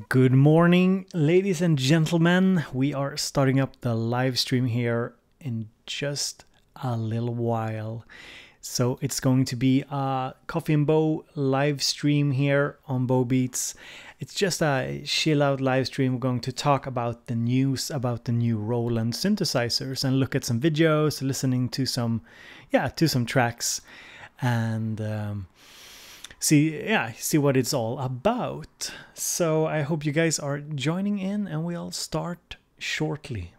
Good morning, ladies and gentlemen. We are starting up the live stream here in just a little while. So it's going to be a Coffee and Bow live stream here on Bow Beats. It's just a chill out live stream. We're going to talk about the news about the new Roland synthesizers and look at some videos, listening to some tracks, and see what it's all about. So I hope you guys are joining in, and we'll start shortly.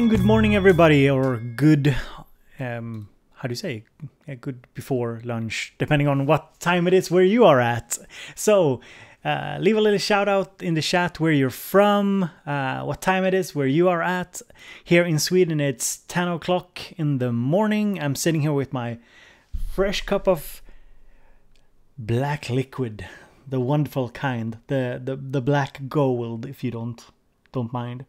Good morning, everybody, or good, how do you say, good before lunch, depending on what time it is where you are at. So, leave a little shout out in the chat where you're from, what time it is where you are at. Here in Sweden, it's 10 o'clock in the morning. I'm sitting here with my fresh cup of black liquid, the wonderful kind, the black gold, if you don't mind.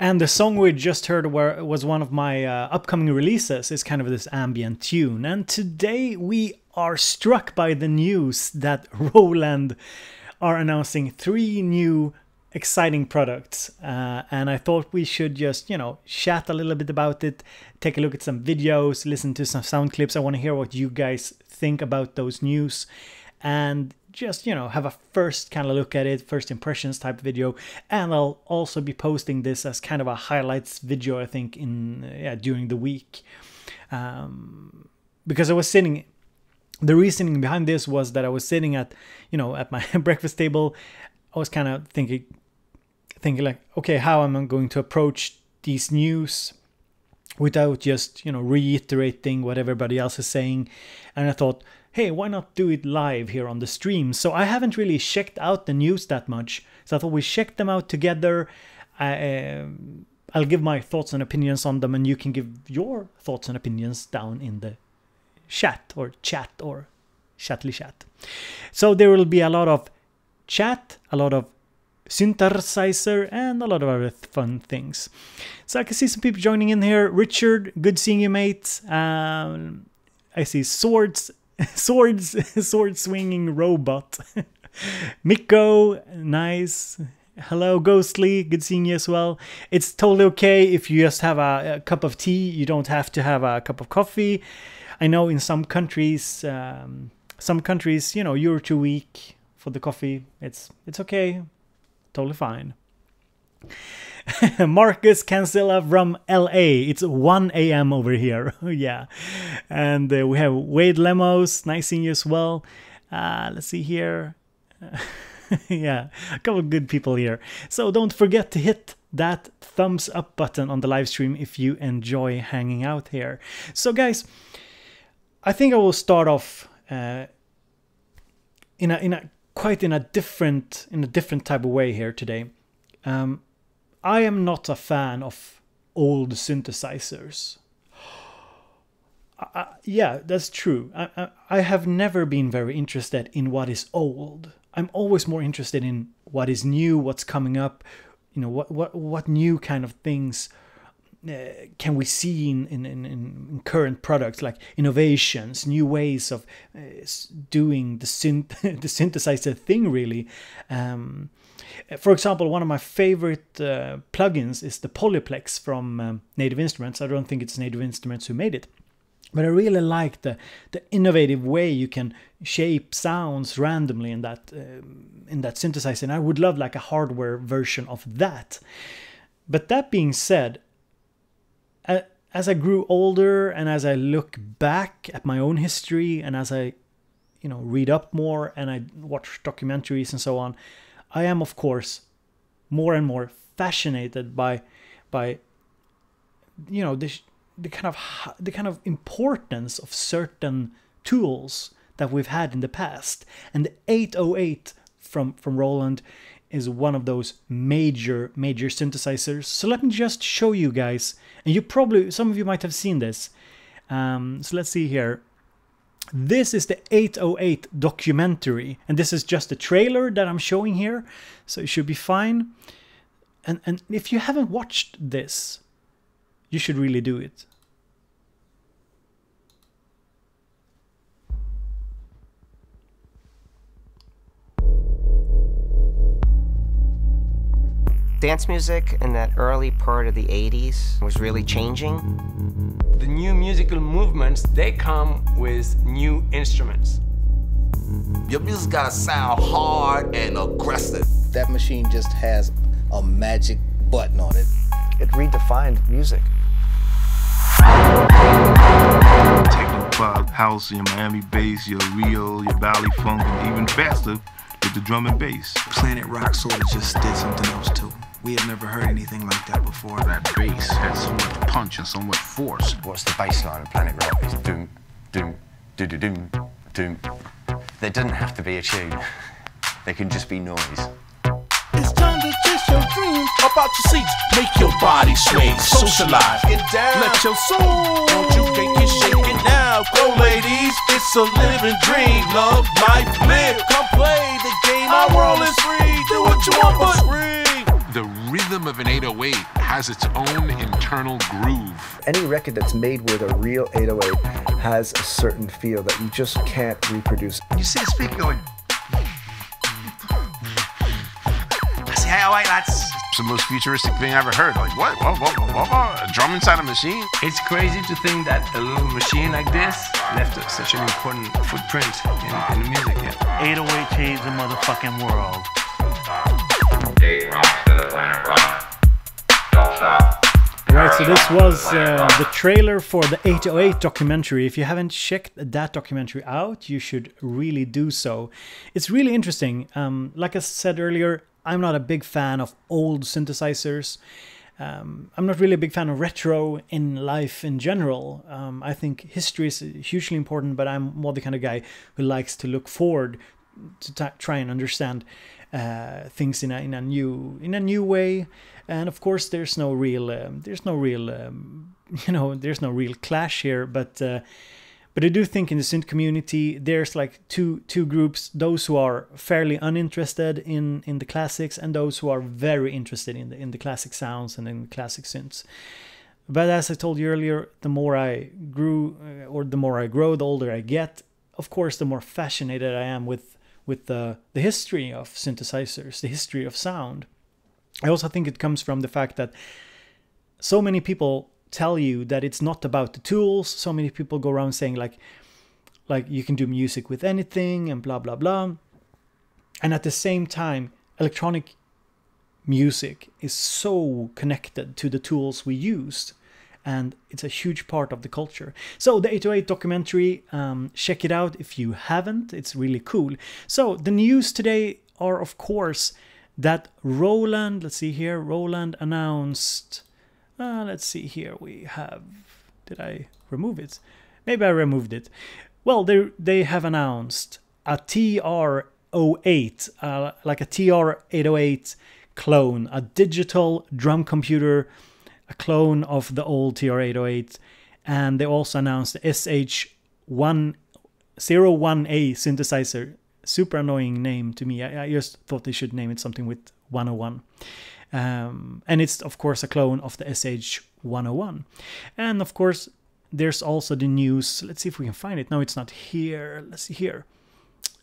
And the song we just heard was one of my upcoming releases. It's kind of this ambient tune. And today we are struck by the news that Roland are announcing 3 new exciting products. And I thought we should just, chat a little bit about it, take a look at some videos, listen to some sound clips. I want to hear what you guys think about those news. And just, have a first kind of look at it, first impressions type video. And I'll also be posting this as kind of a highlights video, I think, during the week. Because I was sitting, the reasoning behind this was that I was sitting at my breakfast table. I was kind of thinking like, okay, how am I going to approach these news without just, reiterating what everybody else is saying? And I thought, hey, why not do it live here on the stream? So I haven't really checked out the news that much. So I thought we check them out together. I'll give my thoughts and opinions on them, and you can give your thoughts and opinions down in the chat or chatly chat. So there will be a lot of chat, a lot of synthesizer, and a lot of other fun things. So I can see some people joining in here. Richard, good seeing you, mate. I see sword swinging robot. Mikko, nice. Hello, Ghostly, good seeing you as well. It's totally okay if you just have a cup of tea. You don't have to have a cup of coffee. I know in some countries, you know, you're too weak for the coffee. It's okay, totally fine. Marcus Cancella from LA. It's 1 a.m. over here. Yeah. And we have Wade Lemos. Nice seeing you as well. Let's see here. Yeah, a couple of good people here. So don't forget to hit that thumbs up button on the live stream if you enjoy hanging out here. So guys, I think I will start off in a different type of way here today. I am not a fan of old synthesizers. Yeah, that's true. I have never been very interested in what is old. I'm always more interested in what is new, what's coming up, you know, what new kind of things can we see in current products, like innovations, new ways of doing the synthesizer thing, really. For example, one of my favorite plugins is the Polyplex from Native Instruments. I don't think it's Native Instruments who made it, but I really like the innovative way you can shape sounds randomly in that synthesizer, and I would love like a hardware version of that. But that being said, as I grew older and as I look back at my own history, and as I, you know, read up more and I watch documentaries and so on, I am of course more and more fascinated by you know, the kind of importance of certain tools that we've had in the past. And the 808 from Roland is one of those major synthesizers. So let me just show you guys, and you probably, some of you might have seen this. So let's see here. This is the 808 documentary, and this is just a trailer that I'm showing here, so it should be fine. And if you haven't watched this, you should really do it. Dance music in that early part of the 80s was really changing. The new musical movements, they come with new instruments. Your music gotta sound hard and aggressive. That machine just has a magic button on it. It redefined music. Techno pop, house, your Miami bass, your Rio, your Valley funk, and even faster with the drum and bass. Planet Rock sort of just did something else too. We had never heard anything like that before. That bass had so much punch and so much force. What's the bass line of Planet Rock? It's doom, doom, doo-doo-doom, doom. There doesn't have to be a tune. There can just be noise. It's time to chase your dreams. Up out your seats, make your body sway, socialize, get down, let your soul. Won't you shake it now? Go ladies, it's a living dream. Love, life, live, come play the game. Our world is free, do what you want but free. The rhythm of an 808 has its own internal groove. Any record that's made with a real 808 has a certain feel that you just can't reproduce. You see the speaker going. That's the 808, lads. It's the most futuristic thing I ever heard. Like, what? A drum inside a machine? It's crazy to think that a little machine like this left such an important footprint in the music. Yeah. 808 changed the motherfucking world. Right, so this was the trailer for the 808 documentary. If you haven't checked that documentary out, you should really do so. It's really interesting. Like I said earlier, I'm not a big fan of old synthesizers. I'm not really a big fan of retro in life in general. I think history is hugely important, but I'm more the kind of guy who likes to look forward to try and understand things in a new way. And of course, there's no real clash here. But I do think in the synth community, there's like two groups: those who are fairly uninterested in the classics, and those who are very interested in the classic sounds and in classic synths. But as I told you earlier, the more I grow, the older I get. Of course, the more fascinated I am with the history of synthesizers, the history of sound. I also think it comes from the fact that so many people tell you that it's not about the tools. So many people go around saying like you can do music with anything and blah blah blah. And at the same time, electronic music is so connected to the tools we used, and it's a huge part of the culture. So the 808 documentary, check it out if you haven't. It's really cool. So the news today are, of course, that Roland, let's see here, Roland announced, let's see here, we have, did I remove it? Maybe I removed it. Well, they have announced a TR-08, like a TR-808 clone, a digital drum computer, a clone of the old TR-808. And they also announced the SH-01A synthesizer. Super annoying name to me. I just thought they should name it something with 101. And it's, of course, a clone of the SH-101. And, of course, there's also the news. Let's see if we can find it. No, it's not here. Let's see here.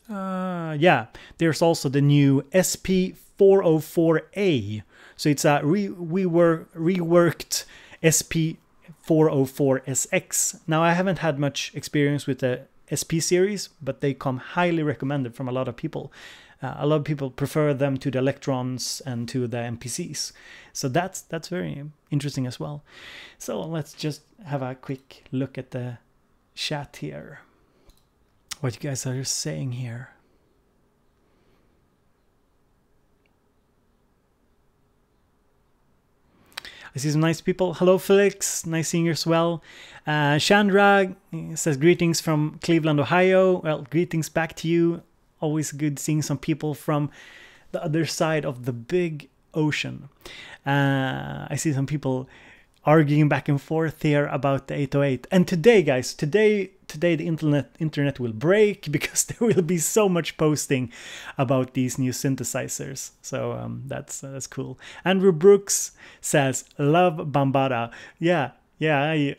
Yeah, there's also the new SP-404A. So it's a reworked SP-404SX. Now, I haven't had much experience with the SP series, but they come highly recommended from a lot of people. A lot of people prefer them to the Electrons and to the MPCs. So that's very interesting as well. So let's just have a quick look at the chat here. What you guys are saying here. I see some nice people. Hello, Felix. Nice seeing you as well. Chandra says greetings from Cleveland, Ohio. Well, greetings back to you. Always good seeing some people from the other side of the big ocean. I see some people arguing back and forth here about the 808. And today, guys, today the internet will break because there will be so much posting about these new synthesizers. So that's cool. Andrew Brooks says, love Bambara. Yeah, I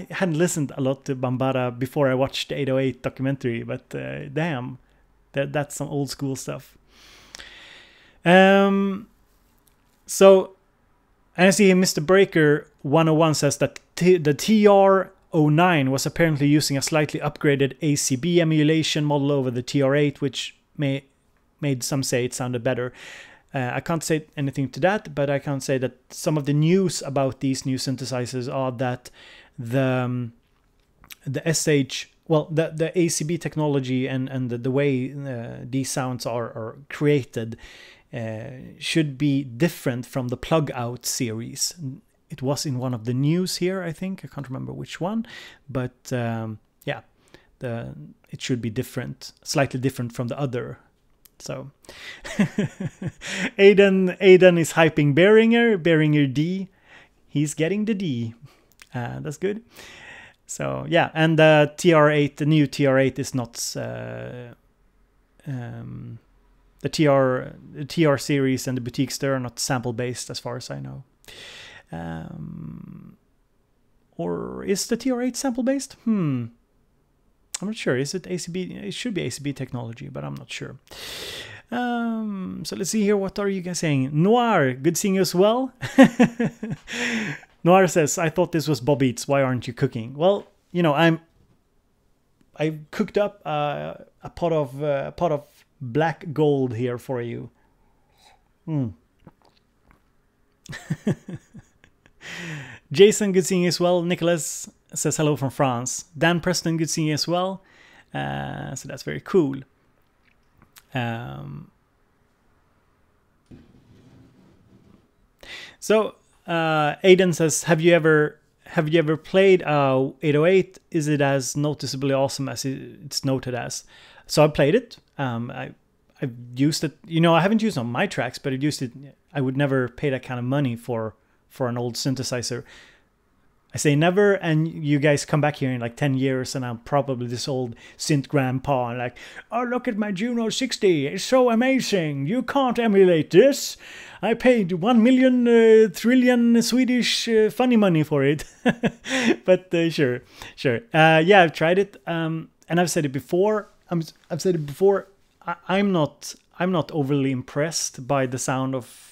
hadn't listened a lot to Bambara before I watched the 808 documentary, but damn, that's some old school stuff. So, and I see Mr. Breaker 101 says that the TR-09 was apparently using a slightly upgraded ACB emulation model over the TR-8, which made some say it sounded better. I can't say anything to that, but I can say that some of the news about these new synthesizers are that the ACB technology and the way these sounds are created should be different from the plug out series. It was in one of the news here, I think. I can't remember which one, but yeah, it should be different, slightly different from the other. So Aiden is hyping Behringer D. He's getting the D. That's good. So yeah, and the TR-8, the new TR-8 is not the TR series and the boutiques there are not sample based as far as I know. Or is the TR-8 sample based? I'm not sure. Is it ACB? It should be ACB technology, but I'm not sure. So let's see here. What are you guys saying? Noir, good seeing you as well. Noir says, I thought this was Bob Eats. Why aren't you cooking? Well, you know, I cooked up a pot of black gold here for you. Jason, good seeing you as well. Nicholas says hello from France. Dan Preston, good seeing you as well. So that's very cool. So Aiden says, have you ever played 808? Is it as noticeably awesome as it's noted as? So I played it. I've used it. You know, I haven't used it on my tracks, but I've used it. I would never pay that kind of money for an old synthesizer. I say never, and you guys come back here in like 10 years and I'm probably this old synth grandpa and like, oh, look at my Juno 60, it's so amazing, you can't emulate this. I paid 1 million trillion Swedish funny money for it. But sure. Yeah, I've tried it, and I've said it before. I'm not overly impressed by the sound of.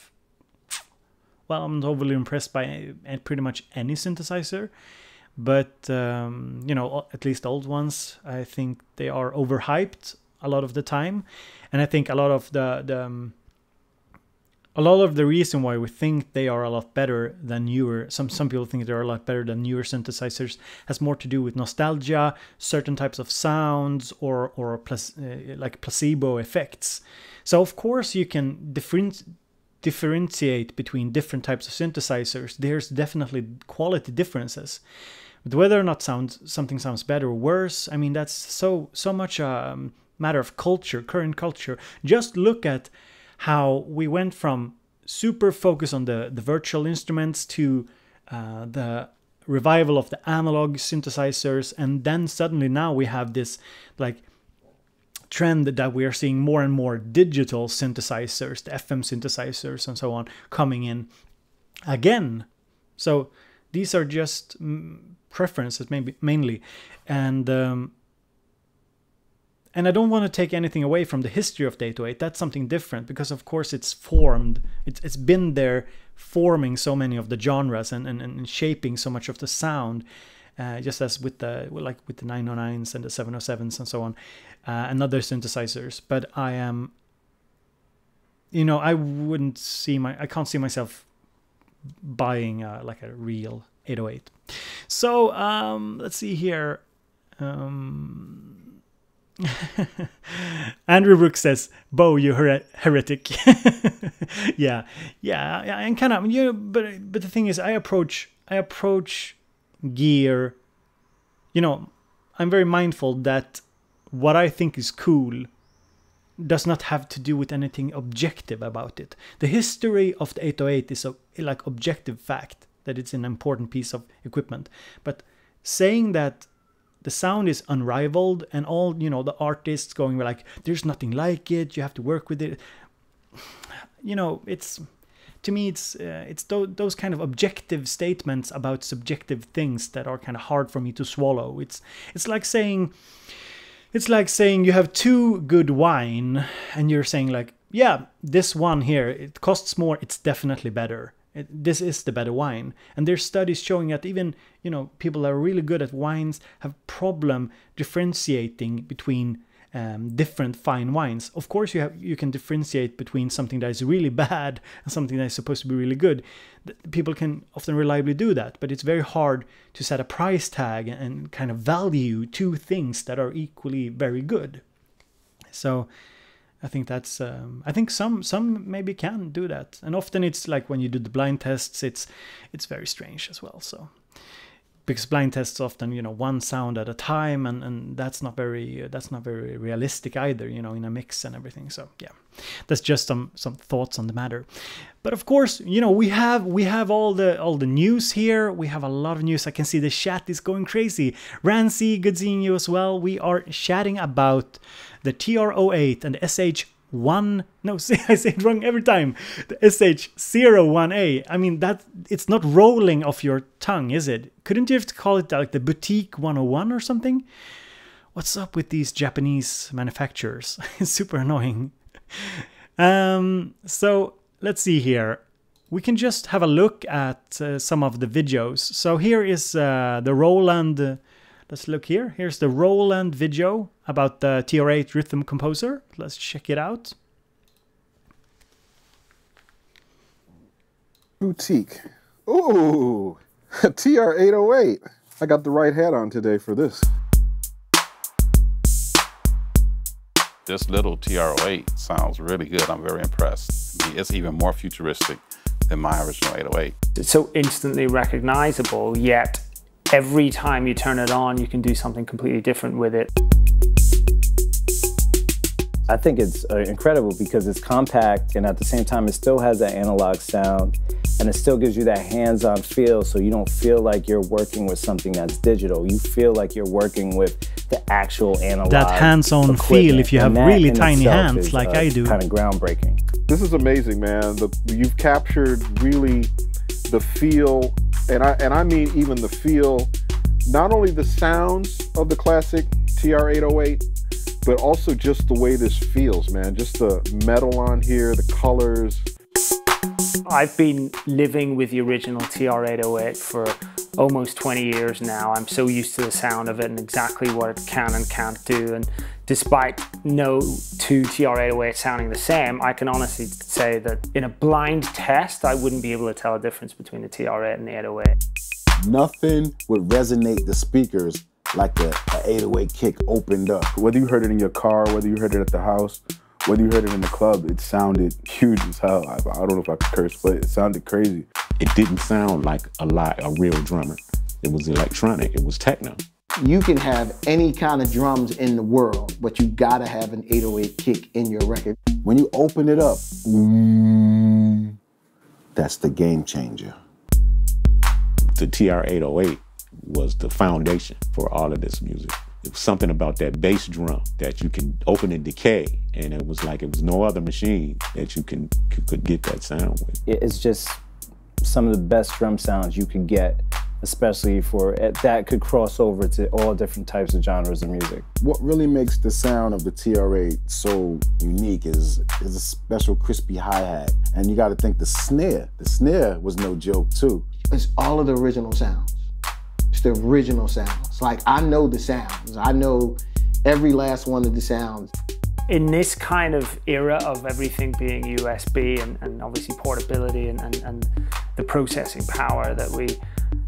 Well, I'm not overly impressed by pretty much any synthesizer, but you know, at least old ones, I think they are overhyped a lot of the time, and I think a lot of the reason why we think they are a lot better than newer, some people think they're a lot better than newer synthesizers, has more to do with nostalgia, certain types of sounds, or like placebo effects. So of course you can differentiate between different types of synthesizers. There's definitely quality differences, but whether or not something sounds better or worse, I mean, that's so much a matter of culture, current culture. Just look at how we went from super focus on the virtual instruments to the revival of the analog synthesizers, and then suddenly now we have this like trend that we are seeing more and more digital synthesizers, the FM synthesizers and so on, coming in again. So these are just preferences, maybe mainly, and I don't want to take anything away from the history of the 808. That's something different, because of course it's formed, it's been there forming so many of the genres and shaping so much of the sound. Just as with the 909s and the 707s and so on, and other synthesizers. But I am, you know, I can't see myself buying like a real 808. So let's see here. Andrew Brooks says, "Bo, you heretic." yeah, and kind of, you know, but the thing is, I approach gear, you know, I'm very mindful that what I think is cool does not have to do with anything objective about it. The history of the 808 is like objective fact that it's an important piece of equipment, but saying that the sound is unrivaled and all, you know, the artists going like, there's nothing like it, you have to work with it, you know, it's, to me, it's those kind of objective statements about subjective things that are kind of hard for me to swallow. It's like saying you have two good wine and you're saying like, yeah, this one here, it costs more, it's definitely better. This is the better wine. And there's studies showing that even, you know, people that are really good at wines have problem differentiating between different fine wines. Of course, you can differentiate between something that is really bad and something that is supposed to be really good. People can often reliably do that, but it's very hard to set a price tag and kind of value two things that are equally very good. So I think that's I think some maybe can do that, and often it's like when you do the blind tests, it's very strange as well. So because blind tests often, you know, one sound at a time, and that's not very realistic either, you know, in a mix and everything. So yeah, that's just some thoughts on the matter. But of course, you know, we have all the news here. We have a lot of news. I can see the chat is going crazy. Rancy, good seeing you as well. We are chatting about the TR-08 and the I say it wrong every time. The SH-01A. I mean, it's not rolling off your tongue, is it? Couldn't you have to call it like the Boutique 101 or something? What's up with these Japanese manufacturers? It's super annoying. So let's see here. We can just have a look at some of the videos. So here is the Roland. Let's look here. Here's the Roland video about the TR-08 Rhythm Composer. Let's check it out. Boutique. Ooh, TR-08. I got the right hat on today for this. This little TR-08 sounds really good. I'm very impressed. It's even more futuristic than my original 808. It's so instantly recognizable, yet every time you turn it on, you can do something completely different with it. I think it's incredible because it's compact, and at the same time, it still has that analog sound, and it still gives you that hands-on feel, so you don't feel like you're working with something that's digital. You feel like you're working with the actual analog. That hands-on feel, if you have really tiny hands, like I do. Kind of groundbreaking. This is amazing, man. You've captured really the feel, and I mean even the feel, not only the sounds of the classic TR-08, but also just the way this feels, man. Just the metal on here, the colors. I've been living with the original TR-08 for almost 20 years now. I'm so used to the sound of it and exactly what it can and can't do. And despite no two TR-08 sounding the same, I can honestly say that in a blind test, I wouldn't be able to tell a difference between the TR-08 and the 808. Nothing would resonate the speakers like the 808 kick opened up. Whether you heard it in your car, whether you heard it at the house, whether you heard it in the club, it sounded huge as hell. I don't know if I could curse, but it sounded crazy. It didn't sound like a real drummer. It was electronic, it was techno. You can have any kind of drums in the world, but you gotta have an 808 kick in your record. When you open it up, that's the game changer. The TR-808 was the foundation for all of this music. It was something about that bass drum that you can open and decay, and it was like it was no other machine that you could get that sound with. It's just some of the best drum sounds you could get, especially for that could cross over to all different types of genres of music. What really makes the sound of the TR-8 so unique is a special crispy hi-hat, and you got to think the snare. The snare was no joke too. It's all of the original sounds. It's the original sounds. Like, I know the sounds. I know every last one of the sounds. In this kind of era of everything being USB and obviously portability and the processing power that we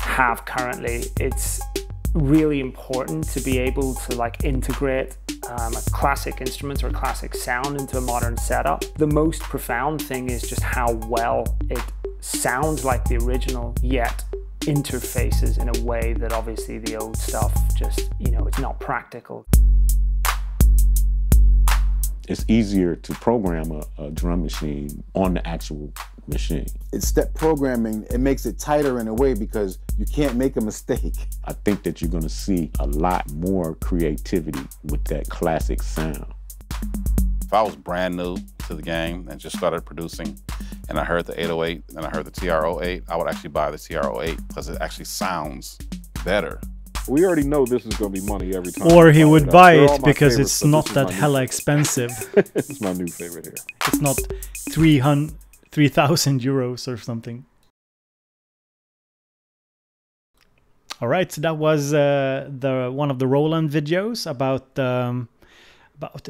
have currently, it's really important to be able to like integrate a classic instrument or a classic sound into a modern setup. The most profound thing is just how well it sounds like the original, yet interfaces in a way that obviously the old stuff just, you know, it's not practical. It's easier to program a drum machine on the actual machine. It's step programming. It makes it tighter in a way because you can't make a mistake. I think that you're gonna see a lot more creativity with that classic sound. If I was brand new to the game and just started producing, and I heard the 808 and I heard the TR-08, I would actually buy the TR-08 because it actually sounds better. We already know this is going to be money every time. Or he would buy it because it's not that hella expensive. This is my new favorite here. It's not 3,000 euros or something. All right, so that was one of the Roland videos about the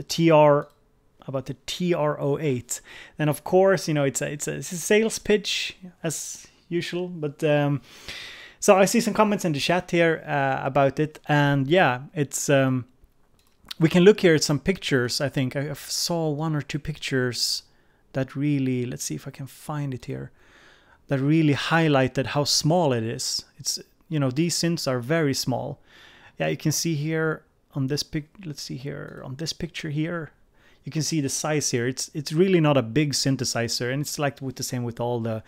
TR-08. And of course, you know, it's a sales pitch as usual, but so I see some comments in the chat here about it, and yeah, it's we can look here at some pictures. I think I saw one or two pictures that really, let's see if I can find it here, that really highlighted how small it is. It's, you know, these synths are very small. Yeah, you can see here on this let's see here on this picture here. You can see the size here. It's really not a big synthesizer, and it's like with the same with all the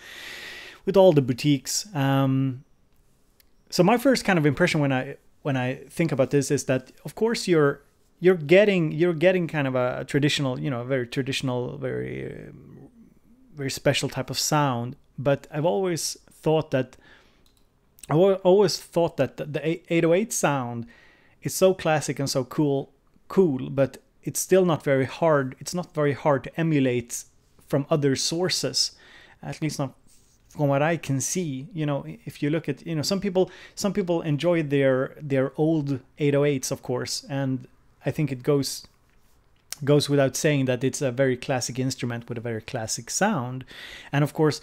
boutiques. So my first kind of impression when I think about this is that, of course, you're getting kind of a traditional, you know, very traditional, very special type of sound. But I've always thought that the 808 sound is so classic and so cool, but it's still not very hard. It's not very hard to emulate from other sources, at least not from what I can see. You know, if you look at, you know, some people enjoy their old 808s, of course, and I think it goes without saying that it's a very classic instrument with a very classic sound. And of course,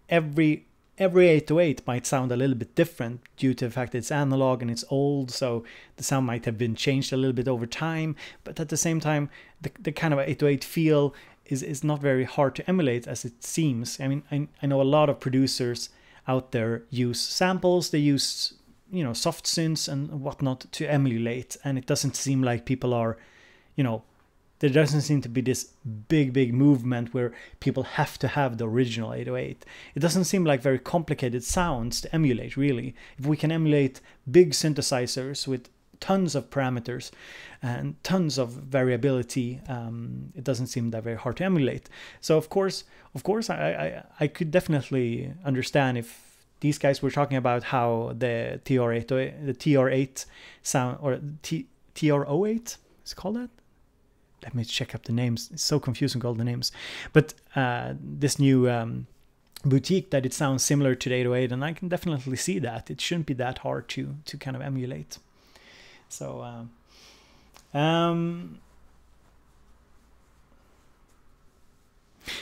every 808 might sound a little bit different due to the fact that it's analog and it's old, so the sound might have been changed a little bit over time. But at the same time, the kind of 808 feel is not very hard to emulate as it seems. I mean, I know a lot of producers out there use samples, they use, you know, soft synths and whatnot to emulate, and it doesn't seem like people are, you know, there doesn't seem to be this big movement where people have to have the original 808. It doesn't seem like very complicated sounds to emulate, really. If we can emulate big synthesizers with tons of parameters and tons of variability, it doesn't seem that very hard to emulate. So of course, I could definitely understand if these guys were talking about how the TR-8 sound, or TR-08, is it called that? Let me check up the names. It's so confusing, all the names. But this new boutique, that it sounds similar to the 808, and I can definitely see that. It shouldn't be that hard to kind of emulate. So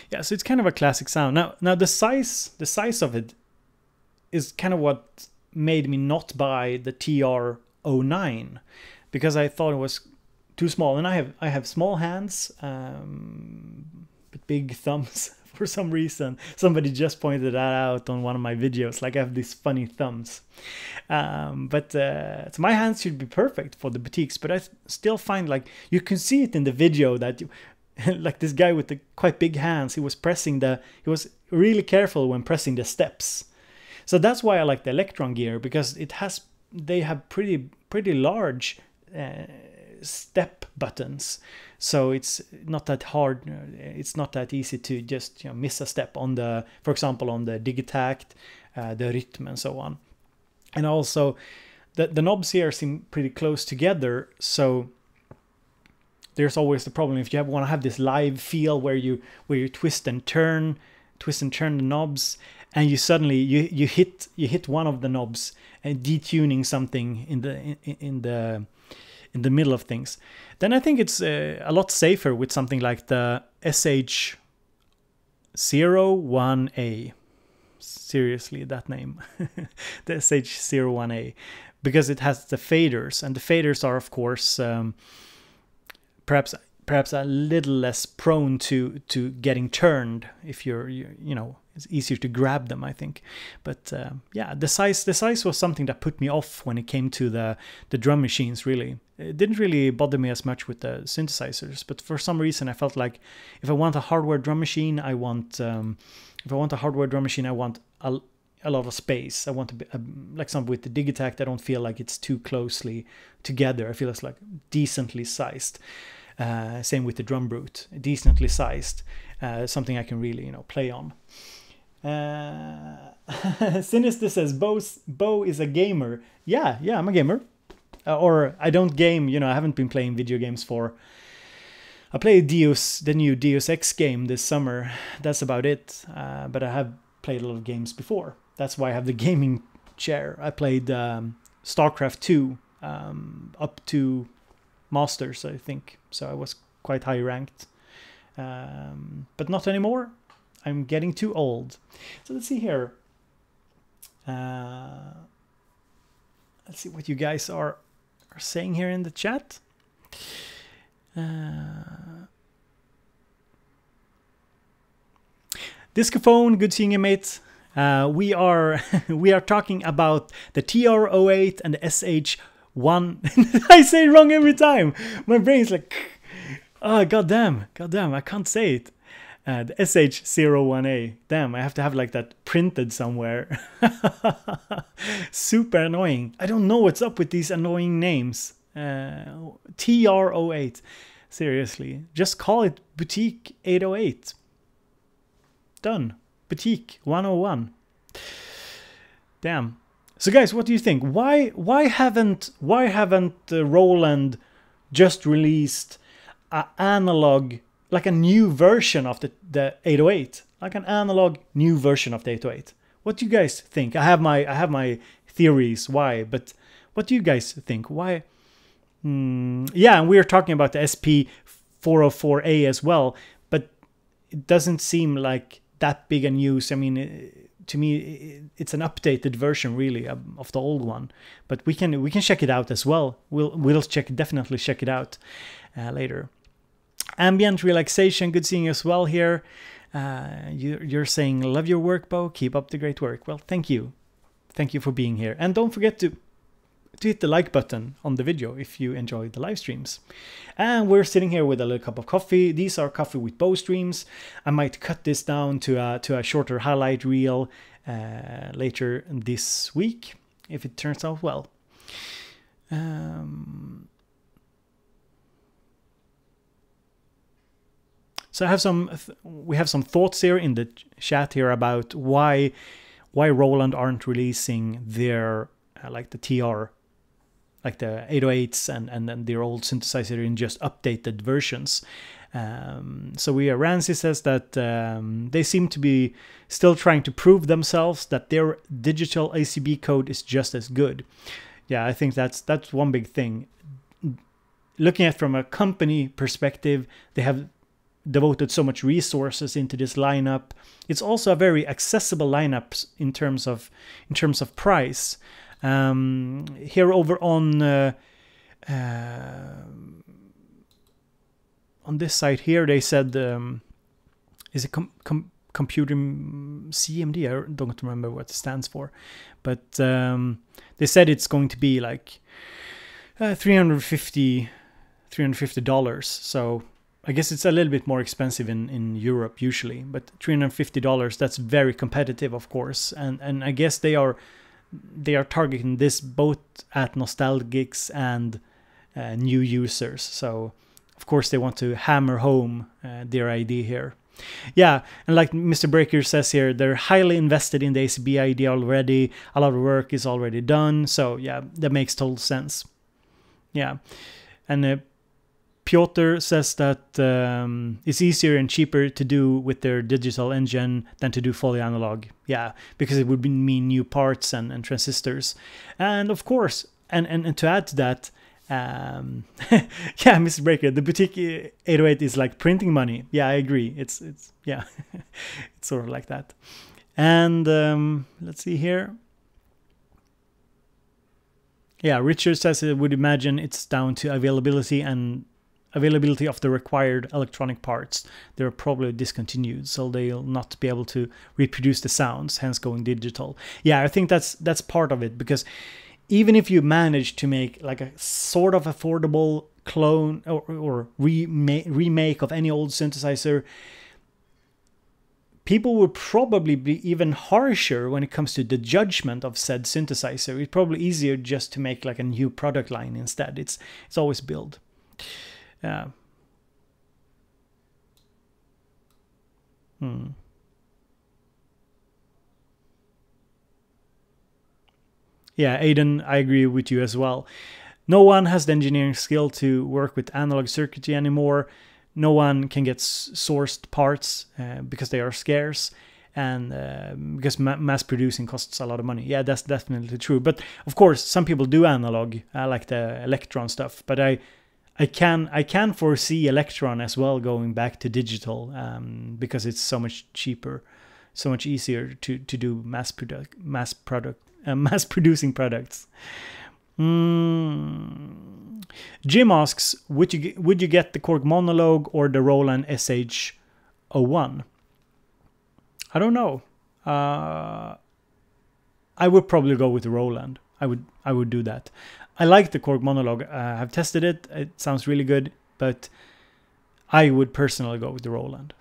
yeah, so it's kind of a classic sound. Now the size of it is kind of what made me not buy the TR-09, because I thought it was too small, and I have small hands but big thumbs for some reason. Somebody just pointed that out on one of my videos, like I have these funny thumbs. So my hands should be perfect for the boutiques, but I still find, like, you can see it in the video that like this guy with the quite big hands, he was really careful when pressing the steps. So that's why I like the Electron gear, because they have pretty large step buttons, so it's not that hard. It's not that easy to just, you know, miss a step on the, for example, on the Digitact, the Rhythm, and so on. And also the knobs here seem pretty close together, so there's always the problem if you want to have this live feel where you twist and turn the knobs, and you suddenly you hit one of the knobs and detuning something in the middle of things. Then I think it's a lot safer with something like the SH-01A. Seriously, that name. The SH-01A, because it has the faders, and the faders are, of course, perhaps a little less prone to getting turned if you know, it's easier to grab them, I think. But yeah, the size was something that put me off when it came to the drum machines, really. It didn't really bother me as much with the synthesizers, but for some reason I felt like if I want a hardware drum machine, I want a lot of space. I want to be like something with the Digitact. I don't feel like it's too closely together. I feel it's like decently sized. Same with the Drum Brute, decently sized, something I can really, you know, play on. Sinister says Bo is a gamer. Yeah, I'm a gamer. Or I don't game, you know, I haven't been playing video games I played the new Deus Ex game this summer. That's about it. But I have played a lot of games before. That's why I have the gaming chair. I played StarCraft 2 up to Masters, I think. So I was quite high ranked. But not anymore. I'm getting too old. So let's see here. Let's see what you guys are saying here in the chat. Discophone, good seeing you, mate. We are talking about the TR-08 and the SH-1. I say it wrong every time. My brain's like, oh, goddamn, I can't say it. The SH-01A. Damn, I have to have like that printed somewhere. Super annoying. I don't know what's up with these annoying names. TR-08. Seriously, just call it Boutique 808. Done. Boutique 101. Damn. So guys, what do you think? Why haven't Roland just released an analog, like a new version of the 808, like an analog new version of the 808? What do you guys think? I have my theories why, but what do you guys think? Why? Yeah, and we're talking about the SP-404A as well, but it doesn't seem like that big a news. I mean, to me, it's an updated version really of the old one, but we can check it out as well. We'll definitely check it out later. Ambient Relaxation, good seeing you as well here. You're saying, love your work, Bo. Keep up the great work. Well, thank you. Thank you for being here. And don't forget to hit the like button on the video if you enjoyed the live streams. And we're sitting here with a little cup of coffee. These are Coffee with Bo streams. I might cut this down to a shorter highlight reel later this week if it turns out well. So I have we have some thoughts here in the chat here about why Roland aren't releasing their like the TR, like the 808s and their old synthesizer in just updated versions. So Ramsey says that they seem to be still trying to prove themselves that their digital ACB code is just as good. Yeah, I think that's one big thing. Looking at from a company perspective, they have devoted so much resources into this lineup. It's also a very accessible lineup in terms of price. Here over on this site here, they said is it computer CMD? I don't remember what it stands for, but they said it's going to be like $350. So I guess it's a little bit more expensive in Europe usually, but $350, that's very competitive, of course. And I guess they are targeting this both at nostalgics and new users. So of course they want to hammer home their idea here. Yeah, and like Mr. Breaker says here, they're highly invested in the ACB idea already. A lot of work is already done. So yeah, that makes total sense. Yeah, and Piotr says that it's easier and cheaper to do with their digital engine than to do fully analog. Yeah, because it would mean new parts and transistors. And of course, and to add to that, yeah, Mr. Breaker, the boutique 808 is like printing money. Yeah, I agree. It's yeah, it's sort of like that. And let's see here. Yeah, Richard says it would imagine it's down to availability of the required electronic parts. They're probably discontinued, so they'll not be able to reproduce the sounds, hence going digital. Yeah, I think that's part of it, because even if you manage to make like a sort of affordable clone or remake of any old synthesizer, people would probably be even harsher when it comes to the judgment of said synthesizer. It's probably easier just to make like a new product line instead. It's always build. Yeah. Yeah, Aiden, I agree with you as well. No one has the engineering skill to work with analog circuitry anymore. No one can get sourced parts because they are scarce, and because mass producing costs a lot of money. Yeah, that's definitely true. But of course, some people do analog, like the Electron stuff. But I can foresee Electron as well going back to digital, because it's so much cheaper, so much easier to do mass producing products. Jim asks, would you get the Korg Monologue or the Roland SH-01? I don't know. I would probably go with the Roland. I would do that. I like the Korg Monologue. I've tested it. It sounds really good, but I would personally go with the Roland.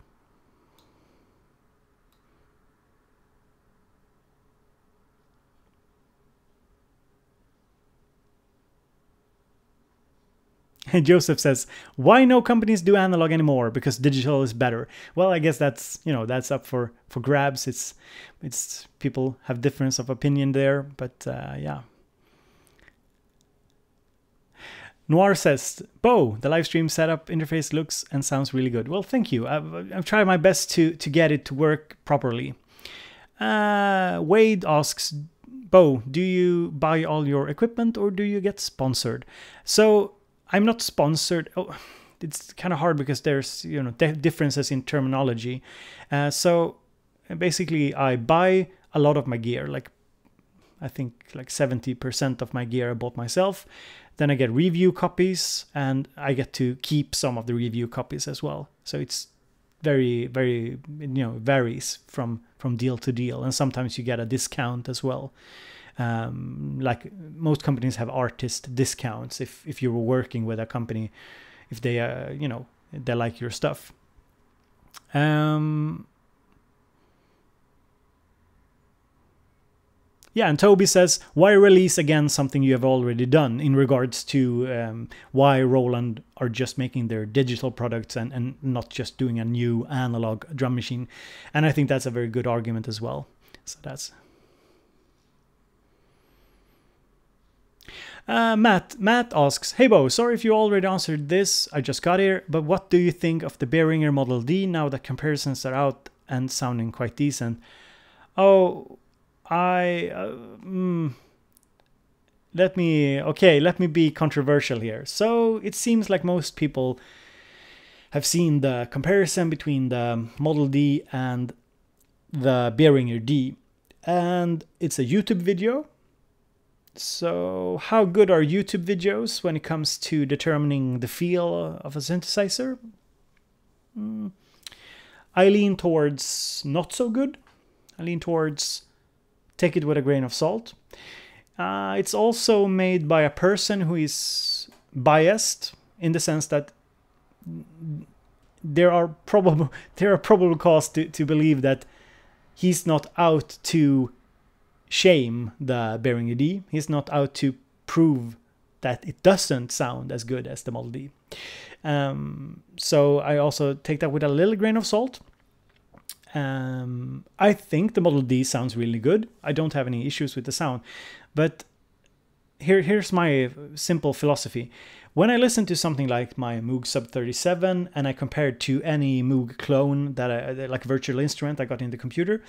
And Joseph says, why no companies do analog anymore? Because digital is better. Well, I guess that's up for grabs. It's people have difference of opinion there, but yeah. Noir says, Bo, the live stream setup interface looks and sounds really good. Well, thank you. I've tried my best to get it to work properly. Wade asks, Bo, do you buy all your equipment or do you get sponsored? So I'm not sponsored. Oh, it's kind of hard because there's differences in terminology. So basically, I buy a lot of my gear. Like I think like 70% of my gear I bought myself. Then I get review copies, and I get to keep some of the review copies as well. So it's very, very, varies from deal to deal. And sometimes you get a discount as well. Like most companies have artist discounts if you were working with a company, if they, they like your stuff. Yeah, and Toby says, why release again something you have already done, in regards to why Roland are just making their digital products and not just doing a new analog drum machine. And I think that's a very good argument as well. So that's... Matt asks, hey Bo, sorry if you already answered this, I just got here, but what do you think of the Behringer Model D now that comparisons are out and sounding quite decent? Oh... let me be controversial here. So it seems like most people have seen the comparison between the Model D and the Behringer D, and it's a YouTube video. So how good are YouTube videos when it comes to determining the feel of a synthesizer? I lean towards not so good. I lean towards take it with a grain of salt. It's also made by a person who is biased, in the sense that there are probable cause to believe that he's not out to shame the Behringer D. He's not out to prove that it doesn't sound as good as the Model D. So I also take that with a little grain of salt. I think the Model D sounds really good. I don't have any issues with the sound, but here's my simple philosophy. When I listen to something like my Moog Sub 37 and I compare it to any Moog clone that like virtual instrument I got in the computer,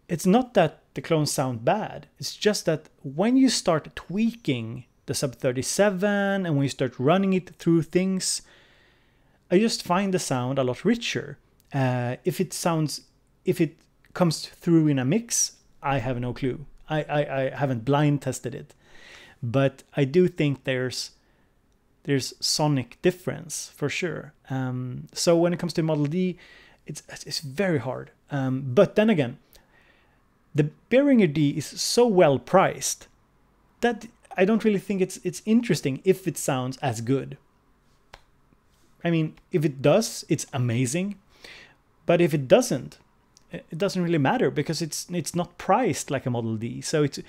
it's not that the clones sound bad. It's just that when you start tweaking the Sub 37 and when you start running it through things, I just find the sound a lot richer. If it comes through in a mix, I have no clue. I haven't blind tested it, but I do think there's sonic difference for sure. So when it comes to Model D, it's very hard. But then again, the Behringer D is so well priced that I don't really think it's interesting if it sounds as good. I mean, if it does, it's amazing. But if it doesn't, it doesn't really matter, because it's not priced like a Model D. So it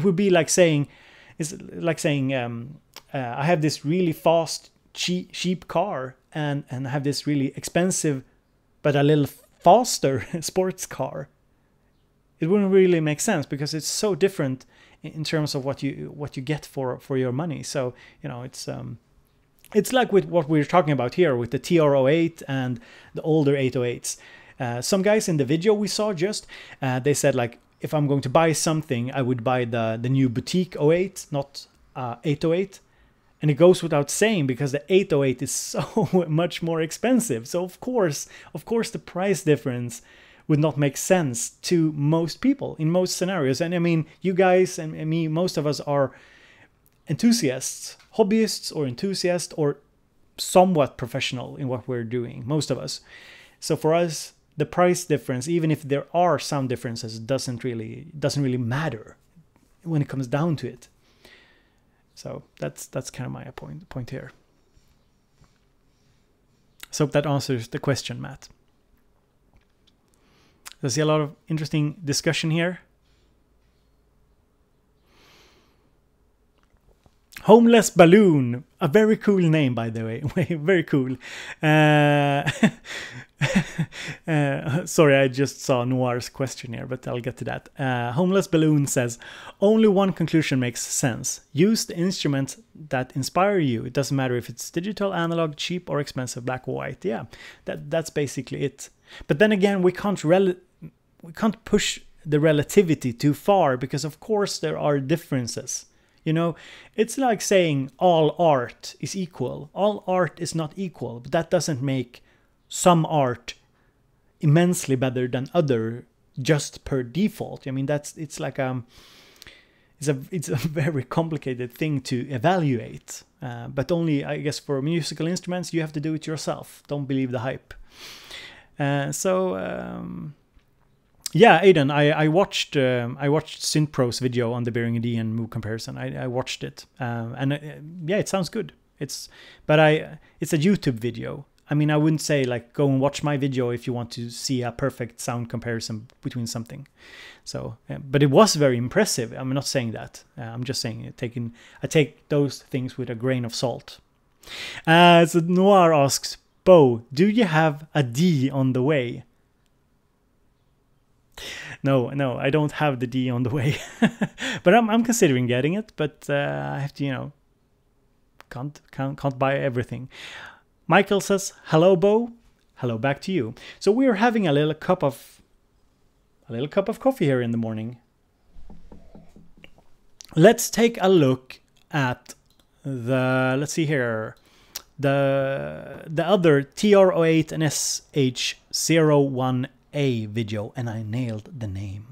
would be like saying, I have this really fast cheap car and I have this really expensive but a little faster sports car. It wouldn't really make sense, because it's so different in terms of what you get for your money. So it's like with what we're talking about here with the TR-08 and the older 808s. Some guys in the video we saw they said, like, if I'm going to buy something, I would buy the new boutique 08, not 808. And it goes without saying, because the 808 is so much more expensive. So of course the price difference would not make sense to most people in most scenarios. And I mean, you guys and me, most of us are enthusiasts, hobbyists or enthusiasts, or somewhat professional in what we're doing, most of us. So for us, the price difference, even if there are sound differences, doesn't really matter when it comes down to it. So that's kind of my point here. So that answers the question, Matt. I see a lot of interesting discussion here. Homeless Balloon, a very cool name, by the way. Very cool. Sorry, I just saw Noir's question here, but I'll get to that. Homeless Balloon says, only one conclusion makes sense. Use the instruments that inspire you. It doesn't matter if it's digital, analog, cheap, or expensive, black or white. Yeah, that's basically it. But then again, we can't push the relativity too far, because of course there are differences. You know, it's like saying all art is equal. All art is not equal, but that doesn't make some art immensely better than other just per default. I mean, it's like it's a very complicated thing to evaluate. But only, I guess, for musical instruments, you have to do it yourself. Don't believe the hype. Yeah, Aidan, I watched Synthpro's video on the bearing D and Moog comparison. I watched it, and yeah, it sounds good. It's a YouTube video. I mean, I wouldn't say like go and watch my video if you want to see a perfect sound comparison between something. So, but it was very impressive. I'm not saying that. I'm just saying I take those things with a grain of salt. So Noir asks, Bo, do you have a D on the way? No, I don't have the D on the way, but I'm considering getting it. But I have to, you know, can't buy everything. Michael says, hello, Bo. Hello back to you. So we're having a little cup of coffee here in the morning. Let's take a look at let's see here, the other TR-08 and SH-01A video, and I nailed the name.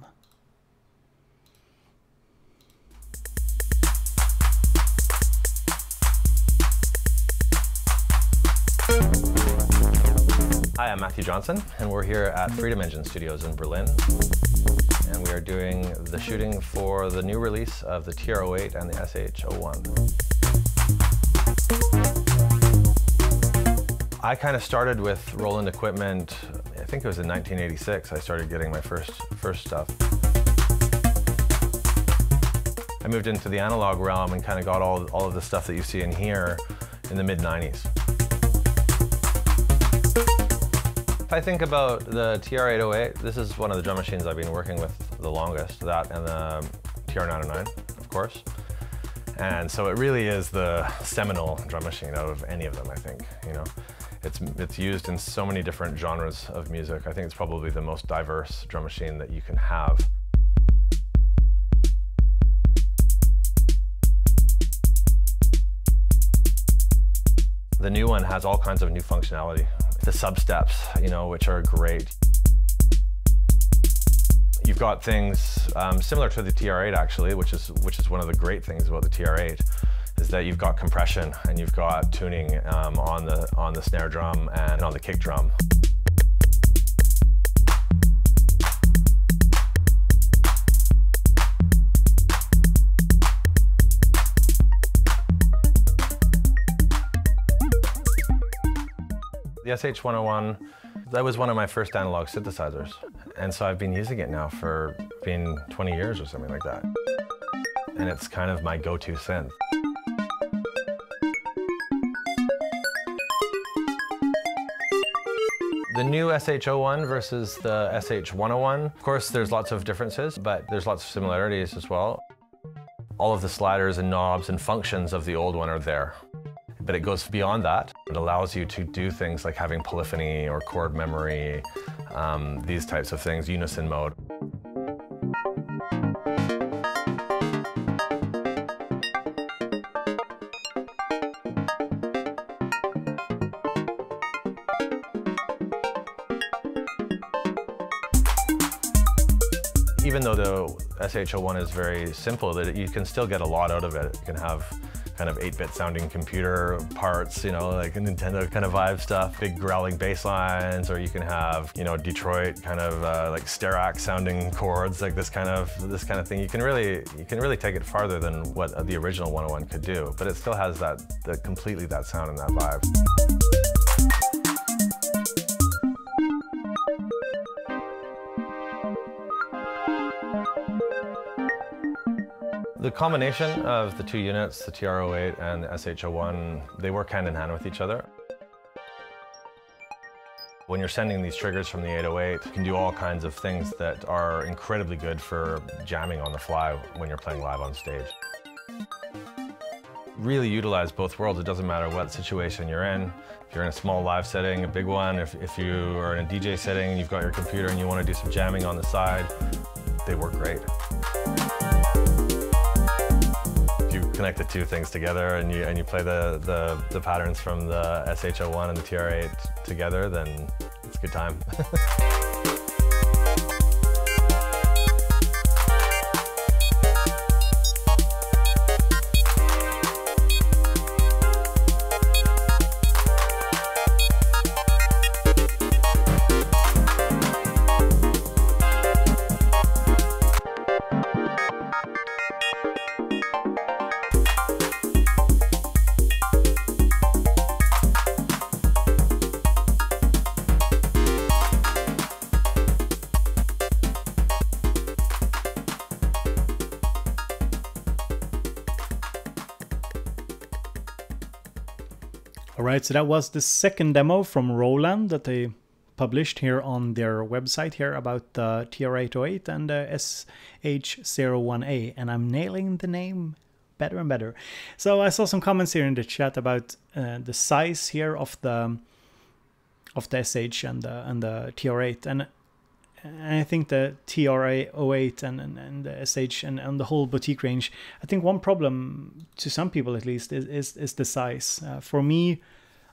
Hi, I'm Matthew Johnson, and we're here at Freedom Engine Studios in Berlin. And we are doing the shooting for the new release of the TR-08 and the SH-01. I kind of started with Roland equipment, I think it was in 1986, I started getting my first stuff. I moved into the analog realm and kind of got all of the stuff that you see in here in the mid-90s. If I think about the TR-08, this is one of the drum machines I've been working with the longest, that and the TR-09, of course. And so it really is the seminal drum machine out of any of them, I think. You know, it's used in so many different genres of music. I think it's probably the most diverse drum machine that you can have. The new one has all kinds of new functionality. The sub-steps, you know, which are great. You've got things similar to the TR-8 actually, which is one of the great things about the TR-8, is that you've got compression and you've got tuning on the snare drum and on the kick drum. The SH-01, that was one of my first analog synthesizers. And so I've been using it now for being 20 years or something like that. And it's kind of my go-to synth. The new SH-01 versus the SH-101, of course there's lots of differences, but there's lots of similarities as well. All of the sliders and knobs and functions of the old one are there. But it goes beyond that. It allows you to do things like having polyphony or chord memory, these types of things, unison mode. Even though the SH-01 is very simple, that you can still get a lot out of it. You can have kind of 8-bit sounding computer parts, you know, like Nintendo kind of vibe stuff, big growling bass lines, or you can have, you know, Detroit kind of like Sterac sounding chords, like this kind of thing. You can really take it farther than what the original 101 could do, but it still has completely that sound and that vibe. The combination of the two units, the TR-08 and the SH-01, they work hand in hand with each other. When you're sending these triggers from the 808, you can do all kinds of things that are incredibly good for jamming on the fly when you're playing live on stage. Really utilize both worlds. It doesn't matter what situation you're in. If you're in a small live setting, a big one, if you are in a DJ setting and you've got your computer and you want to do some jamming on the side, they work great. Connect the two things together and you play the patterns from the SH-01 and the TR-08 together, then it's a good time. Alright, so that was the second demo from Roland that they published here on their website here about the TR-08 and the SH-01A, and I'm nailing the name better and better. So I saw some comments here in the chat about the size here of the SH and the TR-08, and I think the TR-08 and the SH and the whole boutique range, I think one problem to some people at least is the size. For me,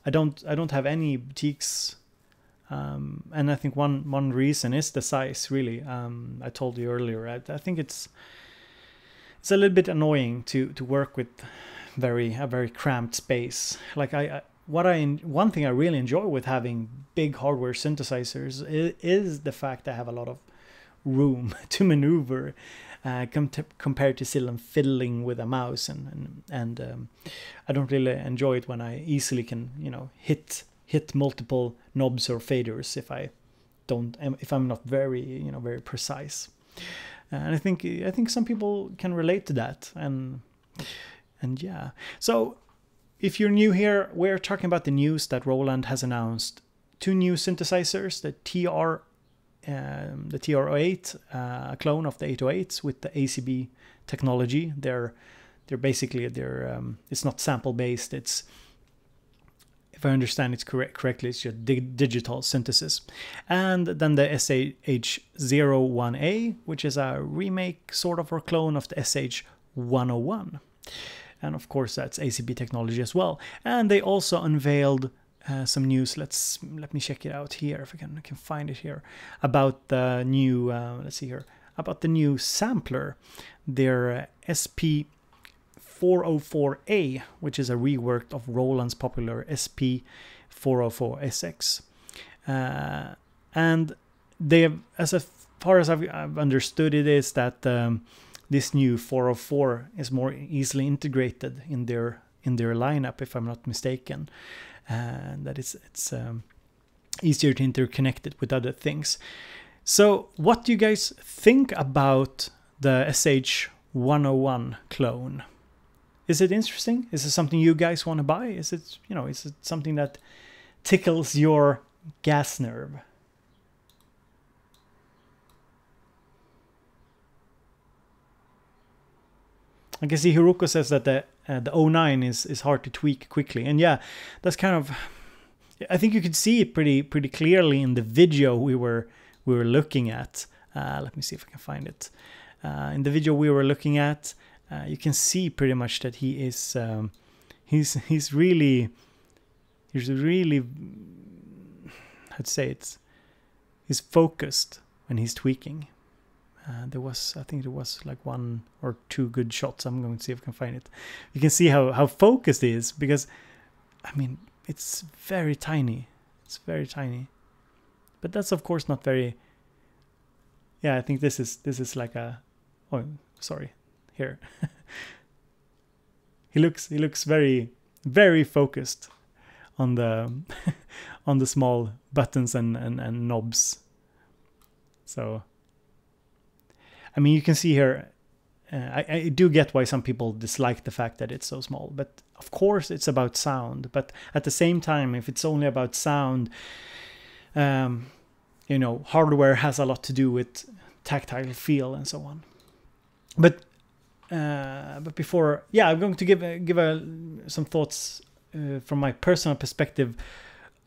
I don't have any boutiques, and I think one reason is the size. Really, I told you earlier. I think it's a little bit annoying to work with a very cramped space. Like one thing I really enjoy with having big hardware synthesizers is the fact I have a lot of room to maneuver compared to still fiddling with a mouse, and I don't really enjoy it when I easily can hit multiple knobs or faders if I'm not very very precise. And I think some people can relate to that, and yeah. So if you're new here, we're talking about the news that Roland has announced 2 new synthesizers, the TR-08, a clone of the 808s with the ACB technology. They're basically it's not sample based. It's, if I understand it correctly, it's just digital synthesis. And then the SH-01A, which is a remake sort of or clone of the SH-101. And of course that's ACB technology as well. And they also unveiled some news. Let me check it out here if I can find it here, about the new let's see here, about the new sampler, their SP404A, which is a rework of Roland's popular SP404SX. And they have, as far as I've understood it, is that this new 404 is more easily integrated in their lineup, if I'm not mistaken, and that it's easier to interconnect it with other things. So what do you guys think about the SH-101 clone? Is it interesting? Is it something you guys want to buy? Is it something that tickles your gas nerve? I can see Hiroko says that the 09 is hard to tweak quickly, and yeah, that's kind of, I think you could see it pretty clearly in the video we were looking at. Let me see if I can find it. In the video we were looking at, you can see pretty much that he is he's really I'd say he's focused when he's tweaking. I think there was like 1 or 2 good shots. I'm going to see if I can find it. You can see how focused he is, because I mean it's very tiny. It's very tiny, but that's of course not very. Yeah, I think this is like a. Oh, sorry. Here, he looks very focused on the on the small buttons and knobs. So. I mean, you can see here, I do get why some people dislike the fact that it's so small, but of course it's about sound. But at the same time, if it's only about sound, hardware has a lot to do with tactile feel and so on. But before, yeah, I'm going to give some thoughts from my personal perspective,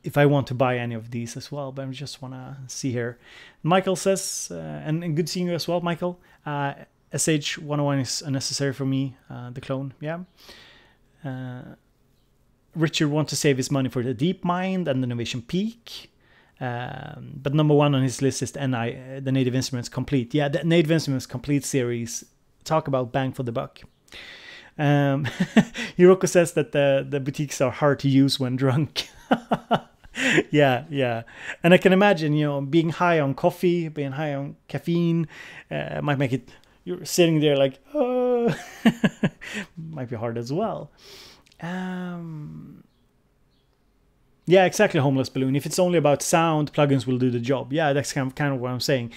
if I want to buy any of these as well, but I just want to see here. Michael says, and good seeing you as well, Michael. SH-101 is unnecessary for me, the clone, yeah. Richard wants to save his money for the DeepMind and the Innovation Peak. But number 1 on his list is the Native Instruments Complete. Yeah, the Native Instruments Complete series. Talk about bang for the buck. Hiroko says that the boutiques are hard to use when drunk. Yeah. And I can imagine, being high on coffee, being high on caffeine, might make it, you're sitting there like, oh, might be hard as well. Yeah, exactly, Homeless Balloon. If it's only about sound, plugins will do the job. Yeah, that's kind of what I'm saying.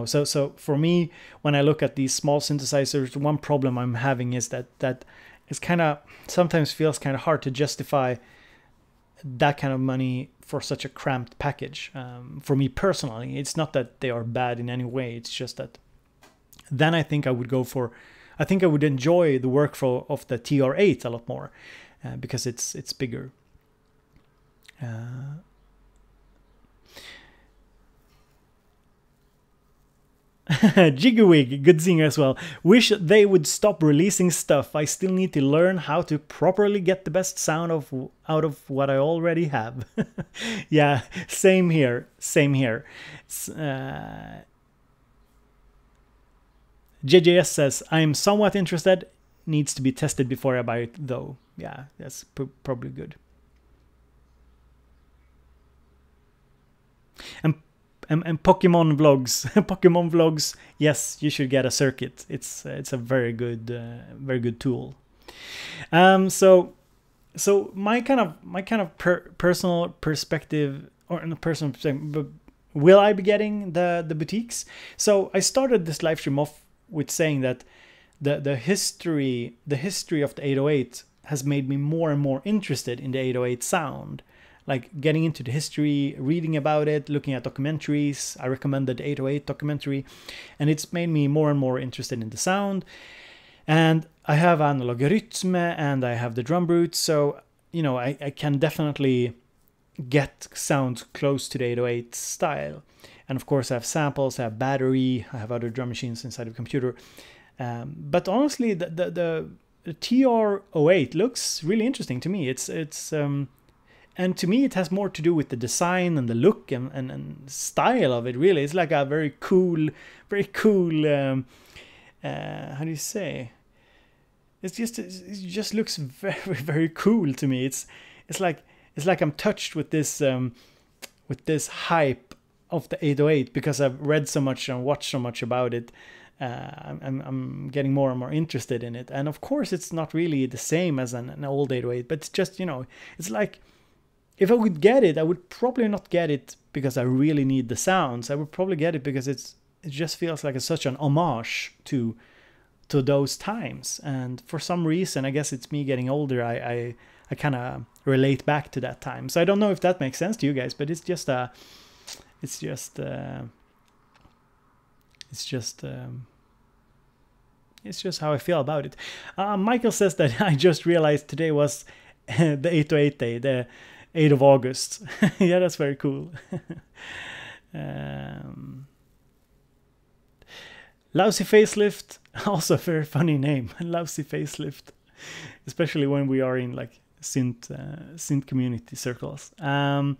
So for me, when I look at these small synthesizers, one problem I'm having is that it's kind of, sometimes feels kind of hard to justify that kind of money for such a cramped package. For me personally, it's not that they are bad in any way. It's just that then I think I would enjoy the workflow of the TR-08 a lot more because it's bigger. Jigawig, good seeing you as well. Wish they would stop releasing stuff. I still need to learn how to properly get the best sound out of what I already have. Yeah, same here. JJS says, I'm somewhat interested. Needs to be tested before I buy it though. Yeah, that's probably good. And Pokemon vlogs, yes, you should get a circuit. It's a very good tool. So my kind of personal perspective, or in a personal perspective, will I be getting the boutiques? So I started this live stream off with saying that the history of the 808 has made me more and more interested in the 808 sound. Like getting into the history, reading about it, looking at documentaries. I recommended the 808 documentary, and it's made me more and more interested in the sound. And I have analog rytme and I have the drum brute, so you know I can definitely get sounds close to the 808 style. And of course I have samples, I have battery, I have other drum machines inside of the computer. But honestly, the TR-08 looks really interesting to me. And to me, it has more to do with the design and the look and style of it, really. It's like a very cool, how do you say? It just looks very, very cool to me. It's like I'm touched with this hype of the 808 because I've read so much and watched so much about it. I'm getting more and more interested in it. And of course, it's not really the same as an old 808, but it's just, you know, it's like, if I would get it, I would probably not get it because I really need the sounds. I would probably get it because it just feels like it's such an homage to those times. And for some reason, I guess it's me getting older, I kind of relate back to that time. So I don't know if that makes sense to you guys, but it's just how I feel about it. Michael says that I just realized today was the 808 day, the 8th of August. Yeah, that's very cool. Lousy Facelift, also a very funny name. Lousy Facelift, especially when we are in like synth community circles. A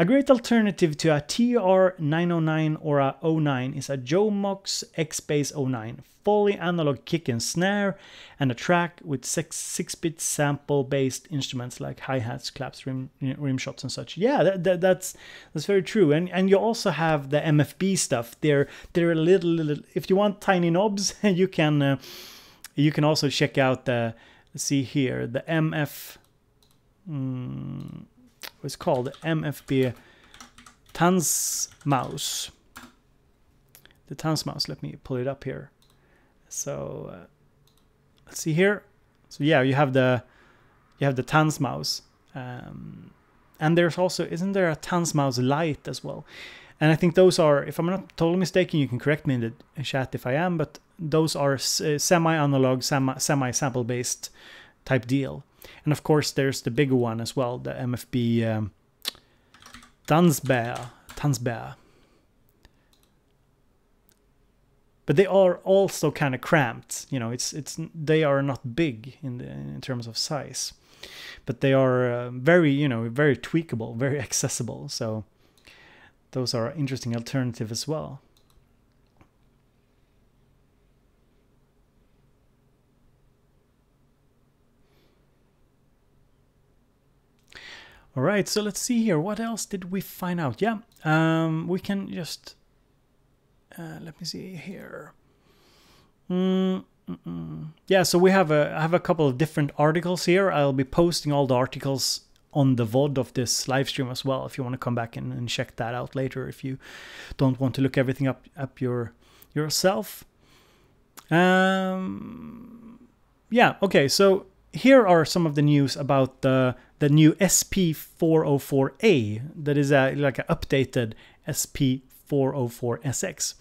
great alternative to a TR-909 or a 09 is a Jomox X-Bass 09, fully analog kick and snare, and a track with 6-bit sample-based instruments like hi-hats, claps, rim shots, and such. Yeah, that's very true. And you also have the MFB stuff. They're a little. If you want tiny knobs, you can also check out the. Let's see here, the MF. What's called the MFB Tanzmaus. The Tanzmaus. Let me pull it up here. So let's see here. So yeah, you have the Tanzmaus, and there's also, isn't there a Tanzmaus Lite as well? And I think those are, if I'm not totally mistaken, you can correct me in the chat if I am, but those are semi-analog, semi-sample based type deal. And of course, there's the bigger one as well, the MFB Tanzbär. But they are also kind of cramped. You know, they are not big in terms of size, but they are very tweakable, very accessible. So those are interesting alternative as well. All right, so let's see here. What else did we find out? Yeah, we can just let me see here. Yeah, so I have a couple of different articles here. I'll be posting all the articles on the VOD of this live stream as well, if you want to come back and check that out later, if you don't want to look everything up yourself. Yeah, okay, so here are some of the news about the new SP-404A. That is like an updated SP-404SX,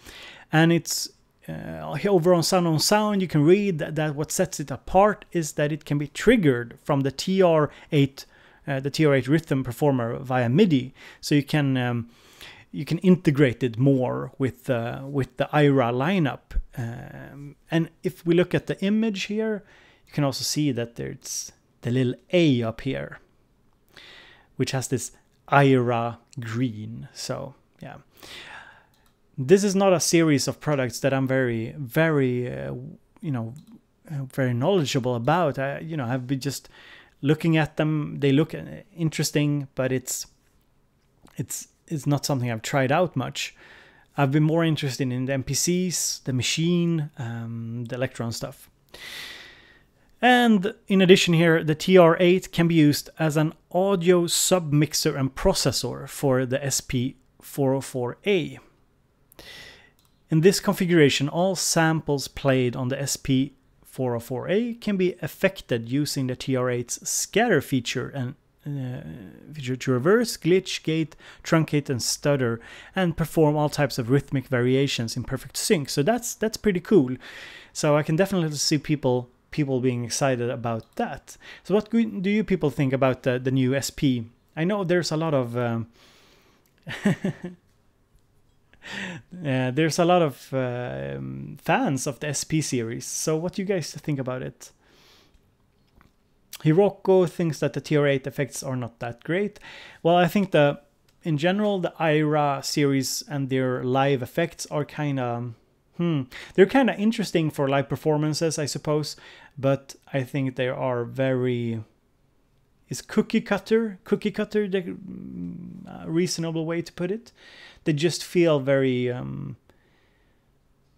and it's over on Sound. You can read that what sets it apart is that it can be triggered from the TR-08 rhythm performer via MIDI, so you can integrate it more with the IRA lineup. And if we look at the image here, you can also see that there's the little A up here, which has this IRA green. So yeah, this is not a series of products that I'm very knowledgeable about. I've been just looking at them. They look interesting, but it's not something I've tried out much. I've been more interested in the MPCs, the machine, the Electron stuff. And in addition here, the TR-08 can be used as an audio submixer and processor for the SP-404A. In this configuration, all samples played on the SP-404A can be affected using the TR-08's scatter feature and to reverse, glitch, gate, truncate, and stutter, and perform all types of rhythmic variations in perfect sync. So that's pretty cool. So I can definitely see people being excited about that. So what do you people think about the new SP? I know there's a lot of there's a lot of fans of the SP series. So what do you guys think about it? Hiroko thinks that the TR-08 effects are not that great. Well, I think in general, the IRA series and their live effects are kind of they're kind of interesting for live performances, I suppose, but I think they are very... Is cookie cutter the reasonable way to put it? They just feel very,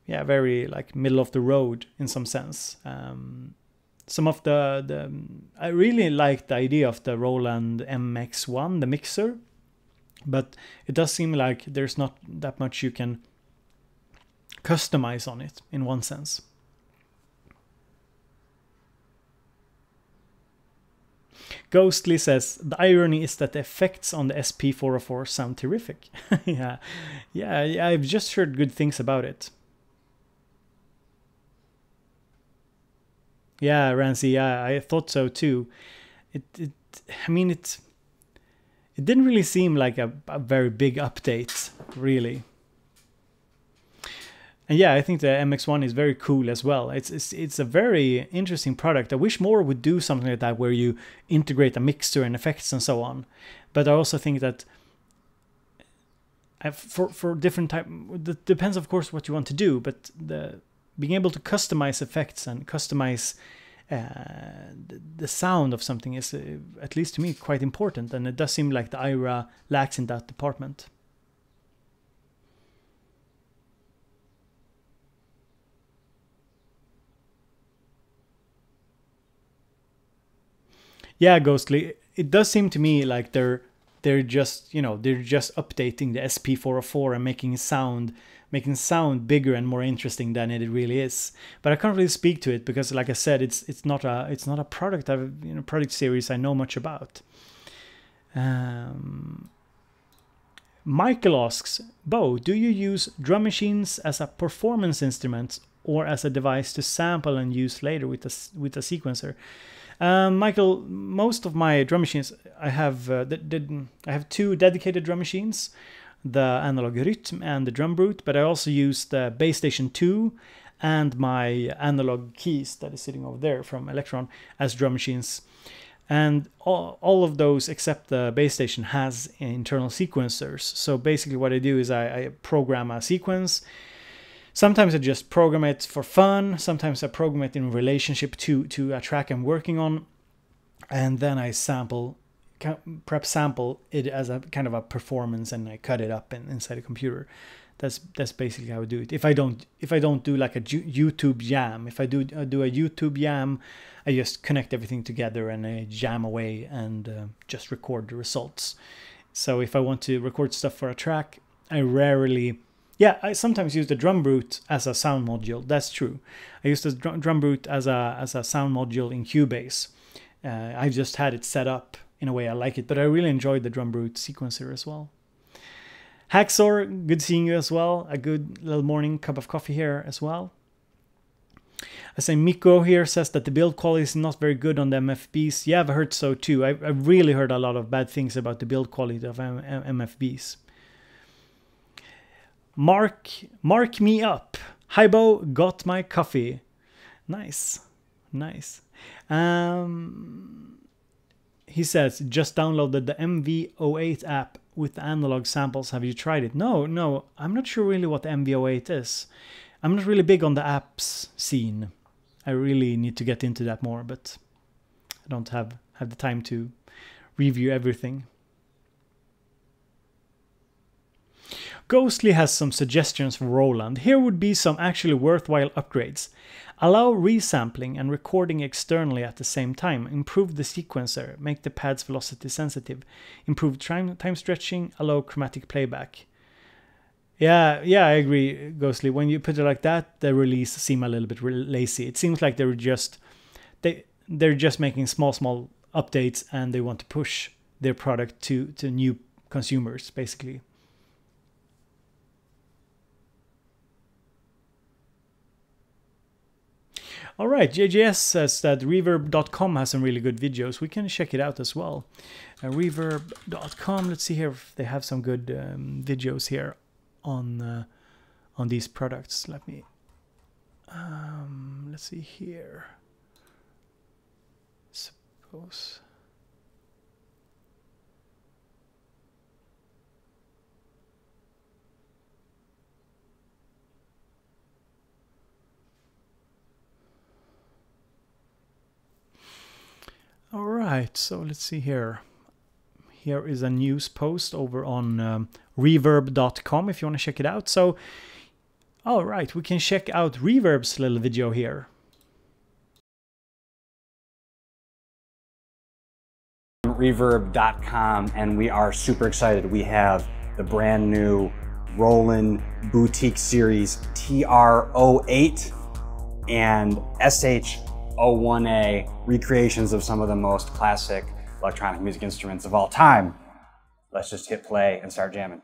very like middle of the road in some sense. Some of I really like the idea of the Roland MX1, the mixer, but it does seem like there's not that much you can customize on it in one sense. Ghostly says, the irony is that the effects on the SP-404 sound terrific. yeah, I've just heard good things about it. Yeah, Rancy, yeah, I thought so too. It didn't really seem like a very big update, really. And yeah, I think the MX1 is very cool as well. It's a very interesting product. I wish more would do something like that, where you integrate a mixer and effects and so on. But I also think that for different type, it depends of course what you want to do. But being able to customize effects and customize the sound of something is, at least to me, quite important. And it does seem like the IRA lacks in that department. Yeah, Ghostly. It does seem to me like they're just updating the SP-404 and making sound bigger and more interesting than it really is. But I can't really speak to it because, like I said, it's not a product product series I know much about. Michael asks, Bo, do you use drum machines as a performance instrument or as a device to sample and use later with a sequencer? Michael, most of my drum machines, I have two dedicated drum machines, the Analog Rytm and the Drum Brute, but I also use the Bass Station 2 and my analog keys that is sitting over there from Electron as drum machines. And all of those except the Bass Station has internal sequencers. So basically what I do is I program a sequence. Sometimes I just program it for fun. Sometimes I program it in relationship to a track I'm working on. And then I perhaps sample it as a kind of a performance, and I cut it up inside a computer. That's basically how I do it. If I don't do like a YouTube jam, if I do a YouTube jam, I just connect everything together and I jam away and just record the results. So if I want to record stuff for a track, I sometimes use the Drum Brute as a sound module. That's true. I use the Drum Brute as a sound module in Cubase. I've just had it set up in a way I like it, but I really enjoyed the drum brute sequencer as well. Hacksaw, good seeing you as well. A good little morning cup of coffee here as well. I say Miko here says that the build quality is not very good on the MFBs. Yeah, I've heard so too. I've really heard a lot of bad things about the build quality of MFBs. Mark me up. Hybo got my coffee. Nice. Nice. He says, just downloaded the MV-08 app with analog samples. Have you tried it? No. I'm not sure really what the MV-08 is. I'm not really big on the apps scene. I really need to get into that more, but I don't have the time to review everything. Ghostly has some suggestions for Roland. Here would be some actually worthwhile upgrades. Allow resampling and recording externally at the same time. Improve the sequencer. Make the pads velocity sensitive. Improve time stretching. Allow chromatic playback. Yeah, I agree, Ghostly. When you put it like that, the release seem a little bit lazy. It seems like they're just making small updates, and they want to push their product to new consumers, basically. All right, JJS says that reverb.com has some really good videos. We can check it out as well. Reverb.com, let's see here if they have some good videos here on these products. Let me let's see here. Suppose. All right, so let's see here. Here is a news post over on reverb.com if you want to check it out. So, all right, we can check out Reverb's little video here. Reverb.com, and we are super excited. We have the brand new Roland Boutique Series TR-08 and SH-01A recreations of some of the most classic electronic music instruments of all time. Let's just hit play and start jamming.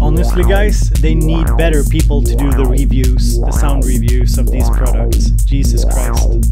Honestly, guys, they need better people to do the reviews, the sound reviews of these products. Jesus Christ.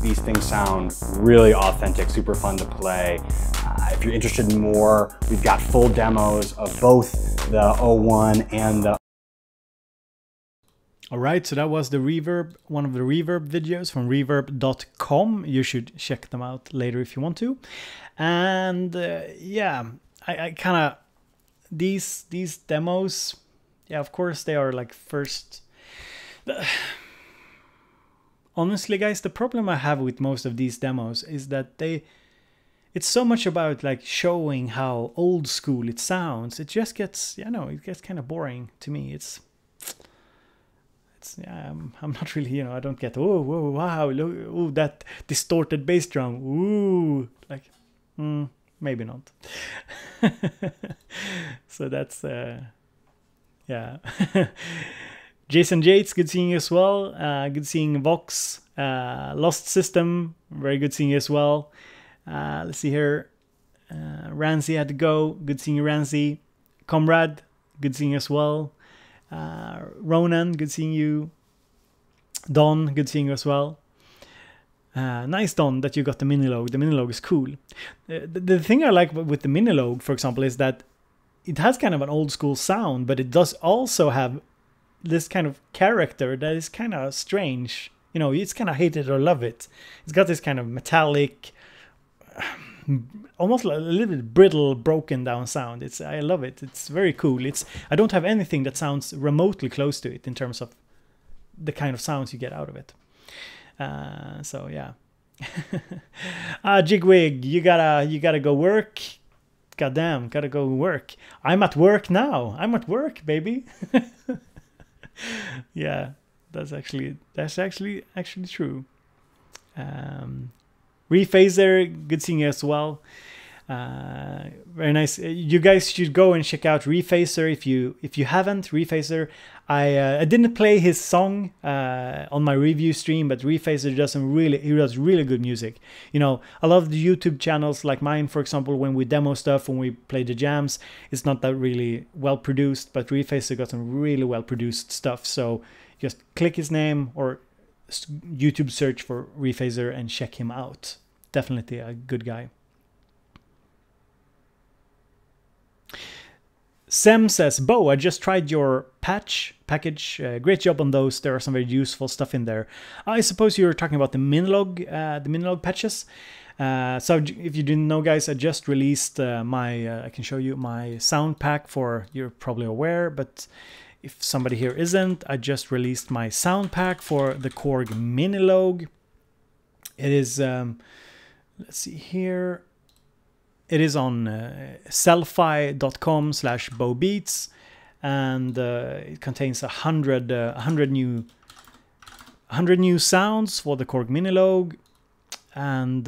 These things sound really authentic, super fun to play. If you're interested in more, we've got full demos of both the 01 and the... Alright, so that was the Reverb, one of the Reverb videos from reverb.com. You should check them out later if you want to. And yeah, I kind of... These demos, yeah, of course they are like first... Honestly, guys, the problem I have with most of these demos is that it's so much about like showing how old school it sounds. It just gets, you know, it gets kind of boring to me. It's yeah, I'm not really, you know, I don't get, oh, whoa, wow, look, oh, that distorted bass drum, ooh, like, maybe not. So that's, yeah. Jason Yates, good seeing you as well. Good seeing Vox. Lost System, very good seeing you as well. Let's see here. Ranzi had to go. Good seeing you, Ranzi. Comrade, good seeing you as well. Ronan, good seeing you. Don, good seeing you as well. Nice, Don, that you got the Minilogue. The Minilogue is cool. The thing I like with the Minilogue, for example, is that it has kind of an old school sound, but it does also have this kind of character that is kind of strange. You know, it's kind of hate it or love it. It's got this kind of metallic, almost a little bit brittle, broken down sound. I love it. It's very cool. I don't have anything that sounds remotely close to it in terms of the kind of sounds you get out of it. So yeah. Jigwig, you gotta go work. Goddamn, gotta go work. I'm at work now. I'm at work, baby. Yeah, that's actually true. Rephaser, good seeing you as well. Very nice. You guys should go and check out Rephaser if you haven't. Rephaser, I didn't play his song on my review stream, but Rephaser does really good music. You know, a lot of the YouTube channels like mine, for example, when we demo stuff, when we play the jams, it's not that really well produced, but Rephaser got some really well produced stuff. So just click his name or YouTube search for Rephaser and check him out. Definitely a good guy. Sem says, Bo, I just tried your package. Great job on those. There are some very useful stuff in there. I suppose you're talking about the Minilogue patches. So if you didn't know, guys, I just released I can show you my sound pack for, you're probably aware, but if somebody here isn't, I just released my sound pack for the Korg Minilogue. It is, let's see here. It is on selfie.com/bowbeats, and it contains 100 new sounds for the Korg Minilogue. And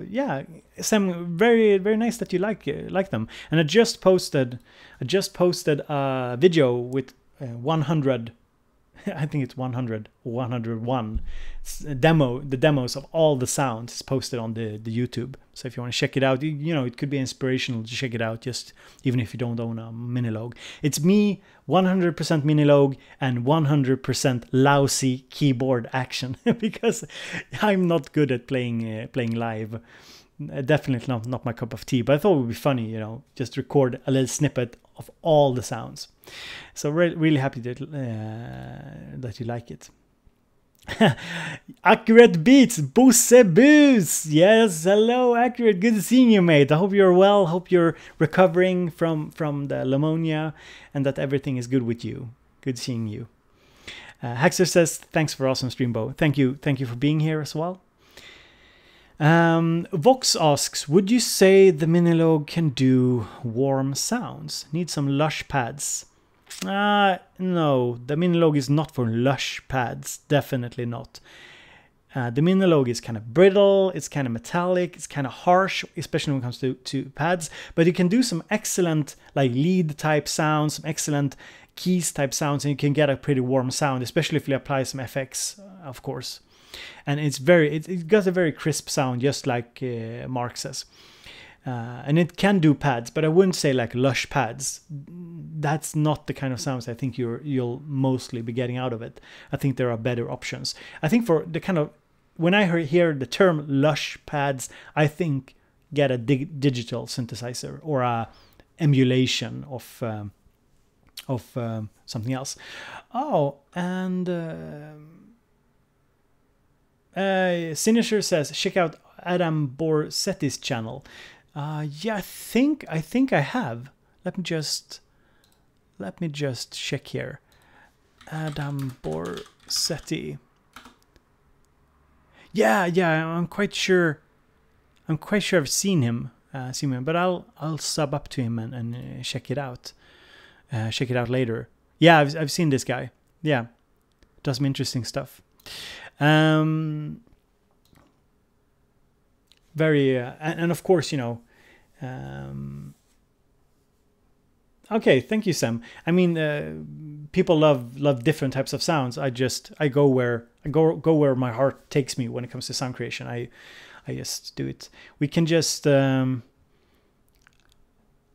yeah, Sam, very nice that you like them. And I just posted a video with 100. I think it's 100 or 101 the demos of all the sounds is posted on the YouTube. So if you want to check it out, you know, it could be inspirational to check it out, just even if you don't own a Minilogue. It's me, 100% Minilogue and 100% lousy keyboard action because I'm not good at playing live. Definitely not my cup of tea, but I thought it would be funny, you know, just record a little snippet of all the sounds. So really happy that you like it. Accurate Beats, Bosse Boos. Yes, hello Accurate, good seeing you, mate. I hope you're well, hope you're recovering from the pneumonia and that everything is good with you. Good seeing you. Haxer says, thanks for awesome stream, Bo. Thank you for being here as well. Vox asks, would you say the Minilogue can do warm sounds? Need some lush pads? No, the Minilogue is not for lush pads. Definitely not. The Minilogue is kind of brittle, it's kind of metallic, it's kind of harsh, especially when it comes to pads. But you can do some excellent like lead type sounds, some excellent keys type sounds, and you can get a pretty warm sound, especially if you apply some FX, of course. And it got a very crisp sound, just like Mark says. And it can do pads, but I wouldn't say like lush pads. That's not the kind of sounds I think you'll mostly be getting out of it. I think there are better options. I think for the kind of, when I hear the term lush pads, I think get a digital synthesizer or a emulation of something else. Oh, and Sinister says, check out Adam Borsetti's channel. Yeah, I think I have. Let me just check here. Adam Borsetti. Yeah, I'm quite sure I've seen him, but I'll sub up to him and check it out. Check it out later. Yeah, I've seen this guy. Yeah, does some interesting stuff. Very and of course, you know, okay, thank you, Sam. I mean, people love different types of sounds. I go where my heart takes me when it comes to sound creation. I just do it. We can just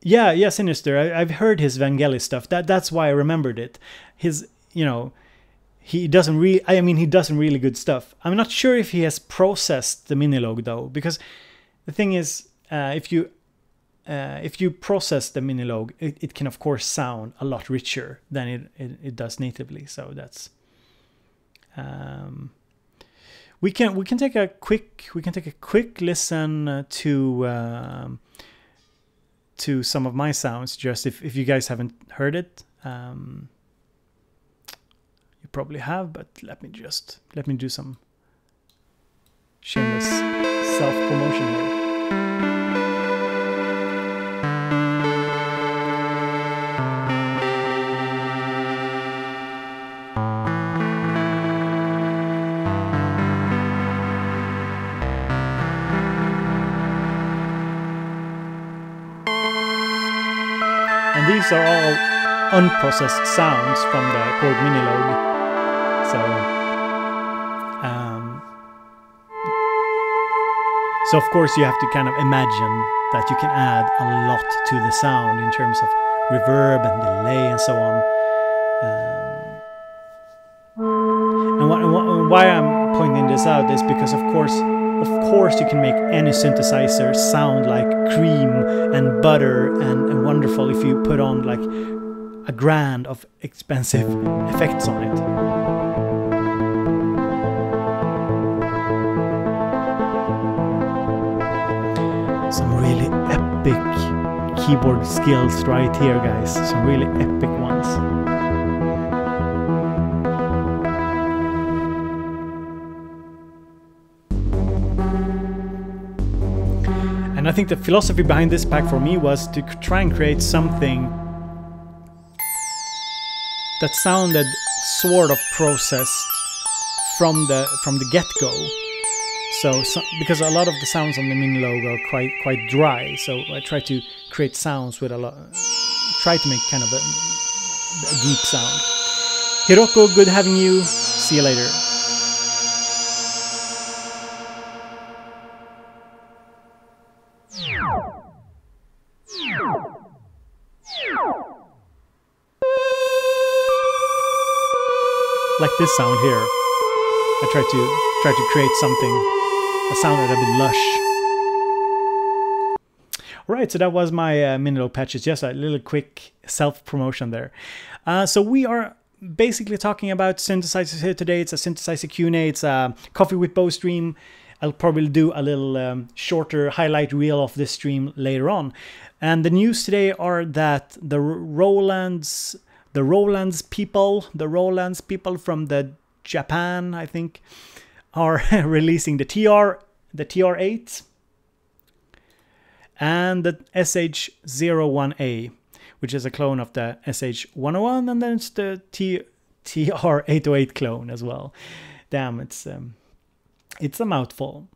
Yeah, Sinister. I've heard his Vangelis stuff. That's why I remembered it. His, you know, he doesn't he does some really good stuff. I'm not sure if he has processed the Minilogue though, because the thing is, if you process the Minilogue, it can of course sound a lot richer than it does natively. So that's we can take a quick listen to some of my sounds, just if you guys haven't heard it. You probably have, but let me do some shameless self-promotion here. These are all unprocessed sounds from the Korg Minilogue. So of course you have to kind of imagine that you can add a lot to the sound in terms of reverb and delay and so on. And why I'm pointing this out is because of course you can make any synthesizer sound like cream and butter and wonderful if you put on like a grand of expensive effects on it. Some really epic keyboard skills right here, guys. Some really epic ones. I think the philosophy behind this pack for me was to try and create something that sounded sort of processed from the get-go. So because a lot of the sounds on the Minilogue are quite dry, so I try to create sounds with try to make kind of a deep sound. Hiroko, good having you. See you later. Like this sound here. I try to create something, a sound that a bit lush. Alright, so that was my Minilogue patches. Just a little quick self-promotion there. So we are basically talking about synthesizers here today. It's a synthesizer Q&A. It's a Coffee with Bo stream. I'll probably do a little shorter highlight reel of this stream later on. And the news today are that the Roland's people from the Japan, I think, are releasing the TR-08 and the SH-01A, which is a clone of the SH-101, and then it's the TR-08 clone as well. Damn, it's a mouthful.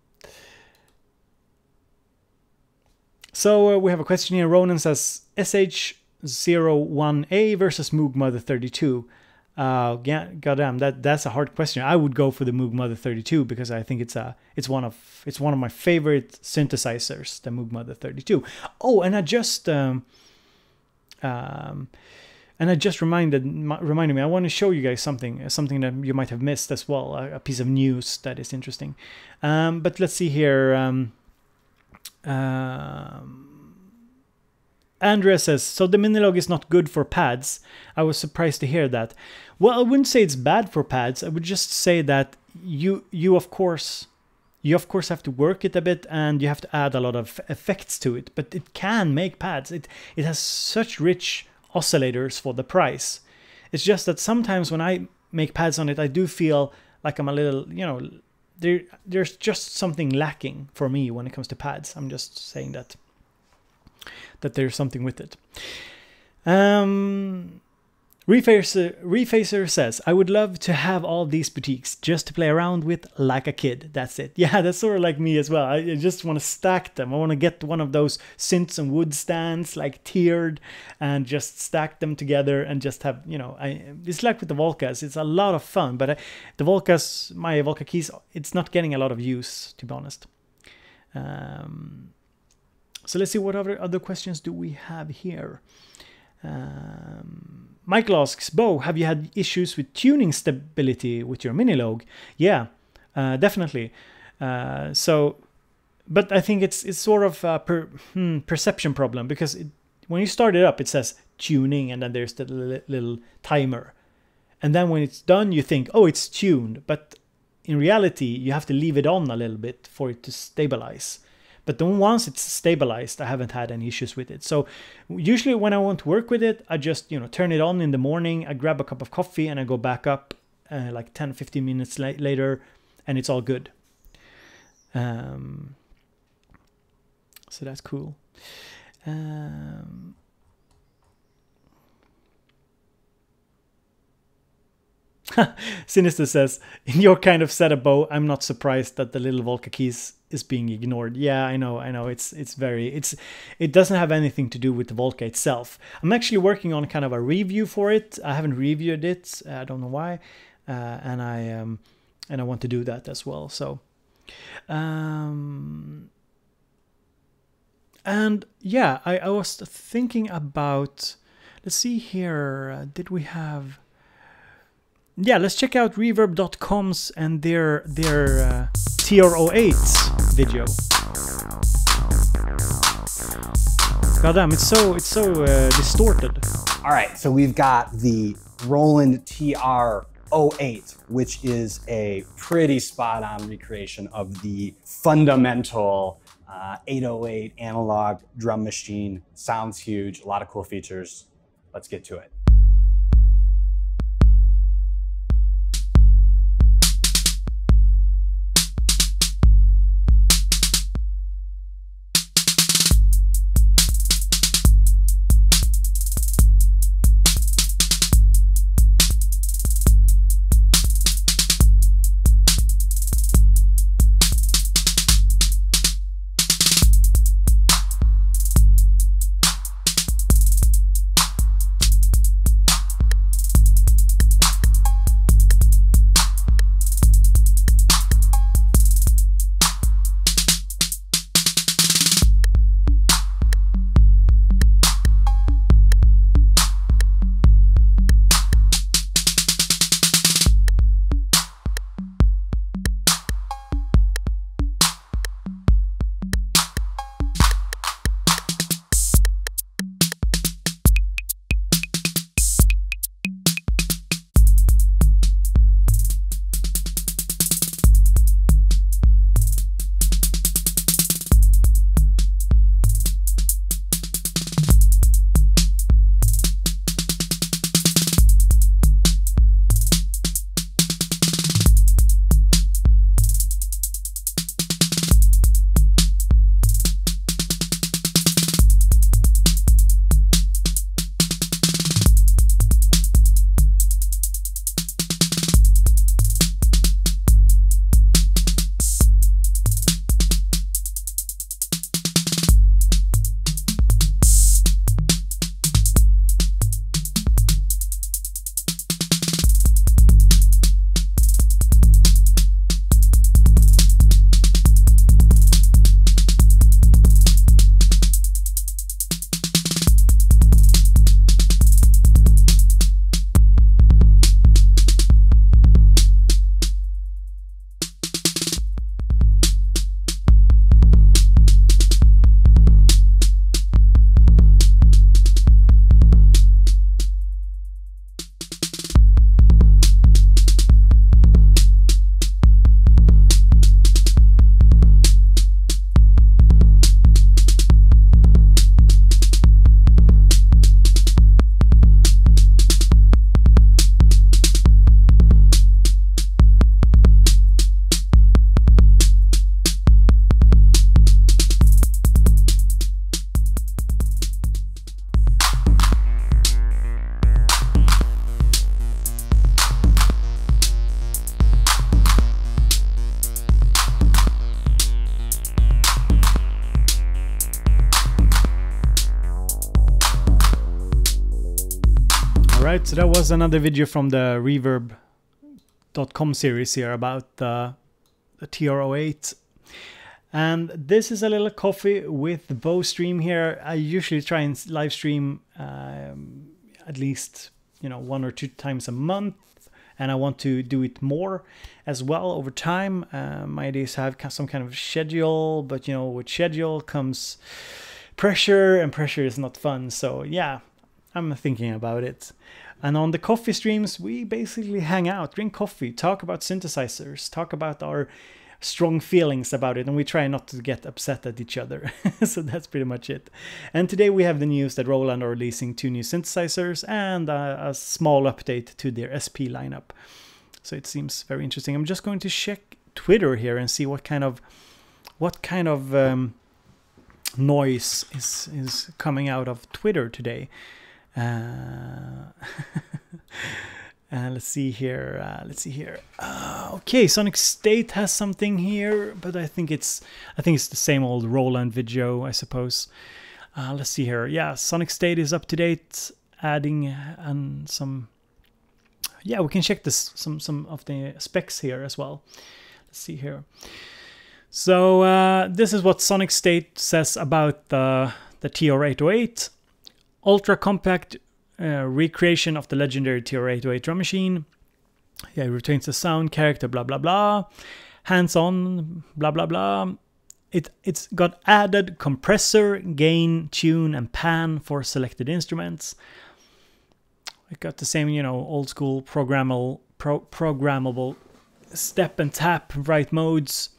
So we have a question here. Ronan says SH-01A versus Moog Mother 32. Yeah, goddamn, that's a hard question. I would go for the Moog Mother 32 because I think it's one of my favorite synthesizers, the Moog Mother 32. Oh, and I just reminded me. I want to show you guys something that you might have missed as well. A piece of news that is interesting. But let's see here. Andrea says, so the Minilogue is not good for pads. I was surprised to hear that. Well, I wouldn't say it's bad for pads. I would just say that you of course have to work it a bit and you have to add a lot of effects to it. But it can make pads. It has such rich oscillators for the price. It's just that sometimes when I make pads on it, I do feel like I'm a little, there's just something lacking for me when it comes to pads. I'm just saying that there's something with it. Refacer says, I would love to have all these boutiques just to play around with like a kid. That's it. Yeah, that's sort of like me as well. I just want to stack them. I want to get one of those synths and wood stands, like tiered, and just stack them together and just have, it's like with the Volcas. It's a lot of fun, but the Volcas, my Volca keys, it's not getting a lot of use, to be honest. So let's see, what other questions do we have here? Michael asks, Bo, have you had issues with tuning stability with your Minilogue? Yeah, definitely. But I think it's sort of a perception problem, because when you start it up, it says tuning, and then there's the little timer. And then when it's done, you think, oh, it's tuned. But in reality, you have to leave it on a little bit for it to stabilize. But then once it's stabilized, I haven't had any issues with it. So usually when I want to work with it, I just, turn it on in the morning. I grab a cup of coffee and I go back up like 10, 15 minutes later, and it's all good. So that's cool. Sinister says, in your kind of setup, Bo, I'm not surprised that the little Volca keys is being ignored. Yeah, I know. It doesn't have anything to do with the Volca itself. I'm actually working on kind of a review for it. I haven't reviewed it. I don't know why. And I want to do that as well. So, and yeah, I was thinking about, let's see here. Did we have... Yeah, let's check out reverb.com's and their TR-08 video. Goddamn, it's so distorted. All right, so we've got the Roland TR-08, which is a pretty spot-on recreation of the fundamental 808 analog drum machine. Sounds huge, a lot of cool features. Let's get to it. Alright, so that was another video from the reverb.com series here about the TR-08. And this is a little coffee with the bow stream here. I usually try and live stream at least 1 or 2 times a month, and I want to do it more as well over time. My idea is to have some kind of schedule, but with schedule comes pressure, and pressure is not fun. So yeah, I'm thinking about it. And on the coffee streams, we basically hang out, drink coffee, talk about synthesizers, talk about our strong feelings about it, and we try not to get upset at each other. So that's pretty much it. And today we have the news that Roland are releasing 2 new synthesizers and a small update to their SP lineup. So it seems very interesting. I'm just going to check Twitter here and see what kind of noise is coming out of Twitter today. Let's see here. Okay, Sonic State has something here, but I think it's the same old Roland video, I suppose. Let's see here. Yeah, Sonic State is up to date, adding some. Yeah, we can check some of the specs here as well. Let's see here. So this is what Sonic State says about the TR-08. Ultra compact recreation of the legendary TR-08 drum machine. Yeah, it retains the sound, character, blah blah blah. Hands-on, blah blah blah. It's got added compressor, gain, tune, and pan for selected instruments. It got the same, old school programmable step and tap right modes.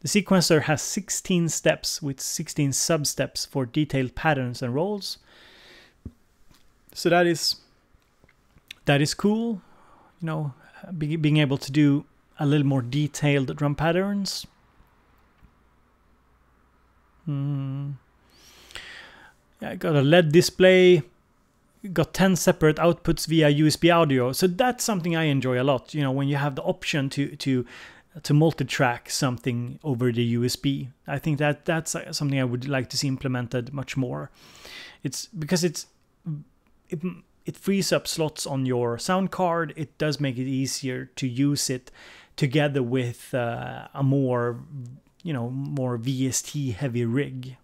The sequencer has 16 steps with 16 sub-steps for detailed patterns and rolls. So that is cool, being able to do a little more detailed drum patterns. Yeah, I got a LED display. Got 10 separate outputs via USB audio. So that's something I enjoy a lot. When you have the option to multi-track something over the USB. I think that's something I would like to see implemented much more. It's because it frees up slots on your sound card. It does make it easier to use it together with a more VST heavy rig.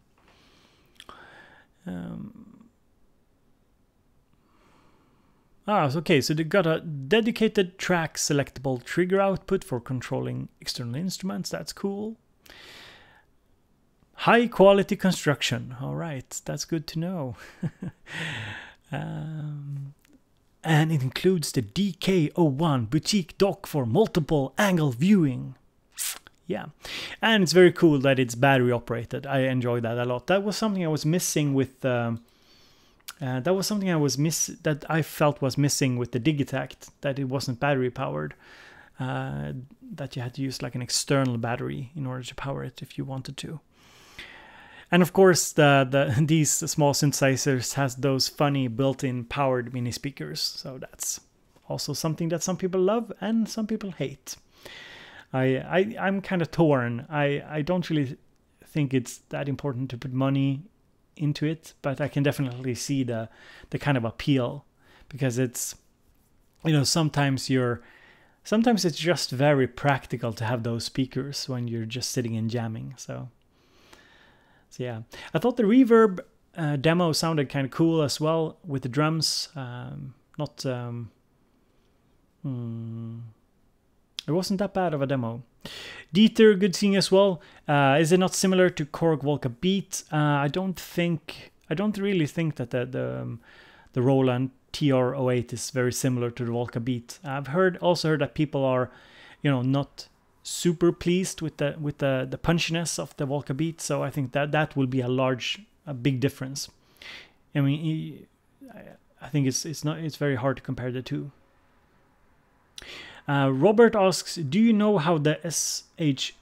Okay, so they got a dedicated track selectable trigger output for controlling external instruments. That's cool. High quality construction. All right, that's good to know. And it includes the DK01 boutique dock for multiple angle viewing. Yeah, and it's very cool that it's battery operated. I enjoy that a lot. That was something I was missing with that I felt was missing with the Digitact, that it wasn't battery powered. That you had to use like an external battery in order to power it if you wanted to. And of course, these small synthesizers has those funny built-in powered mini speakers. So that's also something that some people love and some people hate. I'm kind of torn. I don't really think it's that important to put money into it, but I can definitely see the kind of appeal, because it's, sometimes it's just very practical to have those speakers when you're just sitting and jamming. So yeah, I thought the reverb demo sounded kind of cool as well with the drums. It wasn't that bad of a demo. Dieter, good seeing as well. Is it not similar to Korg Volca Beat? I don't really think that the Roland TR-08 is very similar to the Volca Beat. I've also heard that people are, not super pleased with the punchiness of the Volca Beat. So I think that will be a big difference. I mean, I think it's very hard to compare the two. Robert asks, do you know how the SH-01A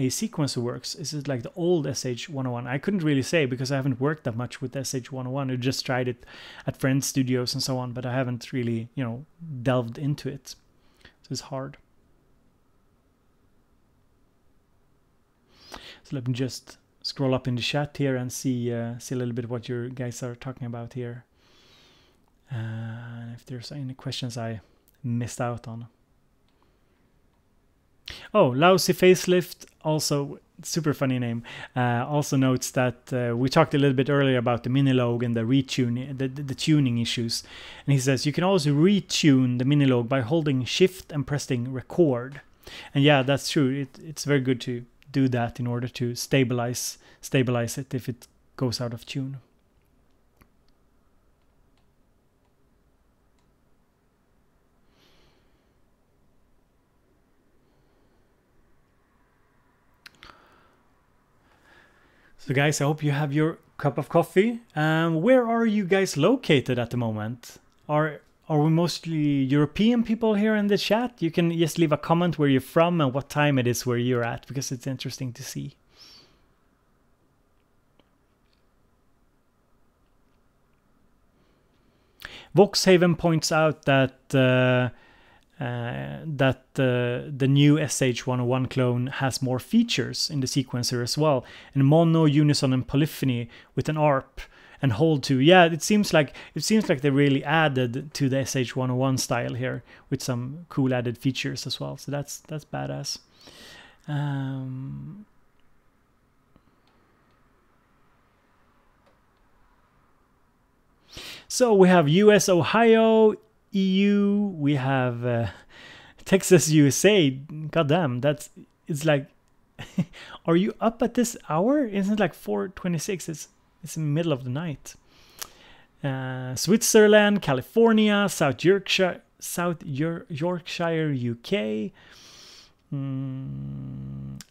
sequencer works? Is it like the old SH-01? I couldn't really say because I haven't worked that much with SH-01. I just tried it at friends' studios and so on, but I haven't really, delved into it. So it's hard. So let me just scroll up in the chat here and see a little bit what you guys are talking about here. If there's any questions I missed out on. Oh, Lousy Facelift, also super funny name, also notes that we talked a little bit earlier about the Minilogue and the retuning, the tuning issues. And he says you can also retune the Minilogue by holding shift and pressing record. And yeah, that's true. It's very good to do that in order to stabilize it if it goes out of tune. So guys, I hope you have your cup of coffee. Where are you guys located at the moment? Are we mostly European people here in the chat? You can just leave a comment where you're from and what time it is where you're at, because it's interesting to see. Voxhaven points out that the new SH-01 clone has more features in the sequencer as well, and mono, unison, and polyphony with an ARP and hold to. Yeah, it seems like they really added to the SH-101 style here with some cool added features as well. So that's badass. So we have US, Ohio, EU, we have Texas, USA. Goddamn, it's like, are you up at this hour? Isn't it like 4:26? It's in the middle of the night. Switzerland, California, South Yorkshire, UK.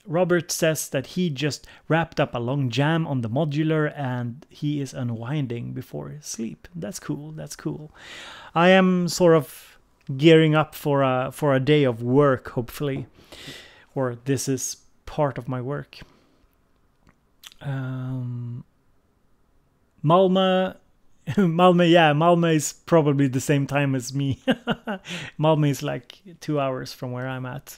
Robert says that he just wrapped up a long jam on the modular and he is unwinding before sleep. That's cool. That's cool. I am sort of gearing up for a day of work, hopefully, or this is part of my work. Malmö, yeah, Malmö is probably the same time as me. Malmö is like 2 hours from where I'm at.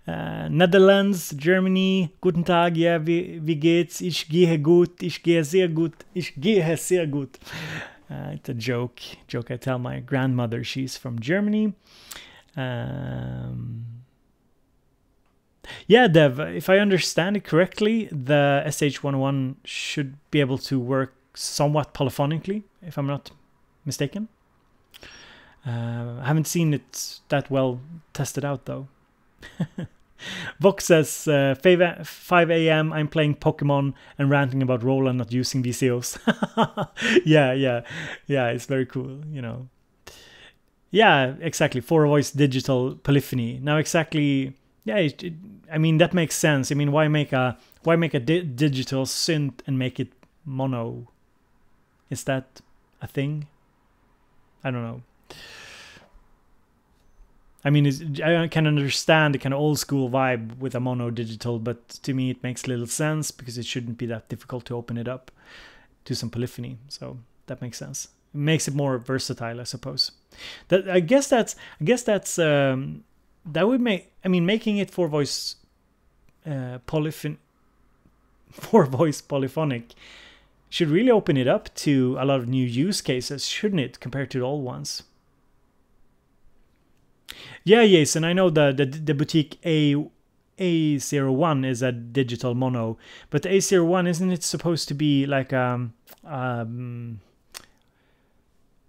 Netherlands, Germany, guten Tag, ja, wie geht's? Ich gehe gut, ich gehe sehr gut, ich gehe sehr gut. It's a joke I tell my grandmother. She's from Germany. Yeah, Dev, if I understand it correctly, the SH-101 should be able to work somewhat polyphonically, if I'm not mistaken. I haven't seen it that well tested out though. Vox says 5 a.m. I'm playing Pokemon and ranting about Roland not using VCOs. yeah, it's very cool, you know. Yeah, exactly. 4-voice digital polyphony. Now exactly, yeah, I mean that makes sense. I mean, why make a digital synth and make it mono? Is that a thing? I don't know. I mean, I can understand the kind of old school vibe with a mono digital, but to me it makes little sense because it shouldn't be that difficult to open it up to some polyphony. So that makes sense. It makes it more versatile, I suppose. That I guess that's that would make, I mean, making it 4-voice polyphonic should really open it up to a lot of new use cases, shouldn't it, compared to the old ones? Yeah, yes, and I know the Boutique A01 is a digital mono, but the A01, isn't it supposed to be like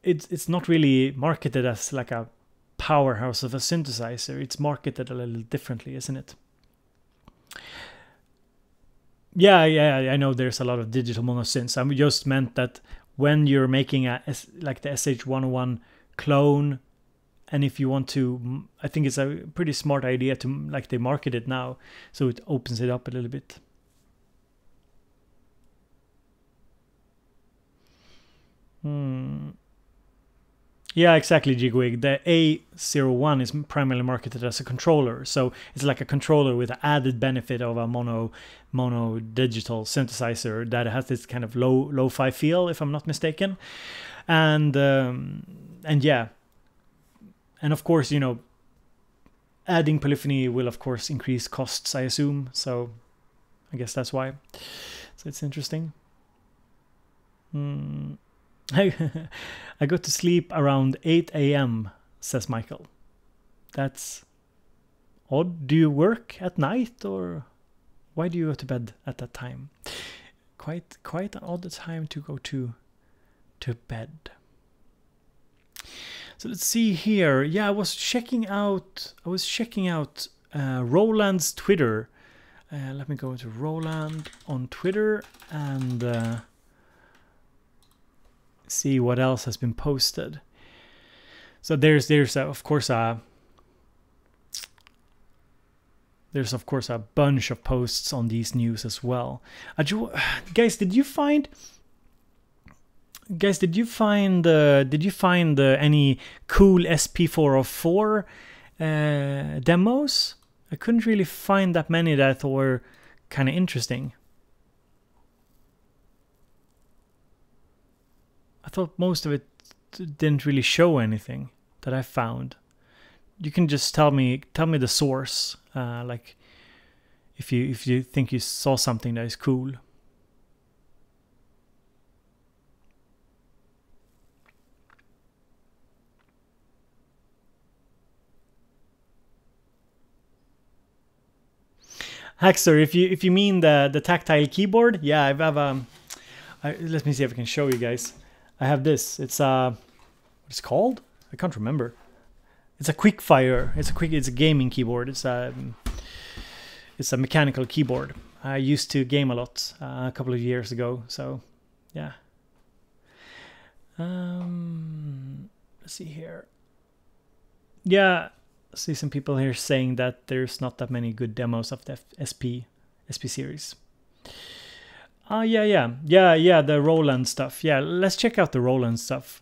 it's not really marketed as like a powerhouse of a synthesizer. It's marketed a little differently, isn't it? Yeah, I know there's a lot of digital mono synths. I just meant that when you're making like the SH-101 clone, and if you want to, I think it's a pretty smart idea to, like, they market it now, so it opens it up a little bit. Yeah, exactly, Jigwig. The A01 is primarily marketed as a controller, so it's like a controller with the added benefit of a mono digital synthesizer that has this kind of lo-fi feel, if I'm not mistaken, and yeah. And of course, you know, adding polyphony will of course increase costs, I assume. So I guess that's why. So it's interesting. I go to sleep around 8 a.m., says Michael. That's odd. Do you work at night, or why do you go to bed at that time? Quite an odd time to go to bed. So let's see here. Yeah, I was checking out Roland's Twitter. Let me go to Roland on Twitter and see what else has been posted. So there's of course a bunch of posts on these news as well. Guys, did you find any cool SP404 demos? I couldn't really find that many that I thought were kind of interesting. I thought most of it didn't really show anything that I found. You can just tell me the source, like if you think you saw something that is cool. Hackster, if you mean the tactile keyboard, yeah, I have let me see if I can show you guys. I have this. It's what it's called? I can't remember. It's a Quickfire. It's a gaming keyboard. It's a mechanical keyboard. I used to game a lot a couple of years ago. So yeah. Let's see here. Yeah. See some people here saying that there's not that many good demos of the SP series. Yeah, the Roland stuff. Yeah, let's check out the Roland stuff.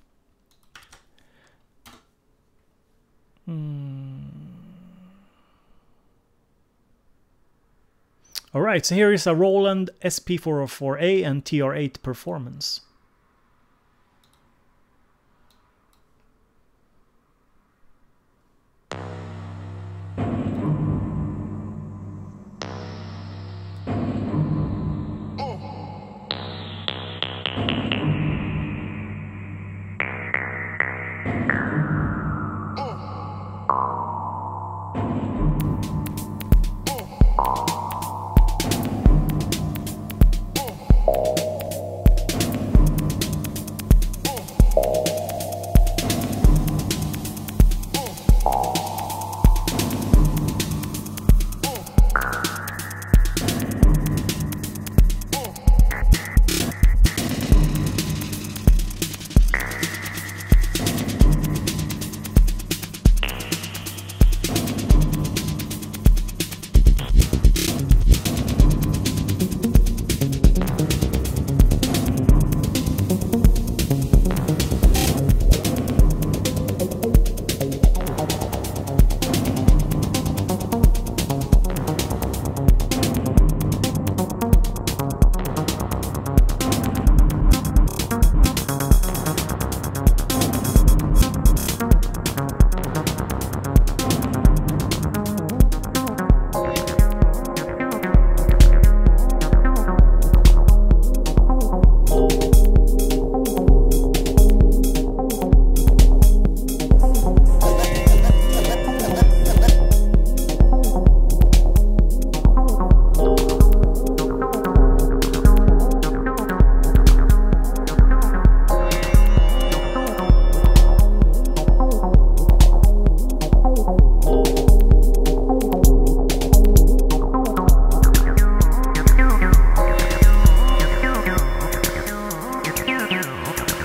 Alright, so here is a Roland SP404A and TR-08 performance.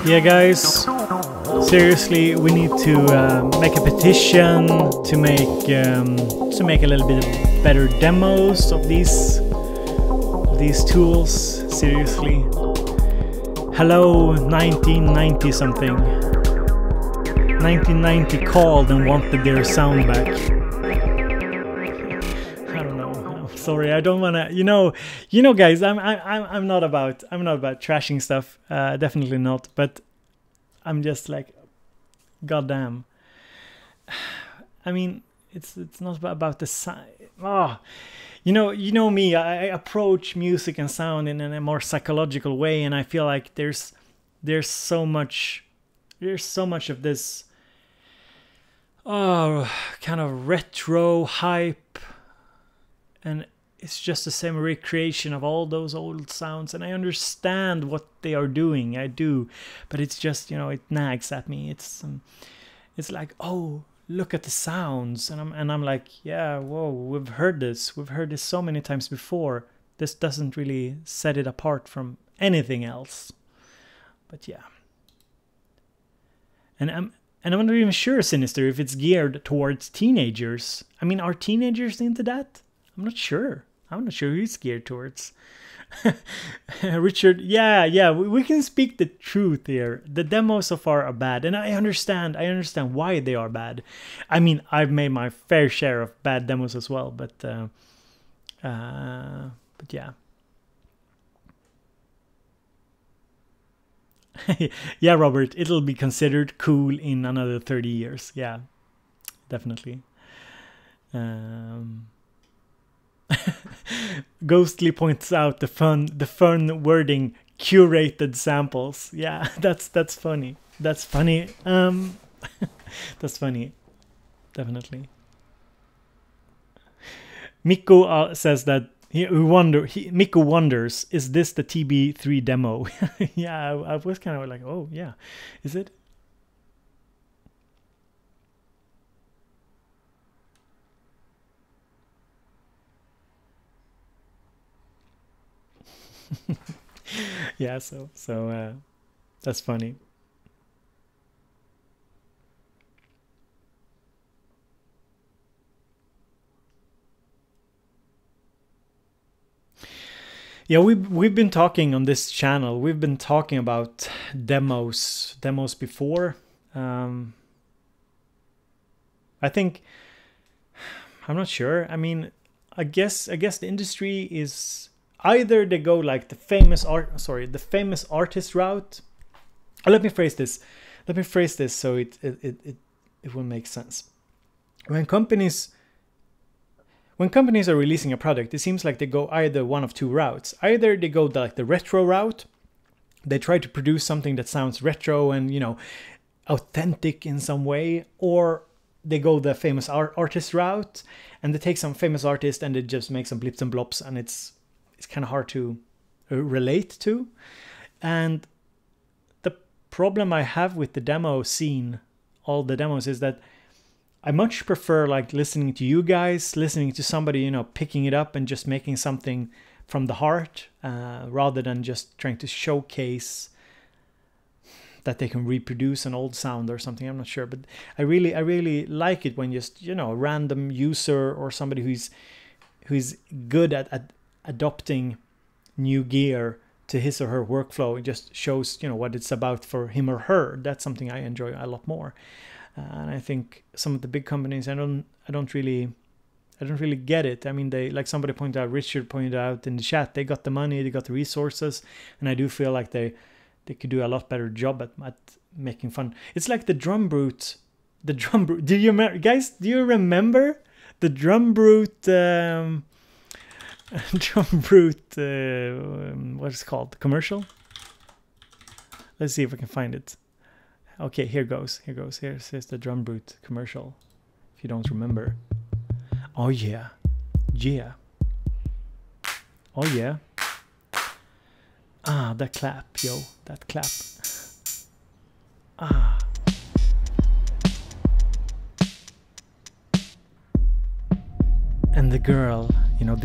Yeah, guys, seriously, we need to make a petition to make a little bit of better demos of these tools. Seriously, hello, 1990 something. 1990 called and wanted their sound back. I don't know. I'm sorry, I don't wanna. You know, guys. I'm not about trashing stuff. Definitely not. But I'm just like, goddamn. I mean, it's not about the sound. Oh, you know me. I approach music and sound in a more psychological way, and I feel like there's so much of this. kind of retro hype, and it's just the same recreation of all those old sounds. And I understand what they are doing, I do, but it's just, you know, it nags at me. It's like, oh, look at the sounds, and I'm like, yeah, whoa, we've heard this so many times before. This doesn't really set it apart from anything else. But yeah, and I'm not even sure, Sinister, if it's geared towards teenagers. I mean, are teenagers into that? I'm not sure who it's geared towards. Richard, yeah, we can speak the truth here. The demos so far are bad, and I understand why they are bad. I mean, I've made my fair share of bad demos as well, but yeah. Yeah, Robert, it'll be considered cool in another 30 years. Yeah, definitely. Ghostly points out the fun wording, curated samples. Yeah, that's funny. That's funny. That's funny. Definitely. Mikko says that Mikko wonders, is this the TB3 demo? Yeah, I was kind of like, oh yeah, is it? Yeah, so that's funny. Yeah, we've been talking on this channel. We've been talking about demos before. I think, I'm not sure. I mean, I guess the industry is either they go like the famous artist route. Let me phrase this so it will make sense. When companies are releasing a product, it seems like they go either one of two routes. Either they go the retro route, they try to produce something that sounds retro and, you know, authentic in some way, or they go the famous artist route and they take some famous artist and they just make some blips and blops, and it's kind of hard to relate to. And the problem I have with the demo scene, all the demos, is that I much prefer like listening to you guys, listening to somebody, you know, picking it up and just making something from the heart, rather than just trying to showcase that they can reproduce an old sound or something. I'm not sure, but I really like it when just, you know, a random user or somebody who's good at adopting new gear to his or her workflow. It just shows, you know, what it's about for him or her. That's something I enjoy a lot more. And I think some of the big companies, I don't really get it. I mean, they, like somebody pointed out, Richard pointed out in the chat, they got the money, they got the resources, and I do feel like they could do a lot better job at making fun. It's like the Drum Brute. Do you guys? Do you remember the Drum Brute? Drum Brute. What is it called? Commercial. Let's see if I can find it. Okay, here goes. Here's the Drum Brute commercial. If you don't remember. Oh yeah. Oh yeah. Ah, that clap, yo. That clap. Ah. And the girl, you know,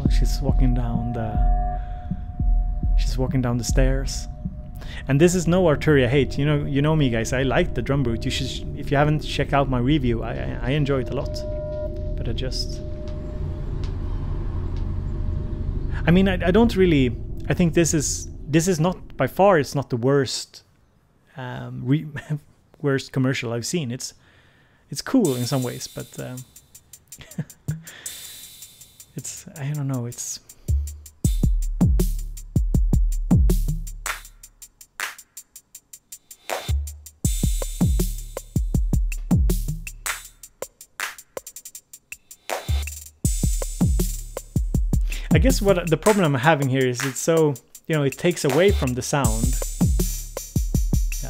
she's walking down the stairs. And this is no Arturia hate. You know me, guys. I like the Drum Brute. You should, if you haven't checked out my review, I enjoy it a lot. But I mean, I don't really. I think this is not, by far, it's not the worst worst commercial I've seen. It's cool in some ways, but it's, I don't know, it's. I guess what the problem I'm having here is it's so, you know, it takes away from the sound. Yeah.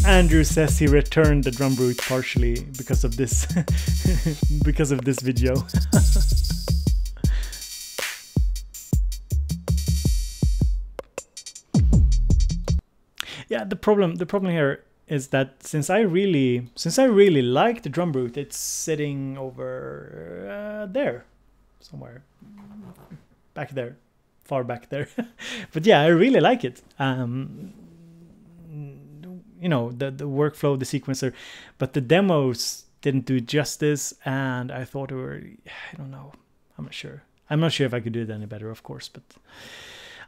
Andrew says he returned the drum brute partially because of this because of this video. Yeah, the problem here is that since I really like the drum brute, it's sitting over there somewhere, back there, far back there. But yeah, I really like it. You know, the workflow, the sequencer, but the demos didn't do it justice, and I thought I don't know, I'm not sure if I could do it any better, of course, but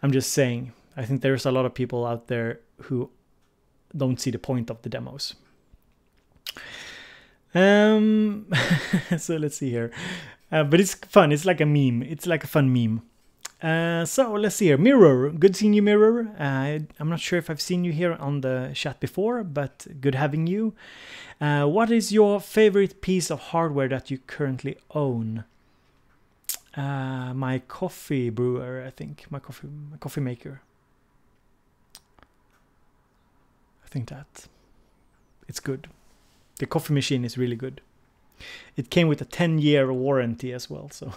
I'm just saying, I think there's a lot of people out there who don't see the point of the demos. So let's see here, but it's fun, it's like a meme, it's like a fun meme. So let's see here. Mirror, good seeing you, Mirror. I'm not sure if I've seen you here on the chat before, but good having you. What is your favorite piece of hardware that you currently own? My coffee brewer, I think. My coffee maker. I think that it's good. The coffee machine is really good. It came with a 10-year warranty as well, so.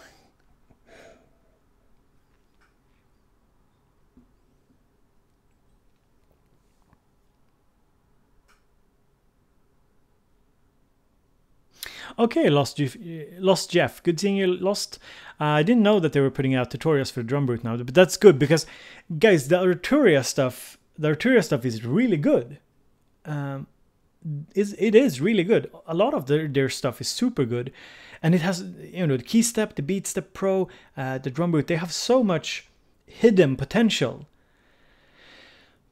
Okay, Lost Jeff. Good seeing you, Lost. I didn't know that they were putting out tutorials for the drum brute now, but that's good because, guys, the Arturia stuff is really good. It is really good. A lot of their stuff is super good, and it has, you know, the Keystep, the Beatstep Pro, the drum brute. They have so much hidden potential.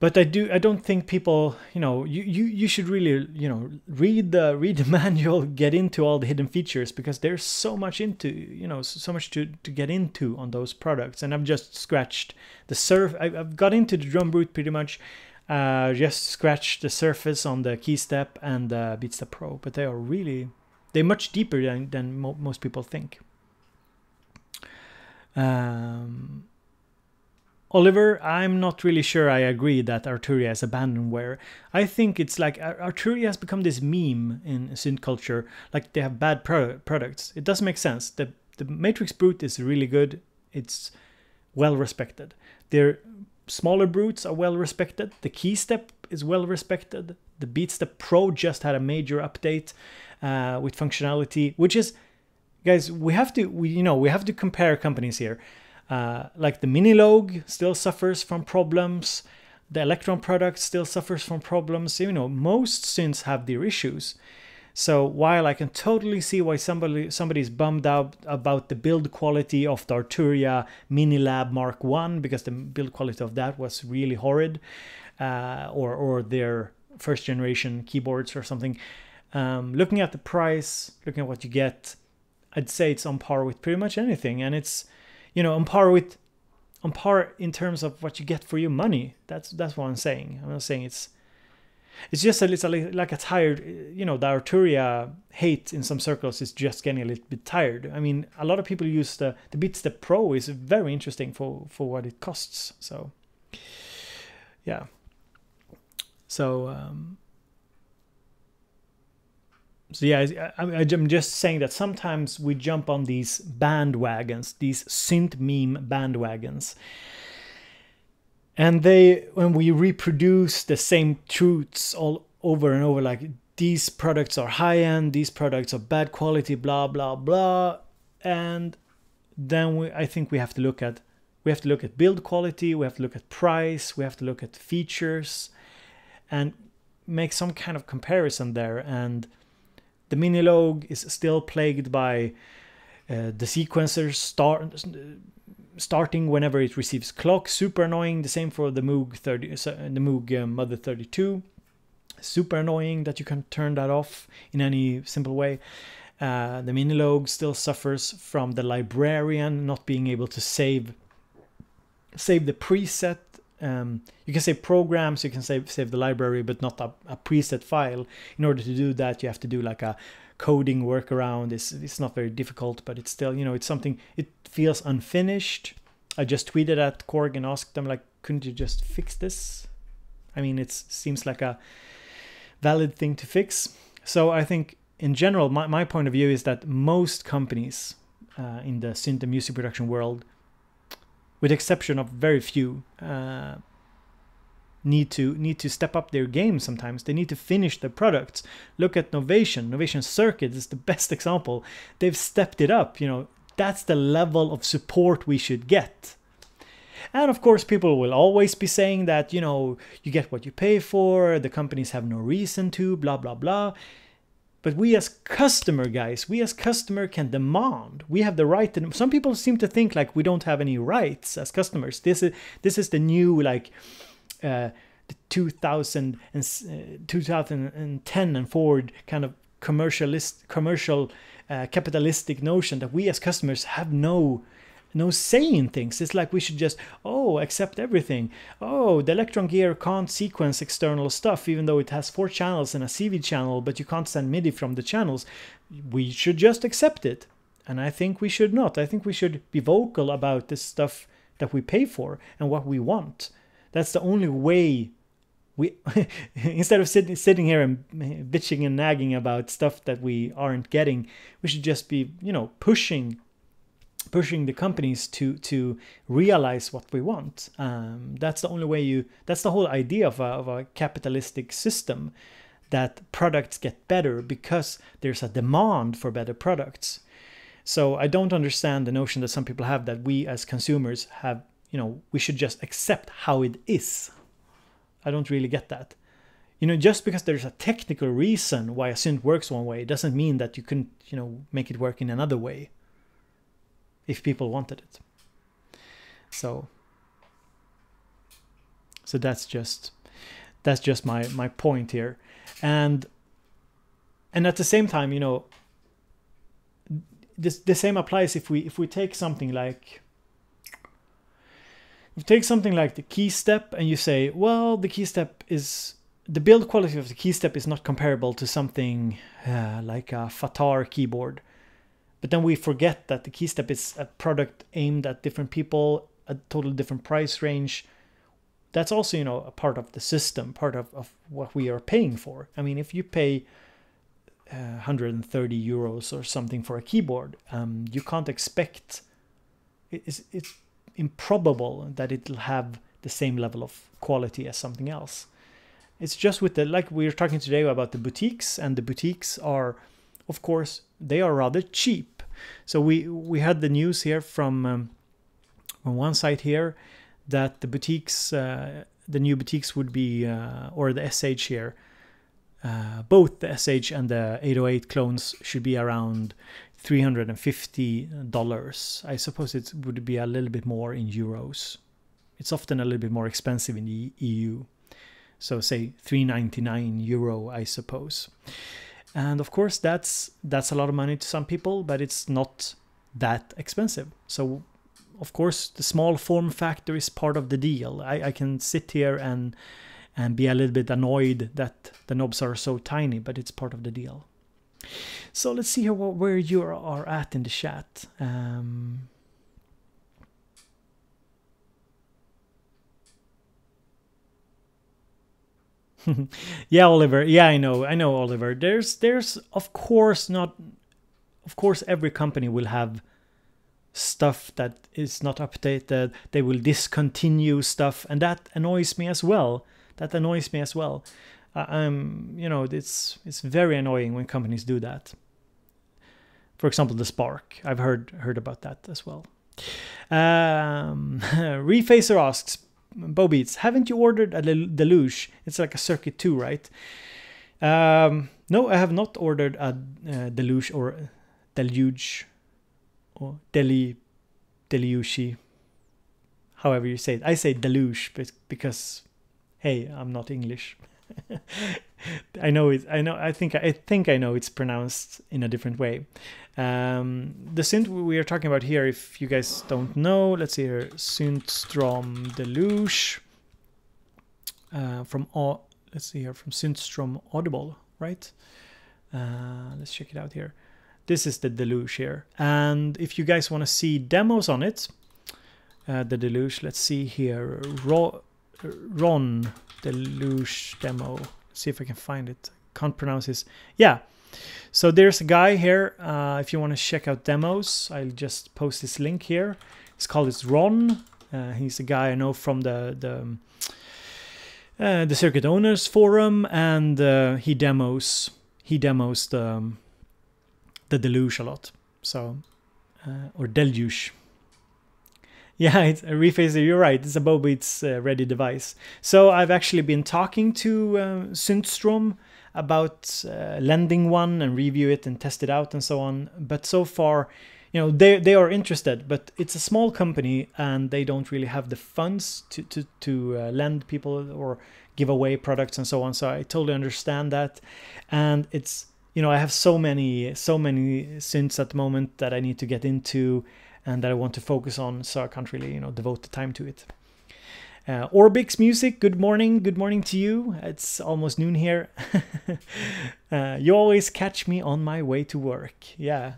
But I don't think people, you know, you should really, you know, read the manual, get into all the hidden features, because there's so much into, you know, so much to get into on those products. And I've just scratched the I've got into the drum brute pretty much, just scratched the surface on the Keystep and the Beatstep Pro, but they're much deeper than most people think. Oliver, I'm not really sure I agree that Arturia is abandonware. I think it's like Arturia has become this meme in synth culture, like they have bad products. It doesn't make sense. The Matrix Brute is really good. It's well respected. Their smaller brutes are well respected. The Keystep is well respected. The Beatstep Pro just had a major update with functionality, which is, guys, we have to compare companies here. Like the Minilogue still suffers from problems. The Electron product still suffers from problems. You know, most synths have their issues. So while I can totally see why somebody's bummed out about the build quality of the Arturia Minilab Mark 1, because the build quality of that was really horrid, or their first generation keyboards or something. Looking at the price, looking at what you get, I'd say it's on par with pretty much anything, and it's, you know, on par in terms of what you get for your money. That's what I'm saying. I'm not saying it's just like a tired, you know, the Arturia hate in some circles is just getting a little bit tired. I mean, a lot of people use the Beatstep Pro is very interesting for what it costs. So yeah. So so yeah, I'm just saying that sometimes we jump on these bandwagons, these synth meme bandwagons, and when we reproduce the same truths all over and over, like these products are high end, these products are bad quality, blah blah blah, and then I think we have to look at build quality, we have to look at price, we have to look at features, and make some kind of comparison there. And the Minilogue is still plagued by the sequencer starting whenever it receives clock. Super annoying. The same for the Moog Mother 32. Super annoying that you can turn that off in any simple way. The Minilogue still suffers from the librarian not being able to save the preset. You can save programs, you can save the library, but not a preset file. In order to do that, you have to do like a coding workaround. It's not very difficult, but it's still, you know, it's something, it feels unfinished. I just tweeted at Korg and asked them, like, couldn't you just fix this? I mean, it seems like a valid thing to fix. So I think in general, my point of view is that most companies in the synth and music production world, with the exception of very few, need to step up their game sometimes. They need to finish their products. Look at Novation Circuit is the best example. They've stepped it up, you know. That's the level of support we should get. And of course, people will always be saying that, you know, you get what you pay for, the companies have no reason to, blah, blah, blah. But we as customer guys, we as customer can demand. We have the right to, some people seem to think like we don't have any rights as customers. This is the new, like, the 2010 and forward kind of commercial capitalistic notion that we as customers have no say in things. It's like we should just, accept everything. The Electron Gear can't sequence external stuff even though it has 4 channels and a CV channel, but you can't send MIDI from the channels. We should just accept it. And I think we should not. I think we should be vocal about this stuff that we pay for and what we want. That's the only way we, instead of sitting here and bitching and nagging about stuff that we aren't getting, we should just be, you know, pushing the companies to realize what we want. That's the only way that's the whole idea of a capitalistic system, that products get better because there's a demand for better products. So I don't understand the notion that some people have that we as consumers have, you know, we should just accept how it is. I don't really get that. You know, just because there's a technical reason why a synth works one way doesn't mean that you couldn't, you know, make it work in another way if people wanted it. So that's just my point here. And at the same time, you know, the same applies if we take something like the key step and you say, well, the key step is, the build quality of the key step is not comparable to something like a Fatar keyboard. But then we forget that the key step is a product aimed at different people, a totally different price range. That's also, you know, a part of the system, part of what we are paying for. I mean, if you pay 130 euros or something for a keyboard, you can't expect, it's improbable that it'll have the same level of quality as something else. It's just with the, like we were talking today about the boutiques, and the boutiques are, of course, they are rather cheap. So we had the news here from on one site here that the boutiques, the new boutiques would be, or the SH here, both the SH and the 808 clones should be around $350. I suppose it would be a little bit more in euros. It's often a little bit more expensive in the EU. So say €399, I suppose. And of course, that's a lot of money to some people, but it's not that expensive. So of course, the small form factor is part of the deal. I can sit here and be a little bit annoyed that the knobs are so tiny, but it's part of the deal. So let's see where you are at in the chat. Yeah, Oliver. Yeah, I know, Oliver. There's of course every company will have stuff that is not updated. They will discontinue stuff, and that annoys me as well. You know, it's very annoying when companies do that. For example, the Spark. I've heard about that as well. Refacer asks, Bobeats, haven't you ordered a Deluge? It's like a Circuit 2, right? No, I have not ordered a Deluge or Deluge or Deluge. However you say it. I say Deluge because, hey, I'm not English. I think I know it's pronounced in a different way. The synth we are talking about here, if you guys don't know, let's see here, Synthstrom Deluge from Synthstrom Audible, right? Let's check it out here. This is the Deluge here, and if you guys want to see demos on it, the Deluge, let's see here, Ron Deluge demo. See if I can find it. Can't pronounce his. Yeah. So there's a guy here. If you want to check out demos, I'll just post this link here. It's called Ron. He's a guy I know from the Circuit Owners Forum, and he demos the Deluge a lot. So or Deluge. Yeah, it's a refacer. You're right. It's a BowBeats ready device. So I've actually been talking to Synthstrom about lending one and review it and test it out and so on. But so far, you know, they are interested, but it's a small company and they don't really have the funds to lend people or give away products and so on. So I totally understand that. And it's, you know, I have so many synths at the moment that I need to get into and that I want to focus on, so I can't really, you know, devote the time to it. Orbix Music, good morning to you. It's almost noon here. You always catch me on my way to work. Yeah,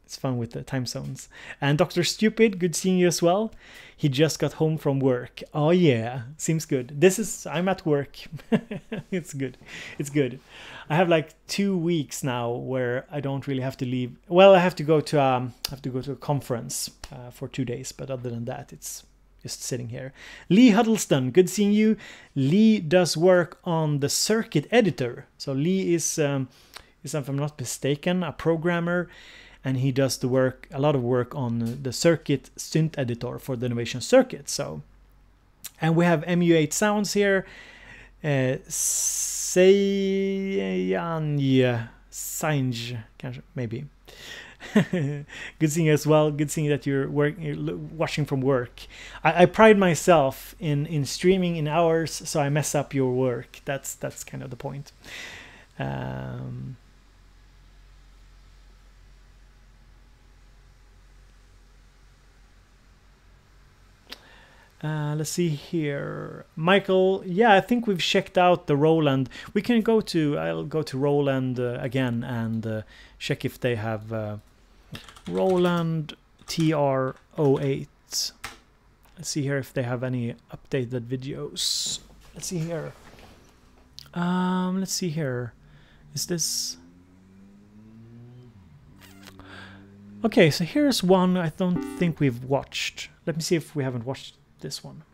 it's fun with the time zones. And Dr. Stupid, good seeing you as well. He just got home from work. Oh yeah, seems good. I'm at work. It's good. I have like 2 weeks now where I don't really have to leave. Well, I have to go to a conference for 2 days, but other than that, it's just sitting here. Lee Huddleston, good seeing you. Lee does work on the circuit editor. So Lee is if I'm not mistaken, a programmer, and he does a lot of work on the circuit synth editor for the Innovation Circuit. So, and we have MU8 Sounds here. Sanj, maybe. Good seeing you as well. Good seeing that you're watching from work. I pride myself in streaming in hours, so I mess up your work. That's kind of the point. Let's see here, Michael. Yeah, I think we've checked out the Roland. I'll go to Roland again and check if they have Roland TR-08. Let's see here if they have any updated videos. Let's see here. Is this? Okay, so here's one I don't think we've watched. Let me see if we haven't watched this one.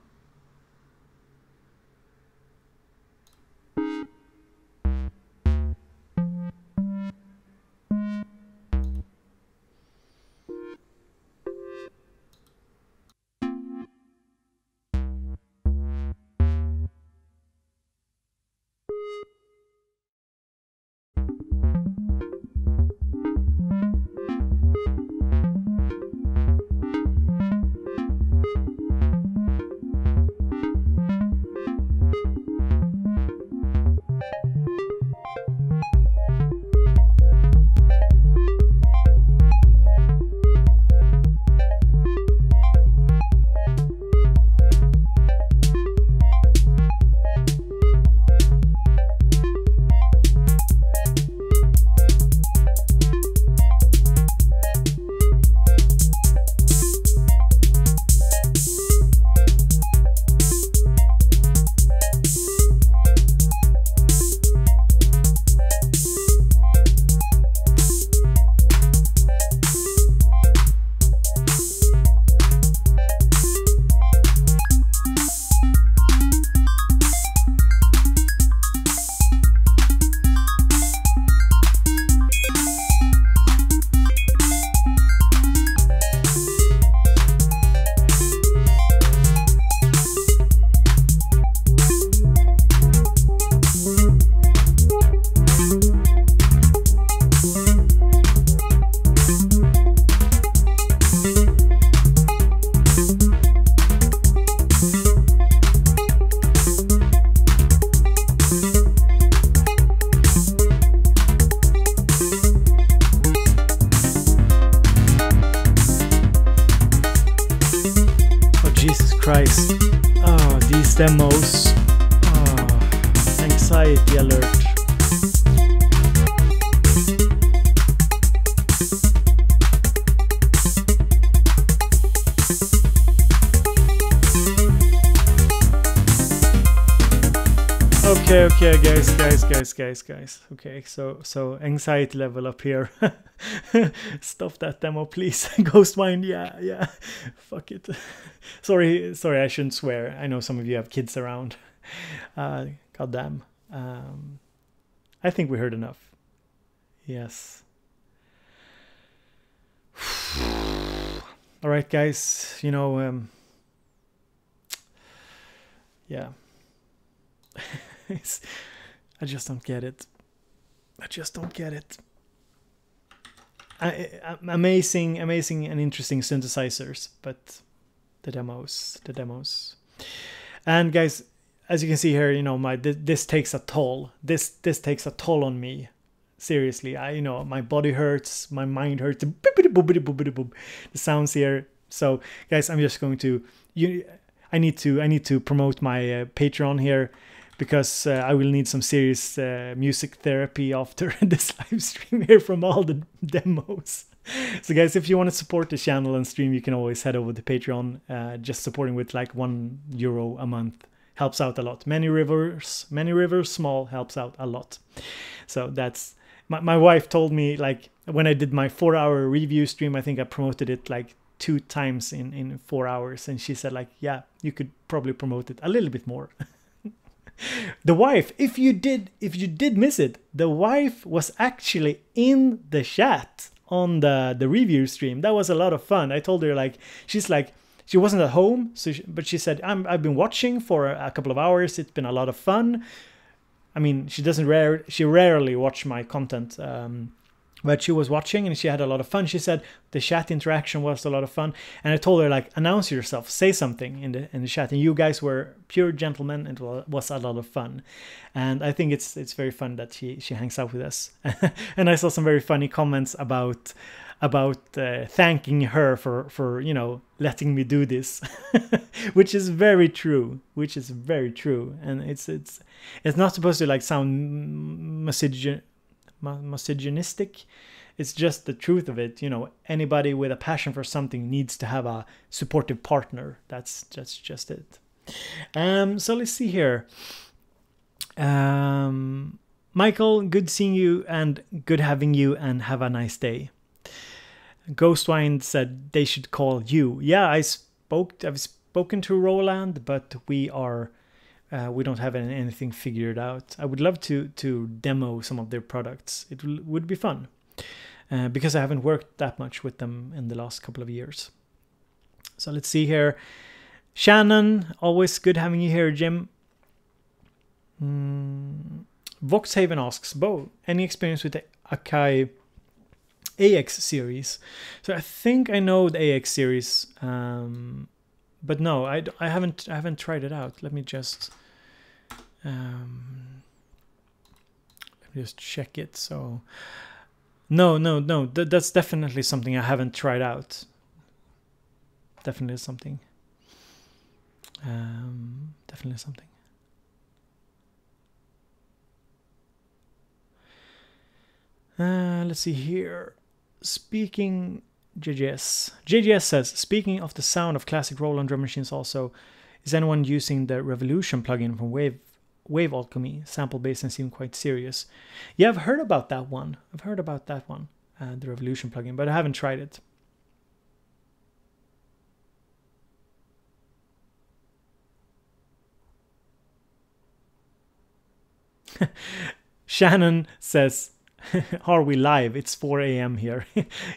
Christ. Oh, these demos. Oh, anxiety alert. Okay, guys. Okay, so anxiety level up here. Stop that demo, please. Ghostwind, yeah. Fuck it. Sorry, I shouldn't swear. I know some of you have kids around. Goddamn. I think we heard enough. Yes. All right, guys. You know, yeah. I just don't get it. Amazing and interesting synthesizers, but the demos. And guys, as you can see here, you know, this takes a toll. This takes a toll on me. Seriously, my body hurts, my mind hurts. The sounds here. So, guys, I'm just going to. I need to promote my Patreon here, because I will need some serious music therapy after this live stream here from all the demos. So guys, if you want to support the channel and stream, you can always head over to Patreon. Just supporting with like €1 a month helps out a lot. Many rivers small helps out a lot. So that's my wife told me, like, when I did my 4-hour review stream, I think I promoted it like 2 times in 4 hours, and she said, like, yeah, you could probably promote it a little bit more. The wife, if you did miss it, the wife was actually in the chat on the review stream. That was a lot of fun. I told her, like, she wasn't at home, but she said, I've been watching for a couple of hours. It's been a lot of fun. I mean, she rarely watch my content, but she was watching and she had a lot of fun. She said the chat interaction was a lot of fun, and I told her, like, announce yourself, say something in the chat. And you guys were pure gentlemen. It was a lot of fun, and I think it's very fun that she hangs out with us. And I saw some very funny comments about thanking her for letting me do this, which is very true. And it's not supposed to like sound misogynistic. It's just the truth of it. Anybody with a passion for something needs to have a supportive partner. That's just it. So let's see here. Michael, good seeing you and good having you, and have a nice day. Ghostwind said they should call you. Yeah, I've spoken to Roland, but we don't have anything figured out. I would love to demo some of their products. It would be fun, because I haven't worked that much with them in the last couple of years. So let's see here. Shannon, always good having you here, Jim. Voxhaven asks, Bo, any experience with the Akai AX series? So I think I know the AX series, but no, I haven't tried it out. Let me just check it. So no, that's definitely something I haven't tried out. Definitely something. Let's see here. Speaking, JJS says, speaking of the sound of classic Roland drum machines, also, is anyone using the Revolution plugin from Wave Alchemy? Sample bass and seem quite serious. Yeah, I've heard about that one. The Revolution plugin, but I haven't tried it. Shannon says, are we live? It's 4 a.m. here.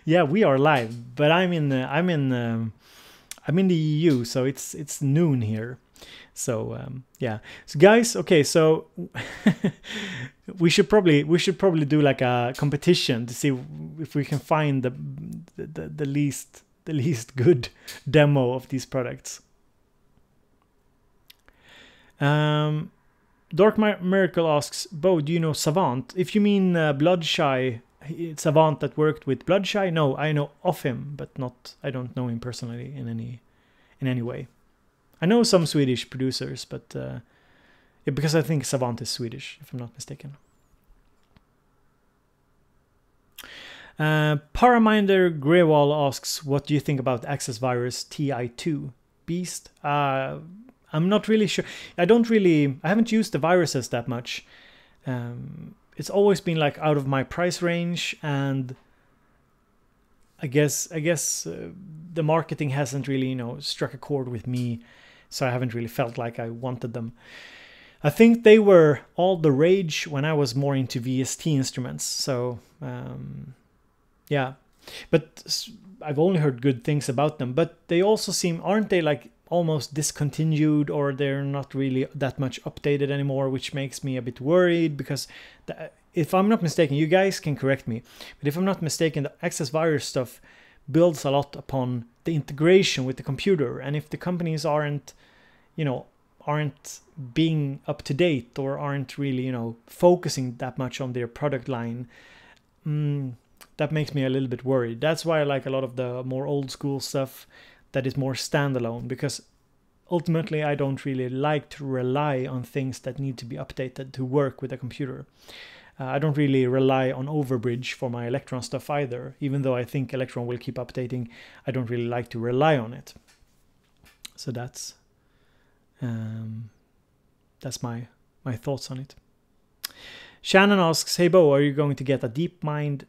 Yeah, we are live, but I'm in the EU, so it's noon here. So yeah. So guys, okay, so we should probably do like a competition to see if we can find the least good demo of these products. Dark Miracle asks, Bo, do you know Savant? If you mean Bloodshy, Savant that worked with Bloodshy, no, I know of him, but I don't know him personally in any way. I know some Swedish producers, but yeah, because I think Savant is Swedish, if I'm not mistaken. Paraminder Greywall asks, what do you think about Access Virus TI2 Beast? I'm not really sure. I haven't used the viruses that much. It's always been like out of my price range, and I guess the marketing hasn't really, you know, struck a chord with me, so I haven't really felt like I wanted them. I think they were all the rage when I was more into VST instruments. So yeah, but I've only heard good things about them. But they also seem, aren't they like almost discontinued, or they're not really that much updated anymore, which makes me a bit worried, because if I'm not mistaken, you guys can correct me, but if I'm not mistaken, the Access Virus stuff builds a lot upon the integration with the computer, and if the companies aren't being up to date, or aren't really, you know, focusing that much on their product line, that makes me a little bit worried. That's why I like a lot of the more old school stuff that is more standalone, because ultimately I don't really like to rely on things that need to be updated to work with a computer. I don't really rely on Overbridge for my Electron stuff either, even though I think Electron will keep updating. I don't really like to rely on it. So that's my thoughts on it. Shannon asks, hey Bo, are you going to get a DeepMind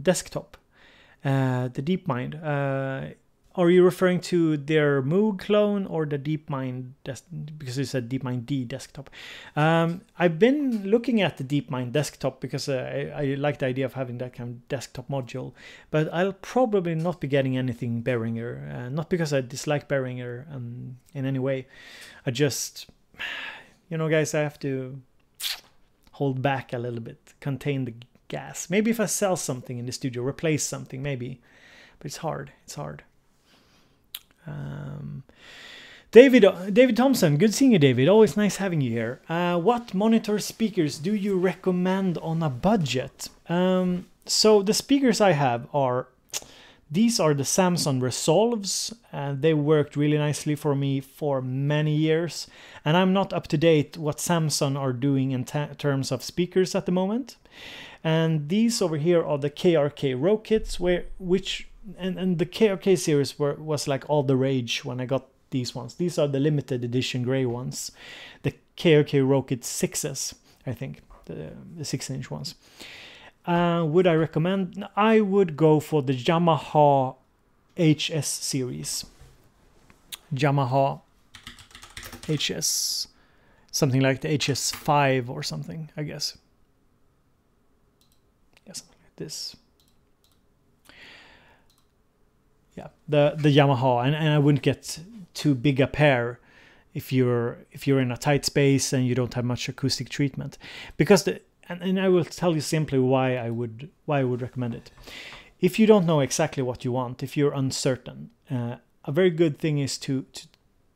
desktop? The DeepMind, are you referring to their Moog clone or the DeepMind, because you said DeepMind D desktop? I've been looking at the DeepMind desktop because I like the idea of having that kind of desktop module, but I'll probably not be getting anything Behringer, not because I dislike Behringer in any way. I just, you know, guys, I have to hold back a little bit, contain the gas. Maybe if I sell something in the studio, replace something, maybe, but it's hard. It's hard. David Thompson, good seeing you, David. Always nice having you here. What monitor speakers do you recommend on a budget? So the speakers I have are, these are the Samson Resolves, and they worked really nicely for me for many years, and I'm not up to date what Samson are doing in terms of speakers at the moment. And these over here are the KRK Row kits, and the KRK series was like all the rage when I got these ones. These are the limited edition gray ones, the KRK Row Kit 6s, I think, the 6-inch ones. Would I recommend? I would go for the Yamaha HS series. Yamaha HS, something like the HS5 or something, I guess. Yeah, something like this. Yeah, the Yamaha, and I wouldn't get too big a pair if you're in a tight space and you don't have much acoustic treatment, because and I will tell you simply why I would recommend it. If you don't know exactly what you want, if you're uncertain, a very good thing is to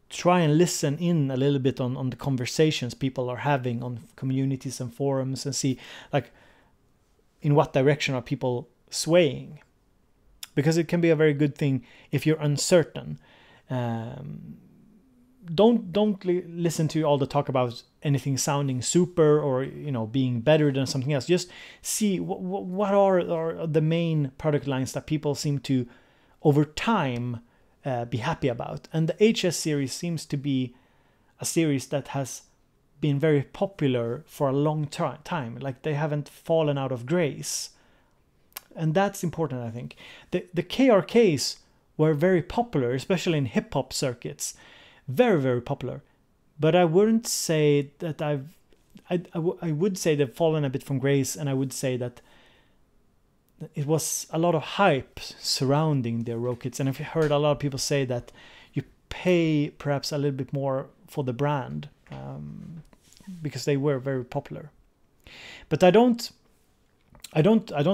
try and listen in a little bit on the conversations people are having on communities and forums, and see like in what direction are people swaying. Because it can be a very good thing if you're uncertain. Don't listen to all the talk about anything sounding super or, you know, being better than something else. Just see what are the main product lines that people seem to over time be happy about. And the HS series seems to be a series that has been very popular for a long time. Like they haven't fallen out of grace. And that's important, I think. The KRKs were very popular, especially in hip-hop circuits. Very, very popular. But I wouldn't say that I would say they've fallen a bit from grace, and I would say that it was a lot of hype surrounding their Row kits. And I've heard a lot of people say that you pay perhaps a little bit more for the brand because they were very popular. But I don't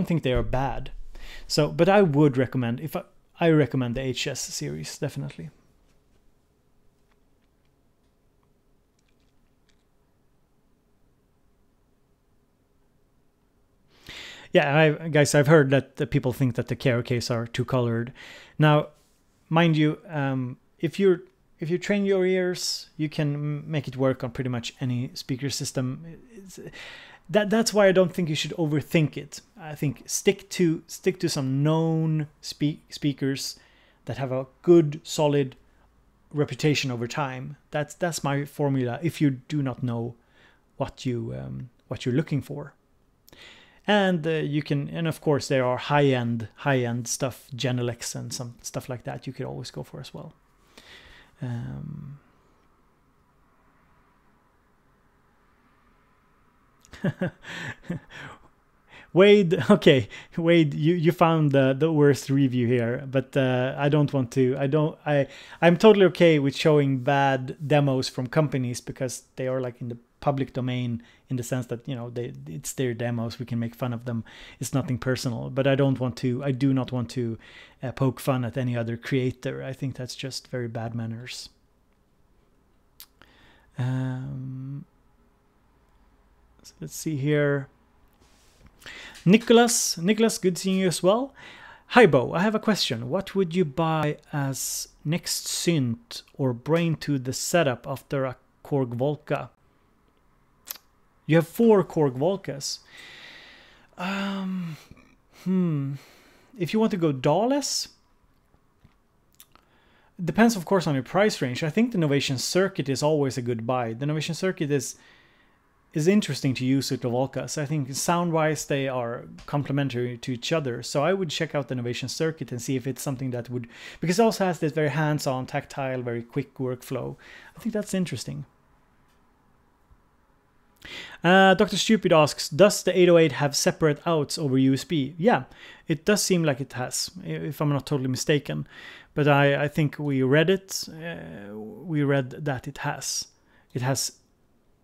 think they are bad. So, but I would recommend, I recommend the HS series, definitely. Yeah, guys, I've heard that the people think that the KRKs are too colored. Now, mind you, if you train your ears, you can make it work on pretty much any speaker system. That's why I don't think you should overthink it. I think stick to some known speakers that have a good, solid reputation over time. That's my formula. If you do not know what you're looking for, and you can, and of course there are high end stuff, Genelex and some stuff like that. You could always go for as well. Wade, okay, Wade, you found the worst review here, but I don't want to. I'm totally okay with showing bad demos from companies because they are like in the public domain in the sense that, you know, it's their demos. We can make fun of them. It's nothing personal, but I do not want to poke fun at any other creator. I think that's just very bad manners. So let's see here. Nicholas, good seeing you as well. Hi Bo, I have a question. What would you buy as next synth or brain to the setup after a Korg Volca? You have 4 Korg Volcas. If you want to go DAW-less, depends of course on your price range. I think the Novation Circuit is always a good buy. The Novation Circuit is interesting to use with the Volcas. I think sound-wise they are complementary to each other. So I would check out the Novation Circuit and see if it's something that would, because it also has this very hands-on, tactile, very quick workflow. I think that's interesting. Dr. Stupid asks, does the 808 have separate outs over USB? Yeah, it does seem like it has, if I'm not totally mistaken. But I think we read it. We read that it has. It has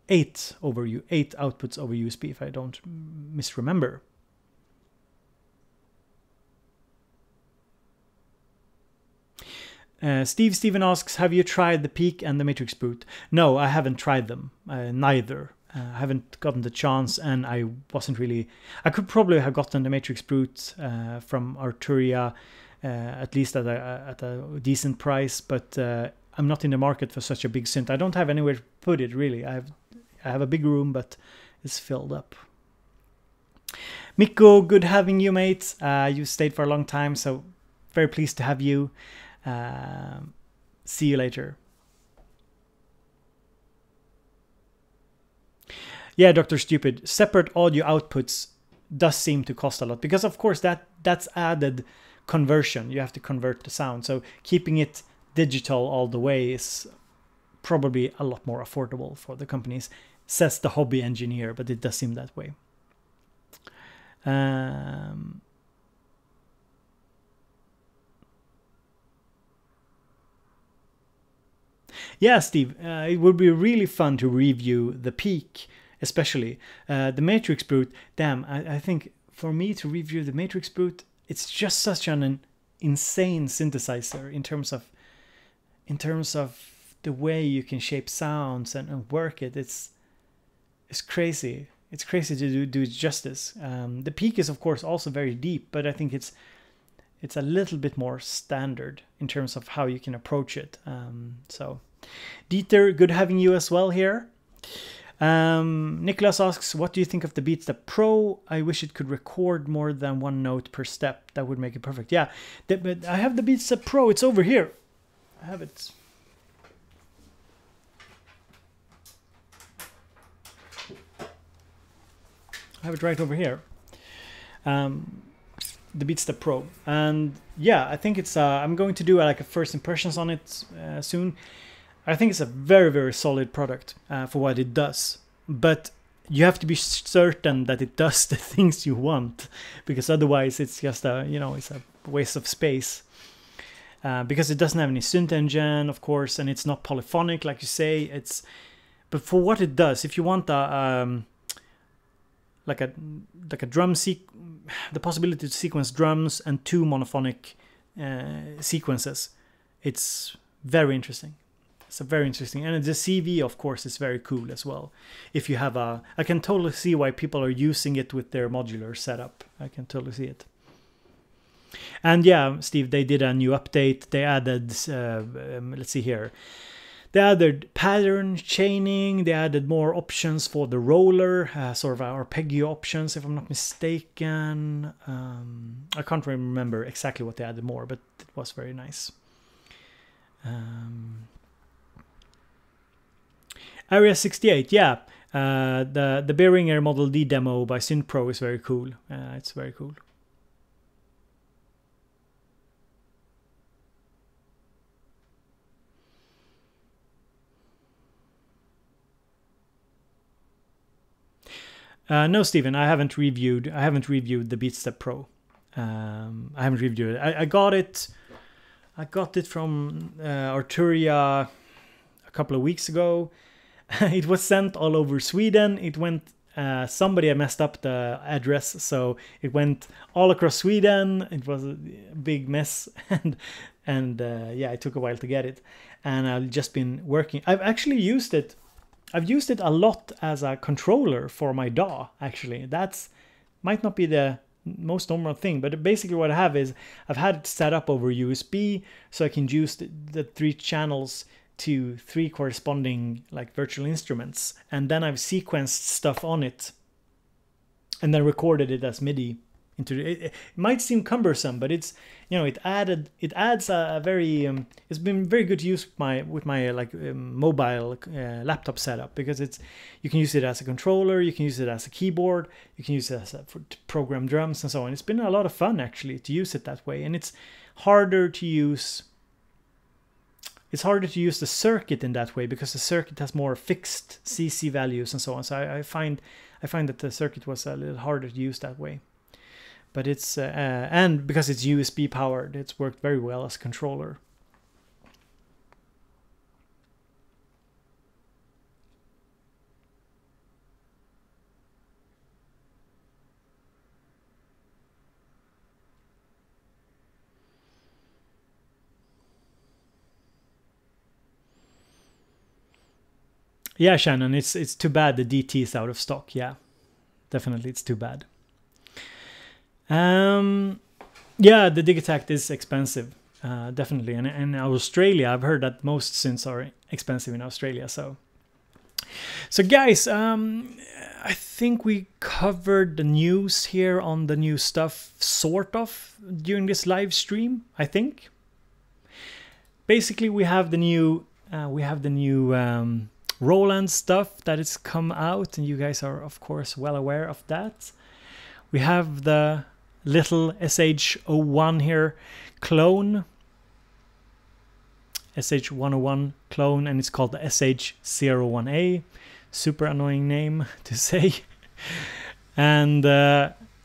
8 outputs over USB, if I don't misremember. Steven asks, have you tried the Peak and the Matrix Brute? No, I haven't tried them. Neither. I haven't gotten the chance, and I wasn't really. I could probably have gotten the Matrix Brute from Arturia, at least at a decent price, but I'm not in the market for such a big synth. I don't have anywhere to put it, really. I have a big room, but it's filled up. Mikko, good having you, mate. You stayed for a long time, so very pleased to have you. See you later. Yeah, Dr. Stupid, separate audio outputs does seem to cost a lot, because of course that's added conversion. You have to convert the sound, so keeping it digital all the way is probably a lot more affordable for the companies, says the hobby engineer, but it does seem that way. Yeah, Steve, it would be really fun to review the Peak, especially. The Matrix Brute, damn, I think for me to review the Matrix Brute, it's just such an insane synthesizer in terms of the way you can shape sounds and work it. It's crazy. It's crazy to do it justice. The Peak is of course also very deep, but I think it's a little bit more standard in terms of how you can approach it. So, Dieter, good having you as well here. Nicholas asks, what do you think of the BeatStep Pro? I wish it could record more than 1 note per step. That would make it perfect. Yeah, but I have the BeatStep Pro. It's over here. I have it. I have it right over here. The BeatStep Pro, and yeah, I think it's I'm going to do like a first impressions on it soon. I think it's a very, very solid product for what it does, but you have to be certain that it does the things you want, because otherwise it's just it's a waste of space. Because it doesn't have any synth engine, of course, and it's not polyphonic like you say. But for what it does, if you want like a drum the possibility to sequence drums and 2 monophonic sequences, it's very interesting. It's a very interesting, and the CV of course is very cool as well. If you have I can totally see why people are using it with their modular setup. I can totally see it. And yeah, Steve, they did a new update. They added let's see here. They added pattern chaining. They added more options for the roller, sort of arpeggio options, if I'm not mistaken. I can't remember exactly what they added more, but it was very nice. Area 68, yeah. The Behringer Model D demo by Synth Pro is very cool. It's very cool. No, Steven, I haven't reviewed the Beatstep Pro. I haven't reviewed it. I got it from Arturia a couple of weeks ago. It was sent all over Sweden. It went. Somebody had messed up the address, so it went all across Sweden. It was a big mess, and yeah, it took a while to get it. And I've just been working. I've actually used it. I've used it a lot as a controller for my DAW, actually. That's might not be the most normal thing, but basically what I have is I've had it set up over USB, so I can use the 3 channels to 3 corresponding like virtual instruments, and then I've sequenced stuff on it and then recorded it as MIDI into it might seem cumbersome, but it's, you know, it adds a very it's been very good to use with my mobile laptop setup, because you can use it as a controller, you can use it as a keyboard, you can use it as for program drums and so on. It's been a lot of fun actually to use it that way, and it's harder to use the circuit in that way, because the circuit has more fixed CC values and so on. So I find that the circuit was a little harder to use that way. But it's and because it's USB powered, it's worked very well as a controller. Yeah, Shannon, it's too bad the DT is out of stock. Yeah, definitely, it's too bad. Yeah, the Digitact is expensive, definitely, and in Australia, I've heard that most synths are expensive in Australia. So guys, I think we covered the news here on the new stuff, sort of, during this live stream. I think basically we have the new Roland stuff that has come out, and you guys are of course well aware of that. We have the little SH-01 here clone, SH-101 clone, and it's called the SH-01A. Super annoying name to say. And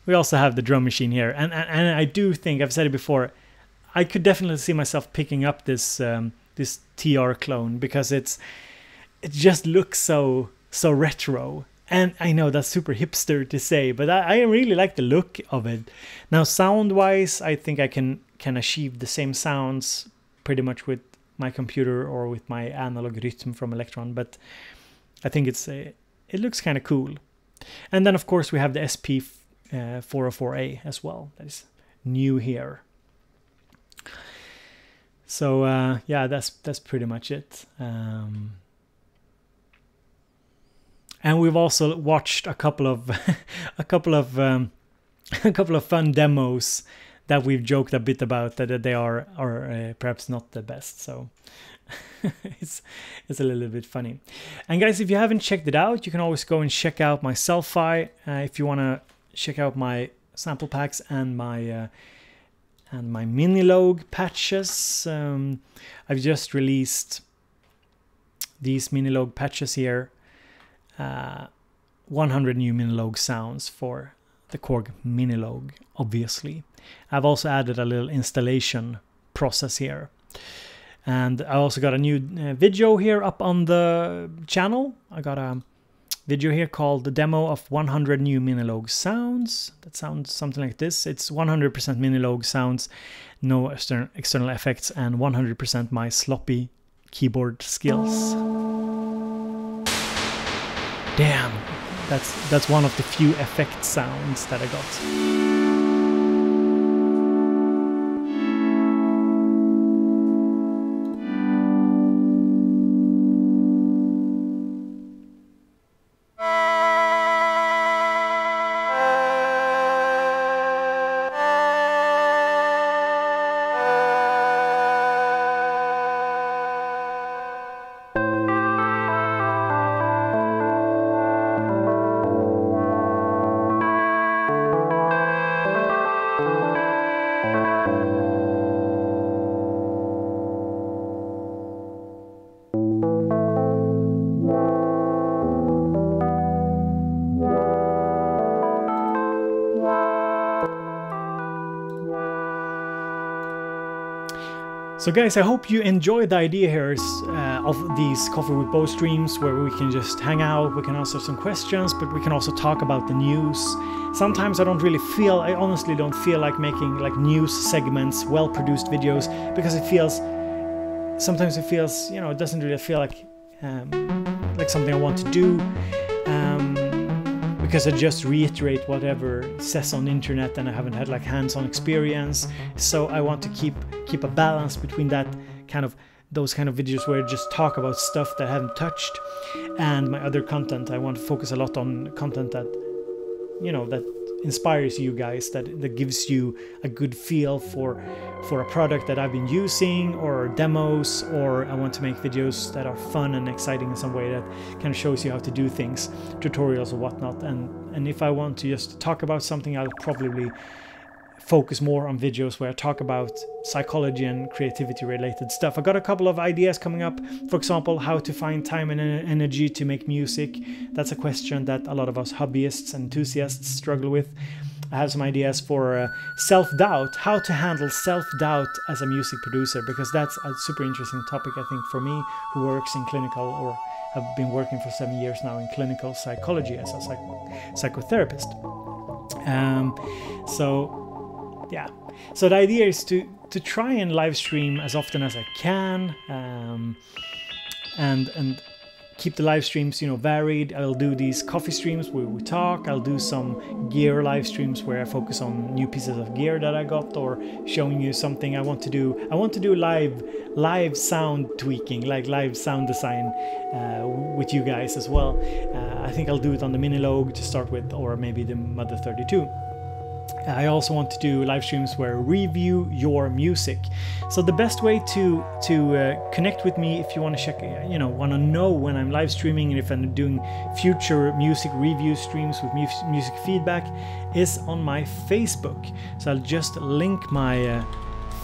we also have the drum machine here, and I do think, I've said it before, I could definitely see myself picking up this this TR clone, because it just looks so retro. And I know that's super hipster to say, but I really like the look of it. Now, sound-wise, I think I can achieve the same sounds pretty much with my computer or with my analog rhythm from Electron, but I think it looks kind of cool. And then, of course, we have the SP-404A as well. That is new here. So yeah, that's pretty much it. And we've also watched a couple of fun demos that we've joked a bit about, that they are perhaps not the best. So it's a little bit funny. And guys, if you haven't checked it out, you can always go and check out my Selfie if you want to check out my sample packs and my Minilogue patches. I've just released these Minilogue patches here. 100 new Minilogue sounds for the Korg Minilogue, obviously. I've also added a little installation process here. And I also got a new video here up on the channel. I got a video here called the demo of 100 new Minilogue sounds. That sounds something like this. It's 100% Minilogue sounds, no external effects, and 100% my sloppy keyboard skills. Damn, that's one of the few effect sounds that I got. So guys, I hope you enjoyed the idea here of these Coffee with Bo streams, where we can just hang out, we can answer some questions, but we can also talk about the news. Sometimes I honestly don't feel like making like news segments, well-produced videos, because sometimes it feels, you know, it doesn't really feel like something I want to do. Because I just reiterate whatever it says on the internet, and I haven't had like hands-on experience. So I want to keep a balance between that those kind of videos where I just talk about stuff that I haven't touched, and my other content. I want to focus a lot on content that, you know, that inspires you guys, that gives you a good feel for a product that I've been using, or demos, or I want to make videos that are fun and exciting in some way, that kind of shows you how to do things, tutorials or whatnot. And if I want to just talk about something, I'll probably focus more on videos where I talk about psychology and creativity related stuff. I got a couple of ideas coming up. For example, how to find time and energy to make music. That's a question that a lot of us hobbyists and enthusiasts struggle with. I have some ideas for self-doubt, how to handle self-doubt as a music producer, because that's a super interesting topic, I think, for me, who works in clinical, or have been working for 7 years now in clinical psychology as a psychotherapist. Yeah, so the idea is to try and live stream as often as I can, and keep the live streams, you know, varied. I'll do these coffee streams where we talk. I'll do some gear live streams where I focus on new pieces of gear that I got, or showing you something I want to do. I want to do live sound tweaking, like live sound design with you guys as well. I think I'll do it on the Minilogue to start with, or maybe the Mother 32. I also want to do live streams where I review your music. So the best way to connect with me, if you want to check, you know, want to know when I'm live streaming and if I'm doing future music review streams with music feedback, is on my Facebook. So I'll just link my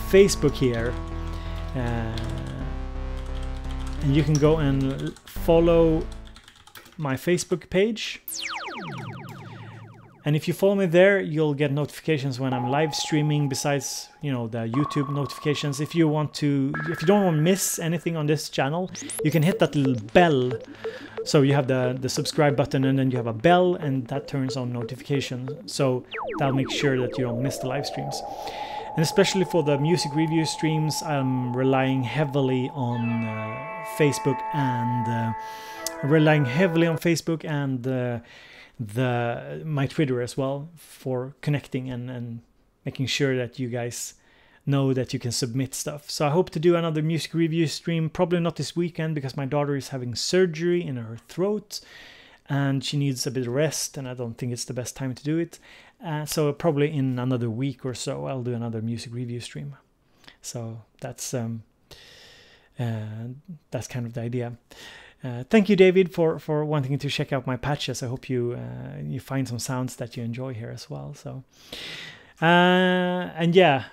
Facebook here, and you can go and follow my Facebook page. And if you follow me there, you'll get notifications when I'm live streaming, besides, you know, the YouTube notifications. If you don't want to miss anything on this channel, you can hit that little bell. So you have the subscribe button, and then you have a bell, and that turns on notifications. So that'll make sure that you don't miss the live streams. And especially for the music review streams, I'm relying heavily on Facebook and my Twitter as well, for connecting and making sure that you guys know that you can submit stuff. So I hope to do another music review stream, probably not this weekend, because my daughter is having surgery in her throat and she needs a bit of rest, and I don't think it's the best time to do it. So probably in another week or so I'll do another music review stream. So that's kind of the idea. Thank you, David, for wanting to check out my patches. I hope you find some sounds that you enjoy here as well. So, and yeah.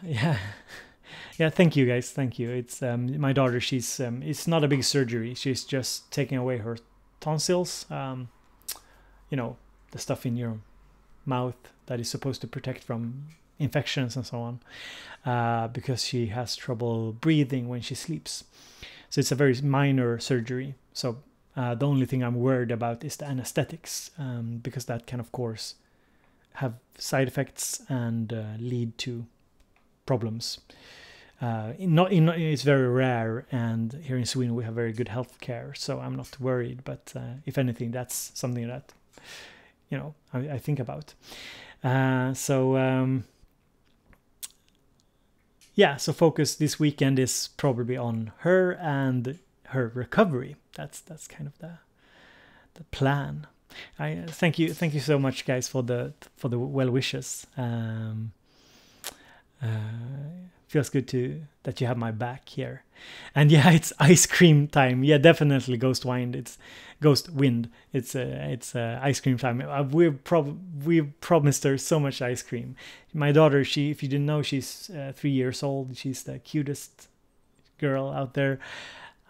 Thank you, guys. Thank you. It's my daughter. She's it's not a big surgery. She's just taking away her tonsils. You know, the stuff in your mouth that is supposed to protect from infections and so on, because she has trouble breathing when she sleeps. So it's a very minor surgery. So the only thing I'm worried about is the anesthetics, because that can, of course, have side effects and lead to problems. It's very rare, and here in Sweden we have very good health care, so I'm not worried. But if anything, that's something that, you know, I think about. Yeah, so focus this weekend is probably on her and her recovery. That's kind of the plan. I thank you so much, guys, for the well wishes. Feels good that you have my back here. And yeah, it's ice cream time. Yeah, definitely Ghost Wind. It's Ghost Wind. It's ice cream time. We've promised her so much ice cream. My daughter, if you didn't know, she's 3 years old. She's the cutest girl out there.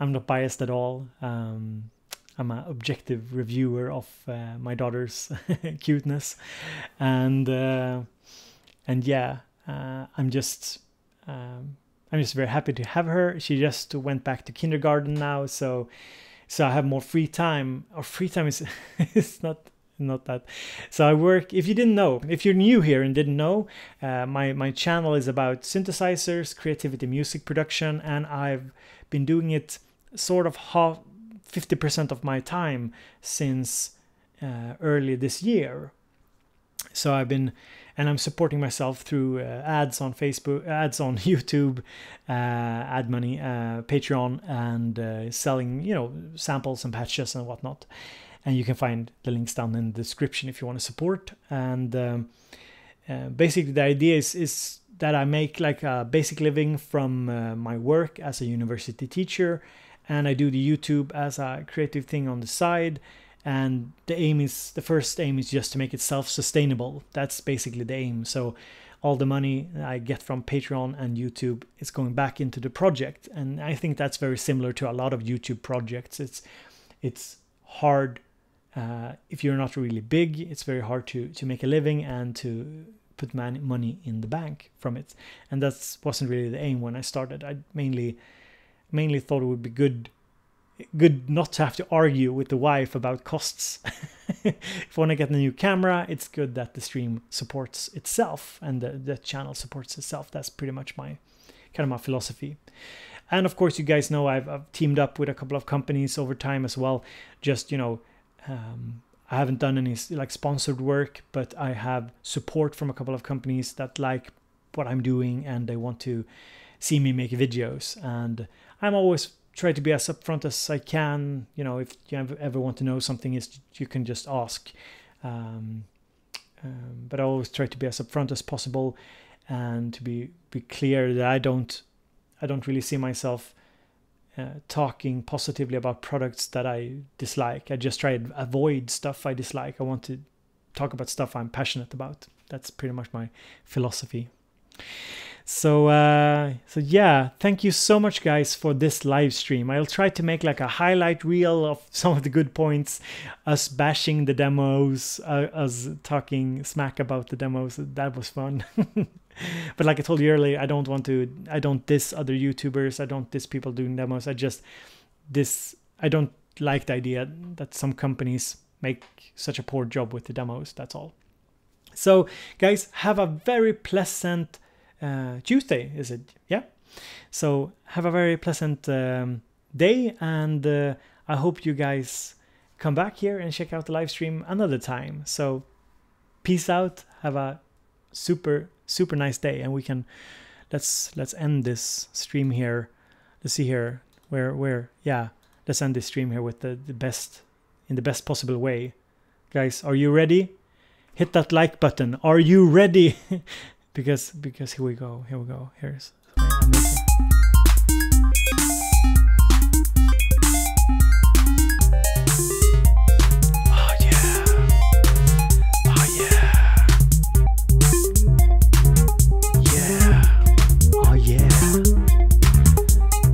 I'm not biased at all. I'm an objective reviewer of my daughter's cuteness, and yeah, I'm just I'm just very happy to have her. She just went back to kindergarten now, so I have more free time. Or free time is it's not that. So I work. If you didn't know, if you're new here and didn't know, my channel is about synthesizers, creativity, music production, and I've been doing it sort of 50% of my time since early this year. So I'm supporting myself through ads on Facebook, ads on YouTube, ad money, Patreon, and selling, you know, samples and patches and whatnot. And you can find the links down in the description if you want to support. And basically the idea is that I make like a basic living from my work as a university teacher, and I do the YouTube as a creative thing on the side. And the first aim is just to make it self-sustainable. That's basically the aim. So all the money I get from Patreon and YouTube is going back into the project. And I think that's very similar to a lot of YouTube projects. It's hard if you're not really big. It's very hard to make a living and to put money in the bank from it. And that wasn't really the aim when I started. I mainly thought it would be good not to have to argue with the wife about costs. If I want to get a new camera, it's good that the stream supports itself and the channel supports itself. That's pretty much my philosophy. And of course, you guys know I've teamed up with a couple of companies over time as well. Just, you know, I haven't done any like sponsored work, but I have support from a couple of companies that like what I'm doing and they want to see me make videos. And I'm always try to be as upfront as I can. You know, if you ever want to know something, you can just ask. But I always try to be as upfront as possible and to be clear that I don't really see myself talking positively about products that I dislike. I just try to avoid stuff I dislike. I want to talk about stuff I'm passionate about. That's pretty much my philosophy. So yeah, thank you so much, guys, for this live stream. I'll try to make like a highlight reel of some of the good points, us bashing the demos, us talking smack about the demos. That was fun. But like I told you earlier, I don't diss other YouTubers. I don't diss people doing demos. I don't like the idea that some companies make such a poor job with the demos. That's all. So guys, have a very pleasant Tuesday, is it? Yeah. So have a very pleasant day, and I hope you guys come back here and check out the live stream another time. So peace out. Have a super nice day, and we can let's end this stream here. Let's see here where yeah, let's end this stream here with the best in the best possible way. Guys, are you ready? Hit that like button. Are you ready? because here we go. Here's amazing. Oh yeah. Oh yeah.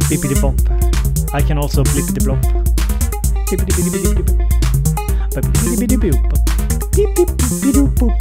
Bippity bop. I can also blippity blop. Bippity bippity bippity bop. Bippity bippity boop. Beep beep beep boop.